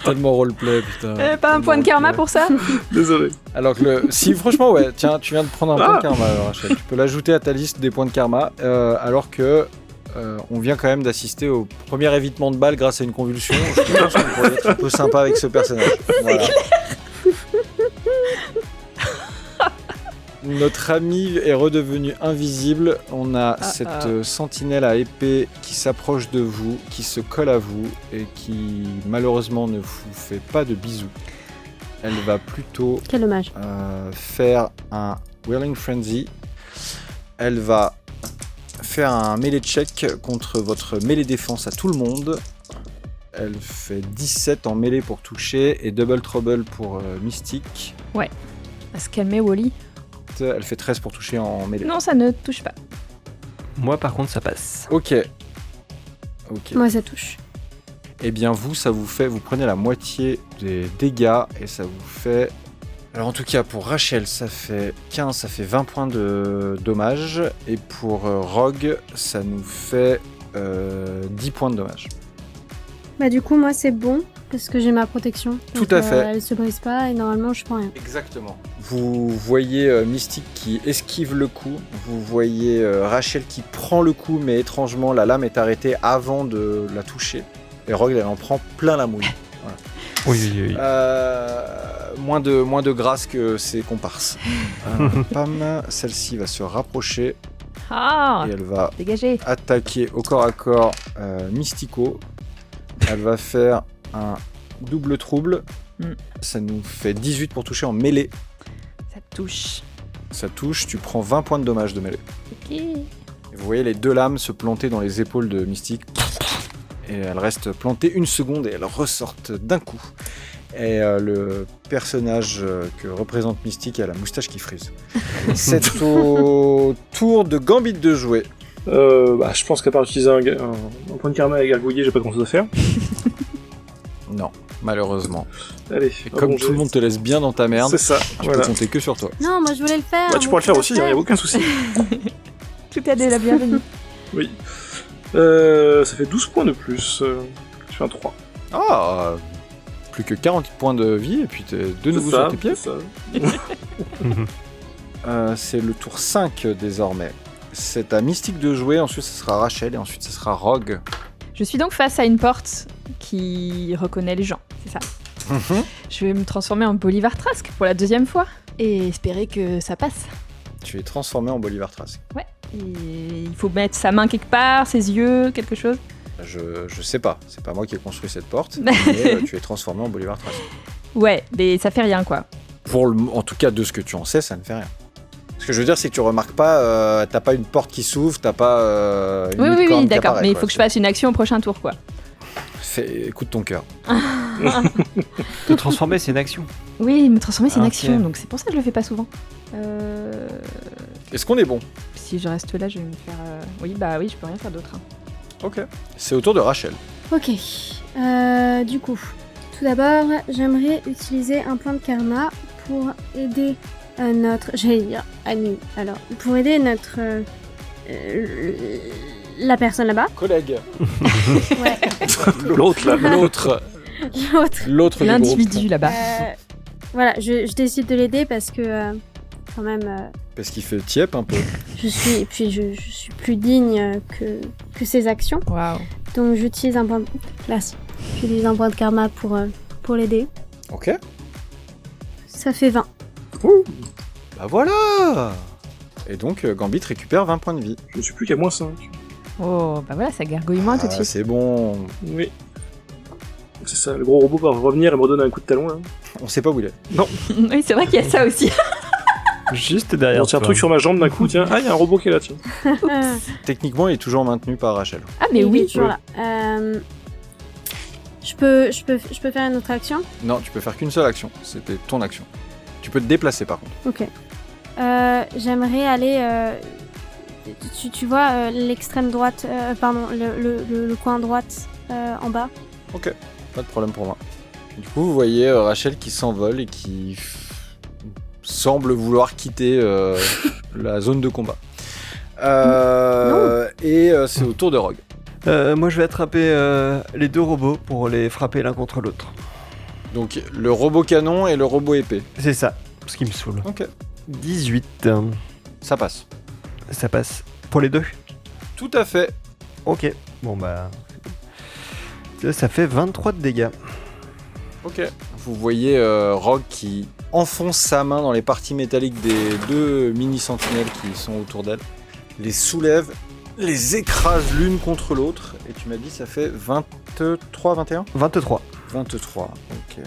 Tellement roleplay, putain. Pas un point de karma pour ça? Désolé. Alors que si, franchement, ouais, tiens, tu viens de prendre un point de karma, Rachel. Tu peux l'ajouter à ta liste des points de karma, alors que on vient quand même d'assister au premier évitement de balle grâce à une convulsion. Je pense qu'on pourrait être un peu sympa avec ce personnage. Voilà. Notre ami est redevenu invisible. On a cette sentinelle à épée qui s'approche de vous, qui se colle à vous et qui malheureusement ne vous fait pas de bisous. Elle va plutôt Quel dommage. faire un Whirling Frenzy. Elle va faire un melee check contre votre melee défense à tout le monde. Elle fait 17 en melee pour toucher et Double Trouble pour Mystique. Ouais. À se calmer, Wally. Elle fait 13 pour toucher en mêlée. Non, ça ne touche pas. Moi, par contre, ça passe. Ok. Moi, ça touche. Eh bien, vous prenez la moitié des dégâts et ça vous fait... Alors, en tout cas, pour Rachel, ça fait 15, ça fait 20 points de dommages. Et pour Rogue, ça nous fait 10 points de dommages. Bah, du coup, moi, c'est bon, parce que j'ai ma protection. Tout Donc, à fait. Elle se brise pas et normalement, je prends rien. Exactement. Vous voyez Mystique qui esquive le coup. Vous voyez Rachel qui prend le coup, mais étrangement, la lame est arrêtée avant de la toucher. Et Rogue, elle en prend plein la mouille. Voilà. Oui. Moins de grâce que ses comparses. Pam, celle-ci va se rapprocher Ah, et elle va dégagez. attaquer au corps à corps Mystico. Elle va faire un double trouble. Ça nous fait 18 pour toucher en mêlée. Ça touche. Ça touche, tu prends 20 points de dommages de mêlée. Ok. Et vous voyez les deux lames se planter dans les épaules de Mystique. Et elles restent plantées une seconde et elles ressortent d'un coup. Et le personnage que représente Mystique a la moustache qui frise. C'est au tour de Gambit de jouer. Je pense qu'à part utiliser un point de karma et gargouiller, j'ai pas grand chose à faire. Non, malheureusement. Allez, Et comme tout le monde te laisse bien dans ta merde, c'est ça, tu voilà. peux compter que sur toi. Non, moi, je voulais le faire. Tu pourras le faire aussi, y a aucun souci. Tout a de la bienvenue. Oui. Ça fait 12 points de plus. Je fais un 3. Ah, plus que 40 points de vie et puis t'es de nouveau sur tes pieds. C'est le tour 5 désormais. C'est à Mystique de jouer, ensuite ce sera Rachel et ensuite ce sera Rogue. Je suis donc face à une porte qui reconnaît les gens, c'est ça. Je vais me transformer en Bolivar Trask pour la deuxième fois et espérer que ça passe. Tu es transformé en Bolivar Trask. Ouais, et il faut mettre sa main quelque part, ses yeux, quelque chose. Je sais pas, c'est pas moi qui ai construit cette porte, mais tu es transformé en Bolivar Trask. Ouais, mais ça fait rien quoi. En tout cas, de ce que tu en sais, ça ne fait rien. Ce que je veux dire, c'est que tu remarques pas, t'as pas une porte qui s'ouvre, t'as pas une Oui, licorne qui d'accord, apparaît, mais il quoi. faut que je fasse une action au prochain tour quoi. Écoute ton cœur. Te transformer, c'est une action. Oui, me transformer c'est une Ok. action, donc c'est pour ça que je le fais pas souvent. Est-ce qu'on est bon? Si je reste là, je vais me faire... Oui, je peux rien faire d'autre. Hein. Ok. C'est au tour de Rachel. Ok. Du coup, tout d'abord, j'aimerais utiliser un point de karma pour aider notre... J'allais dire Annie. Alors, pour aider notre... la personne là-bas. Collègue. Ouais. L'autre, là. L'autre du L'individu groupe. là-bas. Voilà, je décide de l'aider parce que quand même, Parce qu'il fait tiep un peu. je suis plus digne que ses actions. Waouh. Donc j'utilise un point. Merci. J'utilise un point de karma pour l'aider. Ok. Ça fait 20. Bah voilà. Et donc Gambit récupère 20 points de vie. Je ne suis plus qu'à moins 5. Oh, bah voilà, ça gargouille moins tout de suite. C'est bon. Oui. C'est ça, le gros robot va revenir et me redonner un coup de talon, là. On sait pas où il est. Oui, c'est vrai qu'il y a ça aussi. Juste derrière On tire un toi. truc sur ma jambe d'un coup, tiens. Ah, il y a un robot qui est là, tiens. Techniquement, il est toujours maintenu par Rachel. Ah, mais Il oui. est toujours là. Je peux faire une autre action? Non, tu peux faire qu'une seule action. C'était ton action. Tu peux te déplacer par contre. Ok. J'aimerais aller. Tu vois l'extrême droite, pardon, le coin droite en bas. Ok, pas de problème pour moi. Du coup, vous voyez Rachel qui s'envole et qui semble vouloir quitter la zone de combat. Et c'est au tour de Rogue. Moi, je vais attraper les deux robots pour les frapper l'un contre l'autre. Donc le robot canon et le robot épée. C'est ça, ce qui me saoule. Ok. 18. Ça passe. Ça passe pour les deux. Tout à fait. Ok. Bon, bah... Ça fait 23 de dégâts. Ok. Vous voyez Rogue qui enfonce sa main dans les parties métalliques des deux mini-sentinelles qui sont autour d'elle, les soulève, les écrase l'une contre l'autre, et tu m'as dit ça fait 23, 21 23. 23, ok.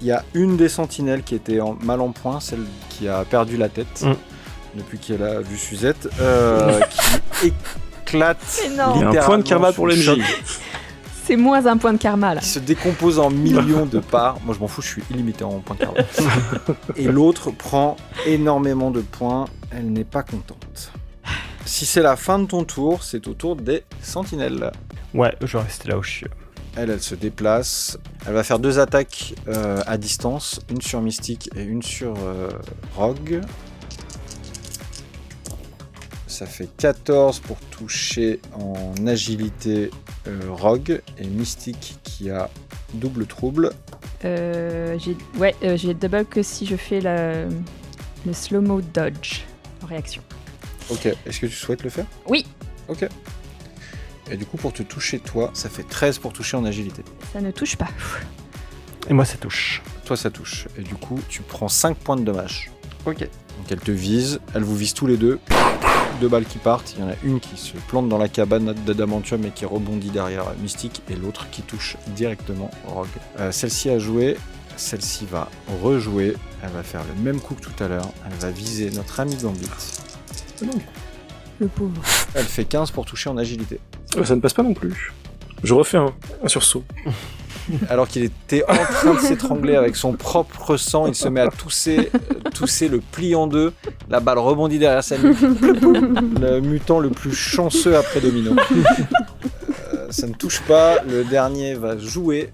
Il y a une des sentinelles qui était mal en point, celle qui a perdu la tête depuis qu'elle a vu Suzette, qui éclate Mais non. Il y a un point de karma pour les choc, MJ. C'est moins un point de karma, là. qui se décompose en millions de parts. Moi je m'en fous, je suis illimité en points de karma. Et l'autre prend énormément de points, elle n'est pas contente. Si c'est la fin de ton tour, c'est au tour des sentinelles. Ouais, je reste là où je suis. Elle se déplace. Elle va faire 2 attaques à distance, une sur Mystique et une sur Rogue. Ça fait 14 pour toucher en agilité Rogue et Mystique qui a double trouble. J'ai double que si je fais le slow-mo dodge en réaction. Ok, est-ce que tu souhaites le faire? Oui. Ok. Et du coup, pour te toucher, toi, ça fait 13 pour toucher en agilité. Ça ne touche pas. Et moi, ça touche. Toi, ça touche. Et du coup, tu prends 5 points de dommage. Ok. Donc elle te vise, elle vous vise tous les deux. 2 balles qui partent, il y en a une qui se plante dans la cabane d'adamantium et qui rebondit derrière Mystique, et l'autre qui touche directement Rogue. Celle-ci a joué, celle-ci va rejouer, elle va faire le même coup que tout à l'heure, elle va viser notre ami Gambit. Le pauvre. Elle fait 15 pour toucher en agilité. Ça ne passe pas non plus. Je refais un sursaut. Alors qu'il était en train de s'étrangler avec son propre sang, il se met à tousser le pli en deux, la balle rebondit derrière sa nuque. Le mutant le plus chanceux après Domino. Ça ne touche pas, le dernier va jouer.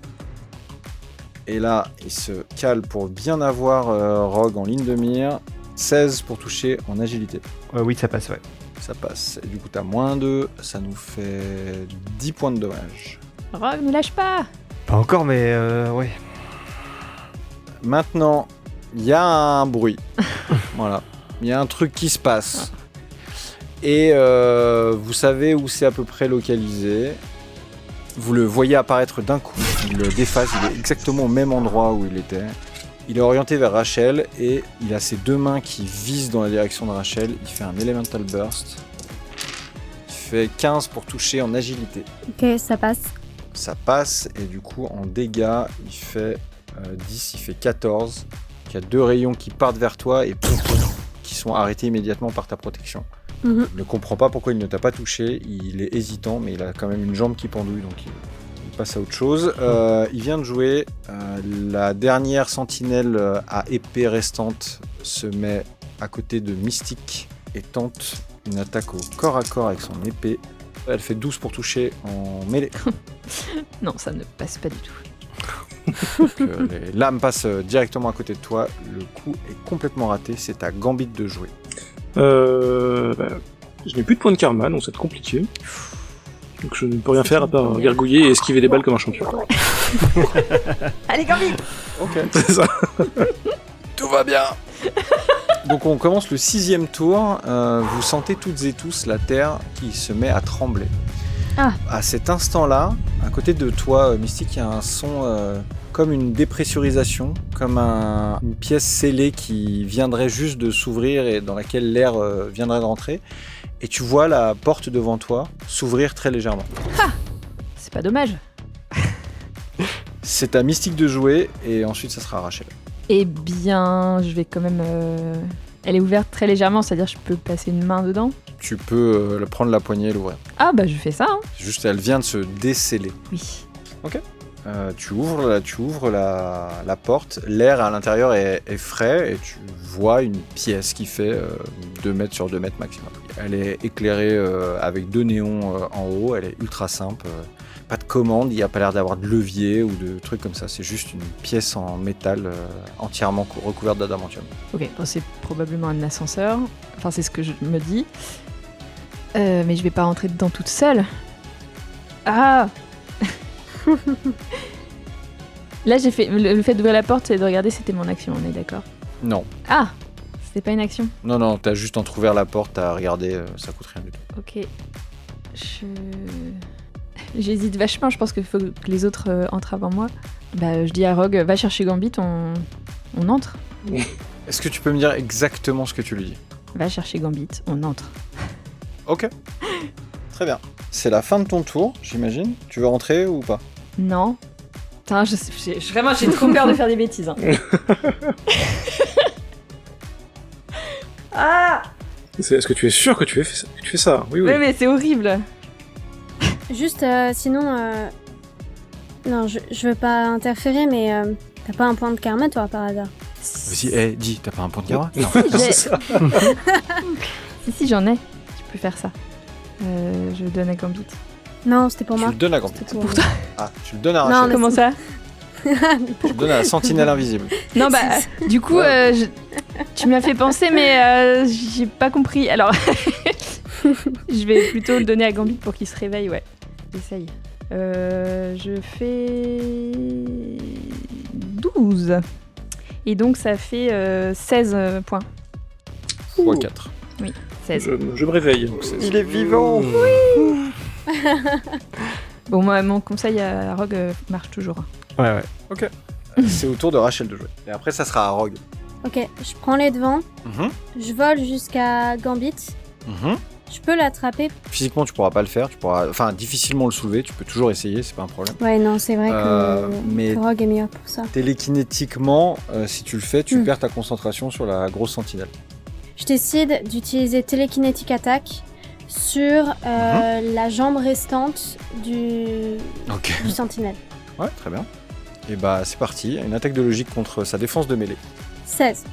Et là, il se cale pour bien avoir Rogue en ligne de mire. 16 pour toucher en agilité. Oui, ça passe, ouais. Ça passe. Et du coup, t'as moins 2, ça nous fait 10 points de dommage. Rogue, ne lâche pas. Pas encore, mais ouais. Maintenant, il y a un bruit. Voilà. Il y a un truc qui se passe. Et vous savez où c'est à peu près localisé. Vous le voyez apparaître d'un coup. Il le déface, il est exactement au même endroit où il était. Il est orienté vers Rachel et il a ses 2 mains qui visent dans la direction de Rachel. Il fait un Elemental Burst. Il fait 15 pour toucher en agilité. Ok, ça passe. Ça passe et du coup en dégâts il fait 10, il fait 14. Il y a 2 rayons qui partent vers toi et pouf, qui sont arrêtés immédiatement par ta protection. Mhm. Il ne comprend pas pourquoi il ne t'a pas touché, il est hésitant mais il a quand même une jambe qui pendouille donc il passe à autre chose. Il vient de jouer, la dernière sentinelle à épée restante se met à côté de Mystique et tente une attaque au corps à corps avec son épée. Elle fait 12 pour toucher en mêlée. Non, ça ne passe pas du tout. Donc, les lames passent directement à côté de toi. Le coup est complètement raté. C'est à Gambit de jouer. Je n'ai plus de points de karma, donc c'est compliqué. Donc je ne peux rien faire à part gargouiller et esquiver des balles comme un champion. Allez, Gambit. Ok. C'est ça. Tout va bien. Donc on commence le 6e tour. Vous sentez toutes et tous la terre qui se met à trembler. Ah. À cet instant-là, à côté de toi, Mystique, il y a un son comme une dépressurisation, comme une pièce scellée qui viendrait juste de s'ouvrir et dans laquelle l'air viendrait de rentrer. Et tu vois la porte devant toi s'ouvrir très légèrement. Ah, c'est pas dommage. C'est à Mystique de jouer et ensuite ça sera à Rachel. Eh bien, je vais quand même... Elle est ouverte très légèrement, c'est-à-dire je peux passer une main dedans. Tu peux prendre la poignée et l'ouvrir. Ah bah je fais ça, hein. Juste, elle vient de se déceler. Oui. Tu ouvres la porte, l'air à l'intérieur est frais et tu vois une pièce qui fait 2 mètres sur 2 mètres maximum. Elle est éclairée avec 2 néons en haut, elle est ultra simple. Pas de commande, il n'y a pas l'air d'avoir de levier ou de trucs comme ça, c'est juste une pièce en métal entièrement recouverte d'adamantium. Ok, bon, c'est probablement un ascenseur, enfin c'est ce que je me dis. Mais je vais pas rentrer dedans toute seule. Ah. Là j'ai fait... Le fait d'ouvrir la porte et de regarder c'était mon action, on est d'accord? Non. Ah. C'était pas une action? Non, t'as juste entrouvert la porte, t'as regardé, ça coûte rien du tout. Ok. J'hésite vachement, je pense qu'il faut que les autres entrent avant moi. Bah, je dis à Rogue, va chercher Gambit, on entre. Est-ce que tu peux me dire exactement ce que tu lui dis? Va chercher Gambit, on entre. Ok. Très bien. C'est la fin de ton tour, j'imagine. Tu veux rentrer ou pas? Non. Putain, vraiment, j'ai trop peur de faire des bêtises. Hein. Ah. Est-ce que tu es sûr que tu fais ça? Oui. Oui, mais c'est horrible. Juste, sinon... Non, je veux pas interférer, mais t'as pas un point de karma, toi, par hasard? Vas-y, dis, t'as pas un point de karma? Non. C'est ça. Si, j'en ai. Je peux faire ça. Je le donne à Gambit. Non, c'était pour moi. Tu le donnes à Gambit. C'était pour toi. Ah, tu le donnes à Rachel. Non, Comment ça? Tu le donnes à la sentinelle invisible. Non, bah, du coup, tu m'as fait penser, mais j'ai pas compris. Alors, je vais plutôt le donner à Gambit pour qu'il se réveille, ouais. J'essaye. Je fais 12. Et donc, ça fait 16 points. X 4. Oui, 16. Je me réveille. Il est vivant. Oui. Bon, moi, mon conseil à Rogue marche toujours. Ouais. Ok. C'est au tour de Rachel de jouer. Et après, ça sera à Rogue. Ok, je prends les devants. Mhm. Je vole jusqu'à Gambit. Je peux l'attraper. Physiquement, tu pourras pas le faire. Tu pourras, difficilement le soulever. Tu peux toujours essayer, c'est pas un problème. Ouais, non, c'est vrai mais que Rogue est meilleur pour ça. Télékinétiquement, si tu le fais, tu perds ta concentration sur la grosse sentinelle. Je décide d'utiliser télékinétique attaque sur la jambe restante du sentinelle. Ouais, très bien. Et bah, c'est parti. Une attaque de logique contre sa défense de mêlée. 16.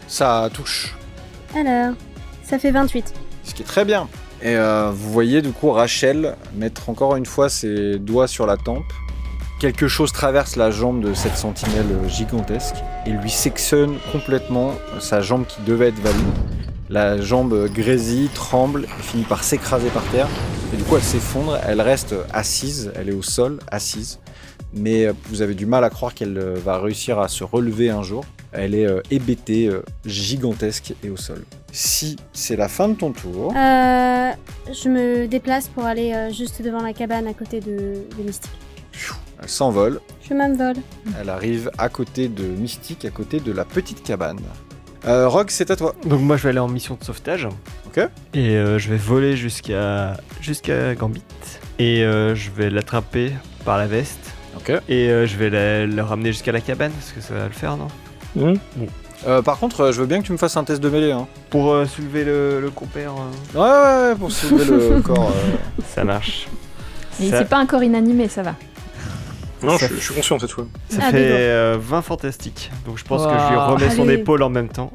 Ça touche. Alors, ça fait 28. Ce qui est très bien. Et vous voyez du coup Rachel mettre encore une fois ses doigts sur la tempe. Quelque chose traverse la jambe de cette sentinelle gigantesque et lui sectionne complètement sa jambe qui devait être valide. La jambe grésille, tremble et finit par s'écraser par terre. Et du coup elle s'effondre, elle reste assise, elle est au sol, assise. Mais vous avez du mal à croire qu'elle va réussir à se relever un jour. Elle est hébétée, gigantesque et au sol. Si c'est la fin de ton tour... Je me déplace pour aller juste devant la cabane à côté de Mystique. Elle s'envole. Je m'envole. Elle arrive à côté de Mystique, à côté de la petite cabane. Rogue, c'est à toi. Donc moi je vais aller en mission de sauvetage. Ok. Et je vais voler jusqu'à Gambit. Et je vais l'attraper par la veste. Ok. Et je vais le ramener jusqu'à la cabane, parce que ça va le faire, non? Bon. Par contre, je veux bien que tu me fasses un test de mêlée. Hein. Pour soulever le compère. Ouais, pour soulever le corps. Ça marche. Et Ça- c'est pas un corps inanimé, ça va. Non, Ça je suis conscient cette fois. Ça Ah, fait 20 fantastiques. Donc je pense que je lui Wow. remets son Allez. épaule en même temps.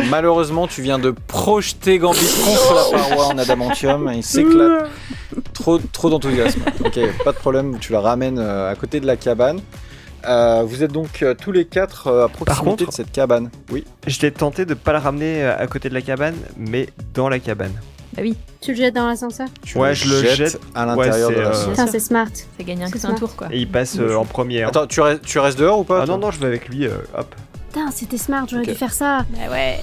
Malheureusement, tu viens de projeter Gambit contre la paroi en adamantium et il s'éclate. Trop d'enthousiasme. Ok, pas de problème, tu la ramènes à côté de la cabane. Vous êtes donc tous les quatre à proximité contre- de cette cabane. Oui. Je l'ai tenté de pas la ramener à côté de la cabane, mais dans la cabane. Bah oui, Tu le jettes dans l'ascenseur? Tu Ouais, le je le jettes jette. à l'intérieur Ouais, de c'est, la Bien Putain, sûr. c'est smart. ça gagne C'est un smart. tour quoi. Et il passe en premier. hein. Attends, tu restes dehors ou pas Ah toi non, non, je vais avec lui. Hop. Putain, c'était smart, j'aurais Ok. dû faire ça. Bah ouais.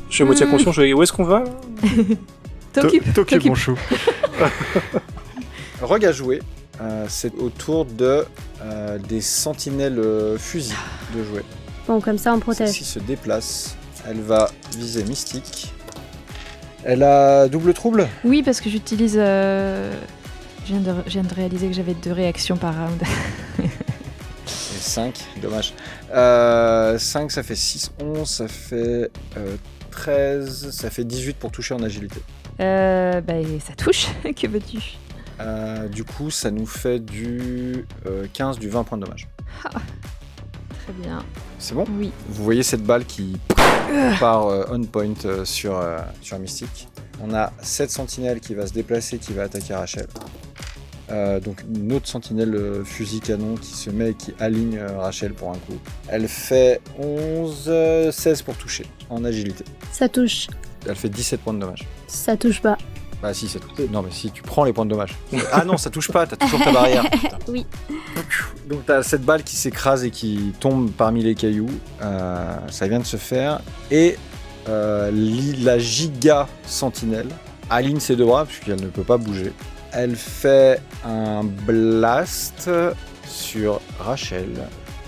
Je suis à moitié conscient, je dis, où est-ce qu'on va là T'occupe mon chou. Rogue a joué. C'est au tour de des sentinelles fusils de jouer. Bon, comme ça, on protège. Celle-ci se déplace. Elle va viser Mystique. Elle a double trouble. Oui, parce que j'utilise. Je viens de réaliser que j'avais 2 réactions par round. Et 5, dommage. 5, ça fait 6, 11, ça fait 13, ça fait 18 pour toucher en agilité. Bah ça touche. Que veux-tu? Du coup, ça nous fait du 15, du 20 points de dommage. Très bien. C'est bon? Oui. Vous voyez cette balle qui part on point sur Mystique. On a 7 sentinelles qui va se déplacer, qui va attaquer Rachel. Donc une autre sentinelle fusil canon qui se met et qui aligne Rachel pour un coup. Elle fait 16 pour toucher en agilité. Ça touche. Elle fait 17 points de dommage. Ça touche pas. Bah si, ça touche. Non mais si, tu prends les points de dommage. Ah non, ça touche pas, t'as toujours ta barrière. Putain. Oui. Donc t'as cette balle qui s'écrase et qui tombe parmi les cailloux. Ça vient de se faire. Et la giga sentinelle aligne ses deux bras puisqu'elle ne peut pas bouger. Elle fait un blast sur Rachel.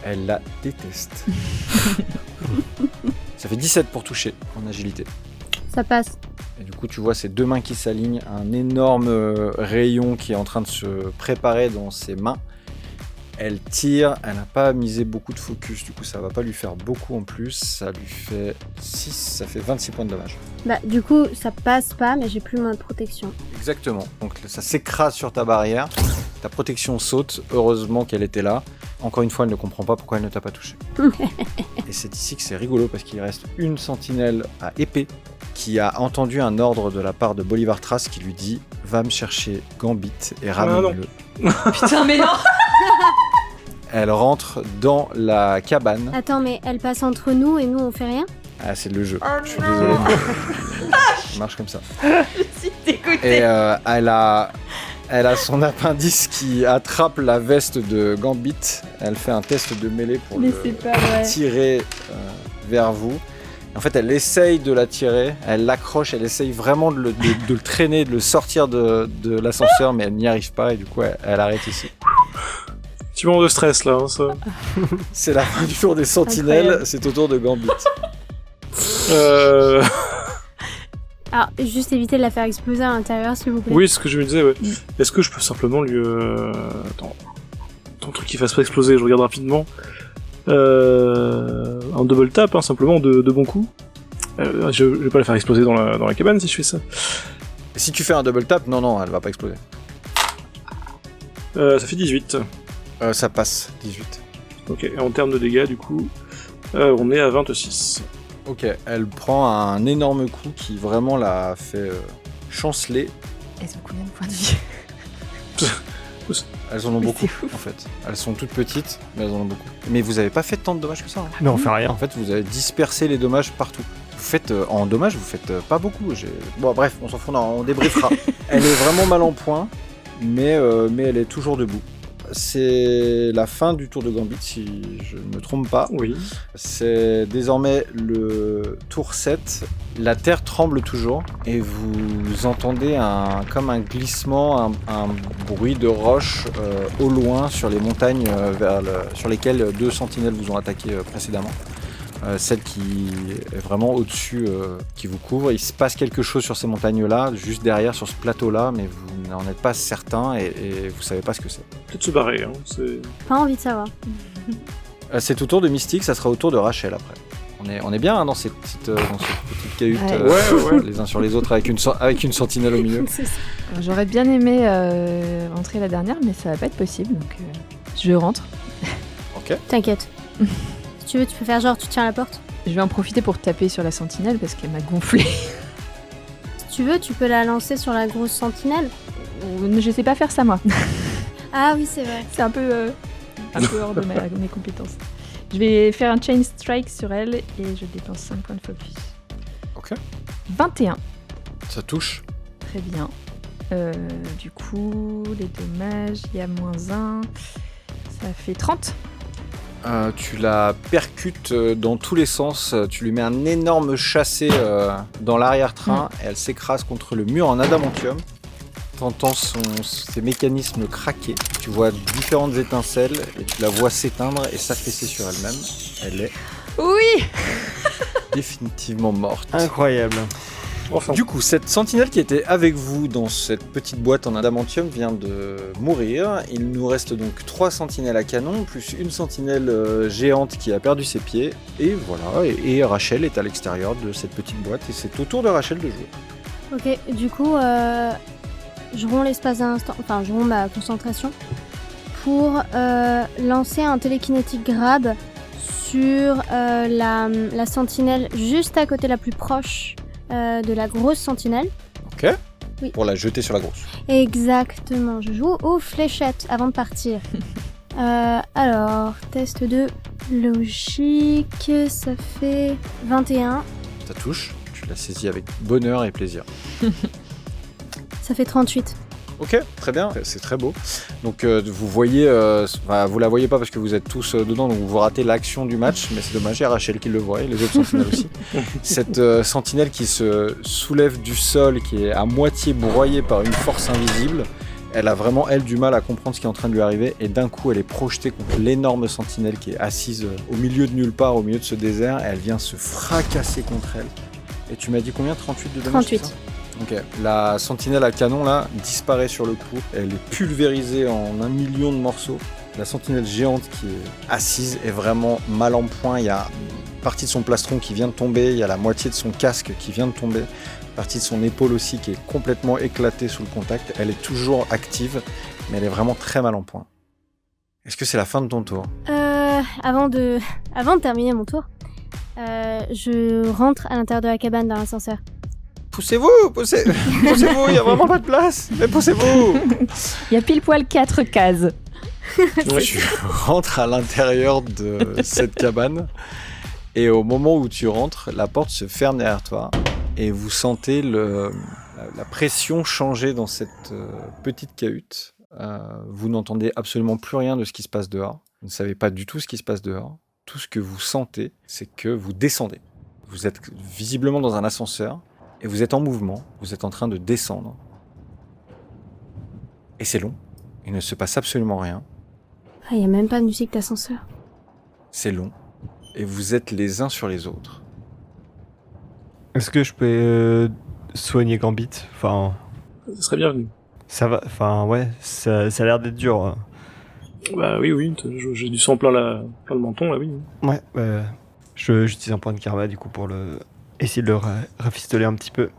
Elle la déteste. Ça fait 17 pour toucher en agilité. Ça passe. Et du coup, tu vois ces deux mains qui s'alignent, un énorme rayon qui est en train de se préparer dans ses mains. Elle tire, elle n'a pas misé beaucoup de focus, du coup ça va pas lui faire beaucoup en plus. Ça lui fait 6, ça fait 26 points de dommage. Bah, du coup, ça passe pas, mais j'ai plus moins de protection. Exactement, donc ça s'écrase sur ta barrière, ta protection saute, heureusement qu'elle était là. Encore une fois, elle ne comprend pas pourquoi elle ne t'a pas touché. Et c'est ici que c'est rigolo parce qu'il reste une sentinelle à épée qui a entendu un ordre de la part de Bolivar Trace qui lui dit « Va me chercher Gambit et ramène-le. » Putain, mais non. Elle rentre dans la cabane. Attends, mais elle passe entre nous et nous, on fait rien? Ah, c'est le jeu. Oh Je suis non. désolé. Ça marche comme ça. Je suis dégoûtée. Et elle a son appendice qui attrape la veste de Gambit. Elle fait un test de mêlée pour Mais le c'est pas vrai. tirer vers vous. En fait, elle essaye de la tirer, elle l'accroche, elle essaye vraiment de le traîner, de le sortir de l'ascenseur, mais elle n'y arrive pas et du coup, elle arrête ici. Petit moment de stress là, hein, ça. C'est la fin du tour des sentinelles, Incroyable. c'est au tour de Gambit. Alors, juste éviter de la faire exploser à l'intérieur, s'il vous plaît. Oui, c'est ce que je me disais, ouais. Est-ce que je peux simplement lui... Attends, ton truc qui fasse pas exploser, je regarde rapidement. Un double tap, hein, simplement, de bons coups. Je vais pas la faire exploser dans la cabane si je fais ça. Et si tu fais un double tap, non, elle va pas exploser. Ça fait 18. Ça passe, 18. Ok, et en termes de dégâts, du coup, on est à 26. Ok, elle prend un énorme coup qui vraiment la fait chanceler. Elles ont combien de points de vie? Elles en ont Mais beaucoup, c'est ouf. en fait. Elles sont toutes petites, mais elles en ont beaucoup. Mais vous avez pas fait tant de dommages que ça. Hein. Non, on fait rien. En fait, vous avez dispersé les dommages partout. Vous faites, en dommages, vous faites pas beaucoup. Bon, bref, on s'en fout, non, on débriefera. Elle est vraiment mal en point, mais elle est toujours debout. C'est la fin du tour de Gambit, si je ne me trompe pas. Oui. C'est désormais le tour 7. La terre tremble toujours et vous entendez comme un glissement, un bruit de roche au loin sur les montagnes sur lesquelles deux sentinelles vous ont attaqué précédemment. Celle qui est vraiment au-dessus, qui vous couvre. Il se passe quelque chose sur ces montagnes-là, juste derrière, sur ce plateau-là, mais vous n'en êtes pas certain et vous savez pas ce que c'est. Peut-être se barrer, hein. C'est... Pas envie de savoir. C'est au tour de Mystique, ça sera au tour de Rachel après. On est bien hein, dans ces petites cahutes, Ouais. Ouais. les uns sur les autres, avec une sentinelle au milieu. C'est ça. J'aurais bien aimé rentrer la dernière, mais ça va pas être possible. Donc, Je rentre. Ok. T'inquiète. Si tu veux, tu peux faire genre tu tiens la porte. Je vais en profiter pour taper sur la sentinelle parce qu'elle m'a gonflé. Si tu veux, tu peux la lancer sur la grosse sentinelle. Je sais pas faire ça, moi. Ah oui, c'est vrai. C'est un peu hors de mes compétences. Je vais faire un chain strike sur elle et je dépense 5 points de focus. Ok. 21. Ça touche. Très bien. Du coup, les dommages, il y a -1. Ça fait 30. Tu la percutes dans tous les sens. Tu lui mets un énorme chassé dans l'arrière-train. Et elle s'écrase contre le mur en adamantium. T'entends ses mécanismes craquer. Tu vois différentes étincelles et tu la vois s'éteindre et s'affaisser sur elle-même. Elle est Oui. définitivement morte. Incroyable. Enfin. Du coup, cette sentinelle qui était avec vous dans cette petite boîte en adamantium vient de mourir. Il nous reste donc 3 sentinelles à canon, plus une sentinelle géante qui a perdu ses pieds. Et voilà, et Rachel est à l'extérieur de cette petite boîte et c'est au tour de Rachel de jouer. Ok, du coup, je romps l'espace d'un instant, enfin je romps ma concentration pour lancer un télékinétique grab sur la sentinelle juste à côté la plus proche de la grosse sentinelle. Ok. Oui. Pour la jeter sur la grosse. Exactement, je joue aux fléchettes avant de partir. Alors, test de logique, ça fait 21. Ça touche, tu la saisis avec bonheur et plaisir. Ça fait 38. Ok, très bien, c'est très beau. Donc vous voyez, vous la voyez pas parce que vous êtes tous dedans, donc vous ratez l'action du match, mais c'est dommage, il y a Rachel qui le voit et les autres sentinelles aussi. Cette sentinelle qui se soulève du sol, qui est à moitié broyée par une force invisible, elle a vraiment, elle, du mal à comprendre ce qui est en train de lui arriver, et d'un coup elle est projetée contre l'énorme sentinelle qui est assise au milieu de nulle part, au milieu de ce désert, et elle vient se fracasser contre elle. Et tu m'as dit combien? 38 de dommage? 38. C'est ça? Ok, la sentinelle à canon là disparaît sur le coup, elle est pulvérisée en 1 million de morceaux. La sentinelle géante qui est assise est vraiment mal en point, il y a une partie de son plastron qui vient de tomber, il y a la moitié de son casque qui vient de tomber, une partie de son épaule aussi qui est complètement éclatée sous le contact. Elle est toujours active, mais elle est vraiment très mal en point. Est-ce que c'est la fin de ton tour? Avant de terminer mon tour, je rentre à l'intérieur de la cabane dans l'ascenseur. Poussez-vous, poussez-vous, il y a vraiment pas de place, mais poussez-vous. Il y a pile poil 4 cases. Tu rentres à l'intérieur de cette cabane et au moment où tu rentres, la porte se ferme derrière toi et vous sentez la pression changer dans cette petite cahute. Vous n'entendez absolument plus rien de ce qui se passe dehors. Vous ne savez pas du tout ce qui se passe dehors. Tout ce que vous sentez, c'est que vous descendez. Vous êtes visiblement dans un ascenseur. Et vous êtes en mouvement, vous êtes en train de descendre. Et c'est long, il ne se passe absolument rien. Il n'y a même pas de musique d'ascenseur. C'est long, et vous êtes les uns sur les autres. Est-ce que je peux soigner Gambit? Enfin, Ça serait bienvenu. ça va. Enfin, ouais, ça a l'air d'être dur. Bah oui, j'ai du sang plein le menton, là, oui. Ouais, j'utilise un point de karma du coup pour essayer de le rafistoler un petit peu.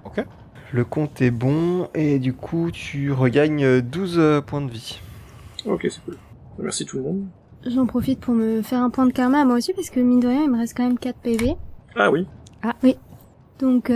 Ok. Le compte est bon et du coup tu regagnes 12 points de vie. Ok, c'est cool. Merci tout le monde. J'en profite pour me faire un point de karma moi aussi parce que mine de rien il me reste quand même 4 PV. Ah oui. Ah oui. Donc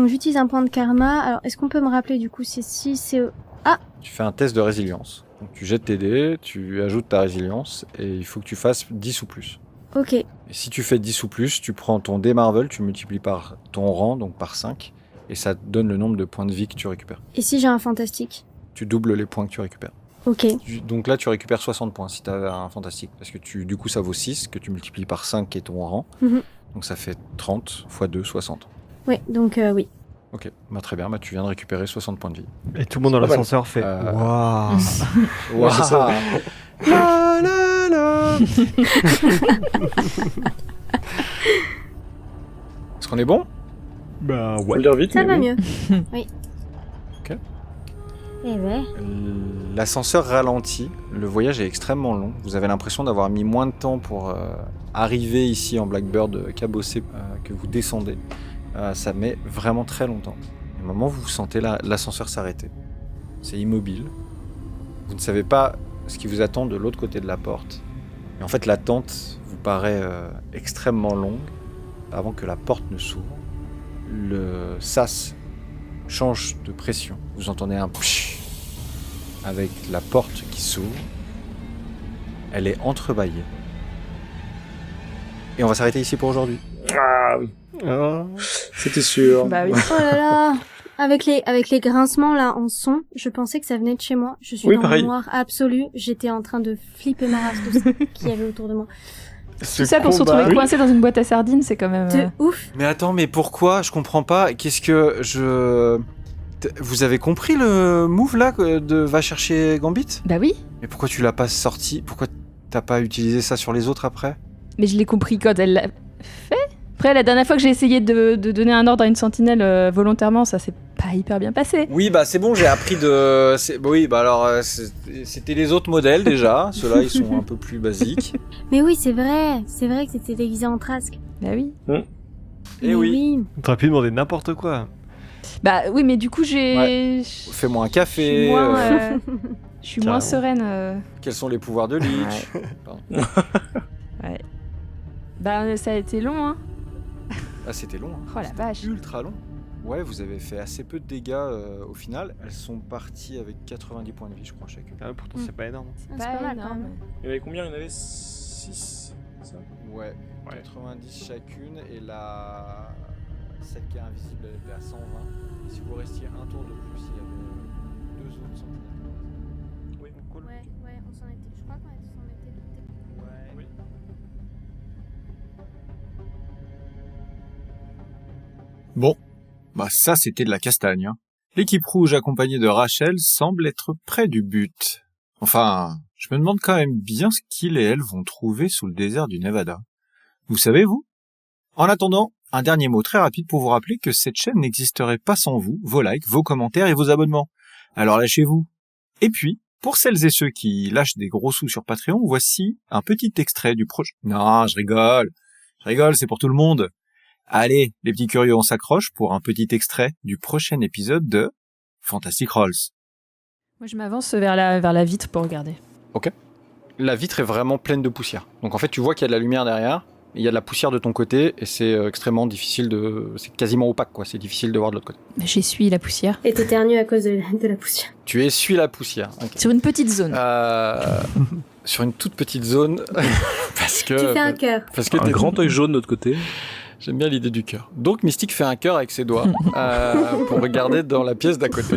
j'utilise un point de karma. Alors est-ce qu'on peut me rappeler du coup c'est 6 et... Ah. Tu fais un test de résilience. Donc, tu jettes tes dés, tu ajoutes ta résilience et il faut que tu fasses 10 ou plus. Ok. Et si tu fais 10 ou plus, tu prends ton dé Marvel, tu multiplies par ton rang, donc par 5, et ça te donne le nombre de points de vie que tu récupères. Et si j'ai un fantastique? Tu doubles les points que tu récupères. Ok. Donc là, tu récupères 60 points si tu as un fantastique, parce que du coup, ça vaut 6, que tu multiplies par 5 qui est ton rang, donc ça fait 30 x 2, 60. Oui, donc oui. Ok, très bien, tu viens de récupérer 60 points de vie. Et tout le monde dans l'ascenseur fait waouh. Waouh. c'est ça. La la la. Est-ce qu'on est bon? Bah Faut le dire vite. Ça mais va oui. mieux. Oui. Ok. Eh ouais. L'ascenseur ralentit, le voyage est extrêmement long. Vous avez l'impression d'avoir mis moins de temps pour arriver ici en Blackbird cabossé que vous descendez. Ça met vraiment très longtemps. Au moment où vous sentez l'ascenseur s'arrêter, c'est immobile. Vous ne savez pas ce qui vous attend de l'autre côté de la porte. Et en fait, l'attente vous paraît extrêmement longue. Avant que la porte ne s'ouvre, le sas change de pression. Vous entendez un psh avec la porte qui s'ouvre. Elle est entrebâillée. Et on va s'arrêter ici pour aujourd'hui. Ah oui. C'était sûr. Bah oui. Oh là là. Avec les grincements là en son, je pensais que ça venait de chez moi. Je suis Oui, dans pareil. le noir absolu. J'étais en train de flipper ma race de ce qu'il y avait autour de moi. Ce Tout ça pour se combat. retrouver coincé dans une boîte à sardines, c'est quand même... De ouf. Mais attends, mais pourquoi? Je comprends pas. Qu'est-ce que je... Vous avez compris le move là de va chercher Gambit? Bah oui, Mais pourquoi tu l'as pas sorti? Pourquoi t'as pas utilisé ça sur les autres après? mais je l'ai compris quand elle l'a fait. Après, la dernière fois que j'ai essayé de donner un ordre à une sentinelle volontairement, ça s'est pas hyper bien passé. Oui, bah c'est bon, j'ai appris de... Oui, bah alors c'était les autres modèles déjà. Ceux-là, ils sont un peu plus basiques. Mais oui, c'est vrai que c'était déguisé en Trasque. Bah oui. Et Mais oui. On t'aurait pu demander n'importe quoi. Bah oui, mais du coup, j'ai... Fais-moi un Je café. suis moins, je suis moins Carrément. sereine. Quels sont les pouvoirs de Lich? Ouais. Bah ça a été long, hein. Ah, c'était long. Hein. Oh la vache. Ultra long. Ouais, vous avez fait assez peu de dégâts au final. Elles sont parties avec 90 points de vie, je crois, chacune. Ah, pourtant, c'est pas énorme. C'est pas mal quand même. Il y en avait combien? Il y en avait 6. Ouais, 90 chacune. Et celle qui est invisible, elle était à 120. Et si vous restiez un tour de plus, il y avait 2 autres sentinelles. Oui, cool. Ouais, on s'en était. Je crois qu'on s'en était douté. Ouais. Bon, bah ça c'était de la castagne. Hein. L'équipe rouge accompagnée de Rachel semble être près du but. Enfin, je me demande quand même bien ce qu'ils et elles vont trouver sous le désert du Nevada. Vous savez, vous? En attendant, un dernier mot très rapide pour vous rappeler que cette chaîne n'existerait pas sans vous, vos likes, vos commentaires et vos abonnements. Alors lâchez-vous. Et puis, pour celles et ceux qui lâchent des gros sous sur Patreon, voici un petit extrait du projet. Non, je rigole, c'est pour tout le monde. Allez, les petits curieux, on s'accroche pour un petit extrait du prochain épisode de Fantastic Rolls. Moi, je m'avance vers la vitre pour regarder. La vitre est vraiment pleine de poussière. Donc en fait, tu vois qu'il y a de la lumière derrière, il y a de la poussière de ton côté, et c'est extrêmement difficile c'est quasiment opaque, quoi. C'est difficile de voir de l'autre côté. J'essuie la poussière. Et t'éternues à cause de la poussière. Tu essuies la poussière. Ok. Sur une petite zone. Sur une toute petite zone, parce que... Tu fais un cœur. Parce que Un t'es- grand œil jaune de l'autre côté. J'aime bien l'idée du cœur. Donc Mystique fait un cœur avec ses doigts pour regarder dans la pièce d'à côté.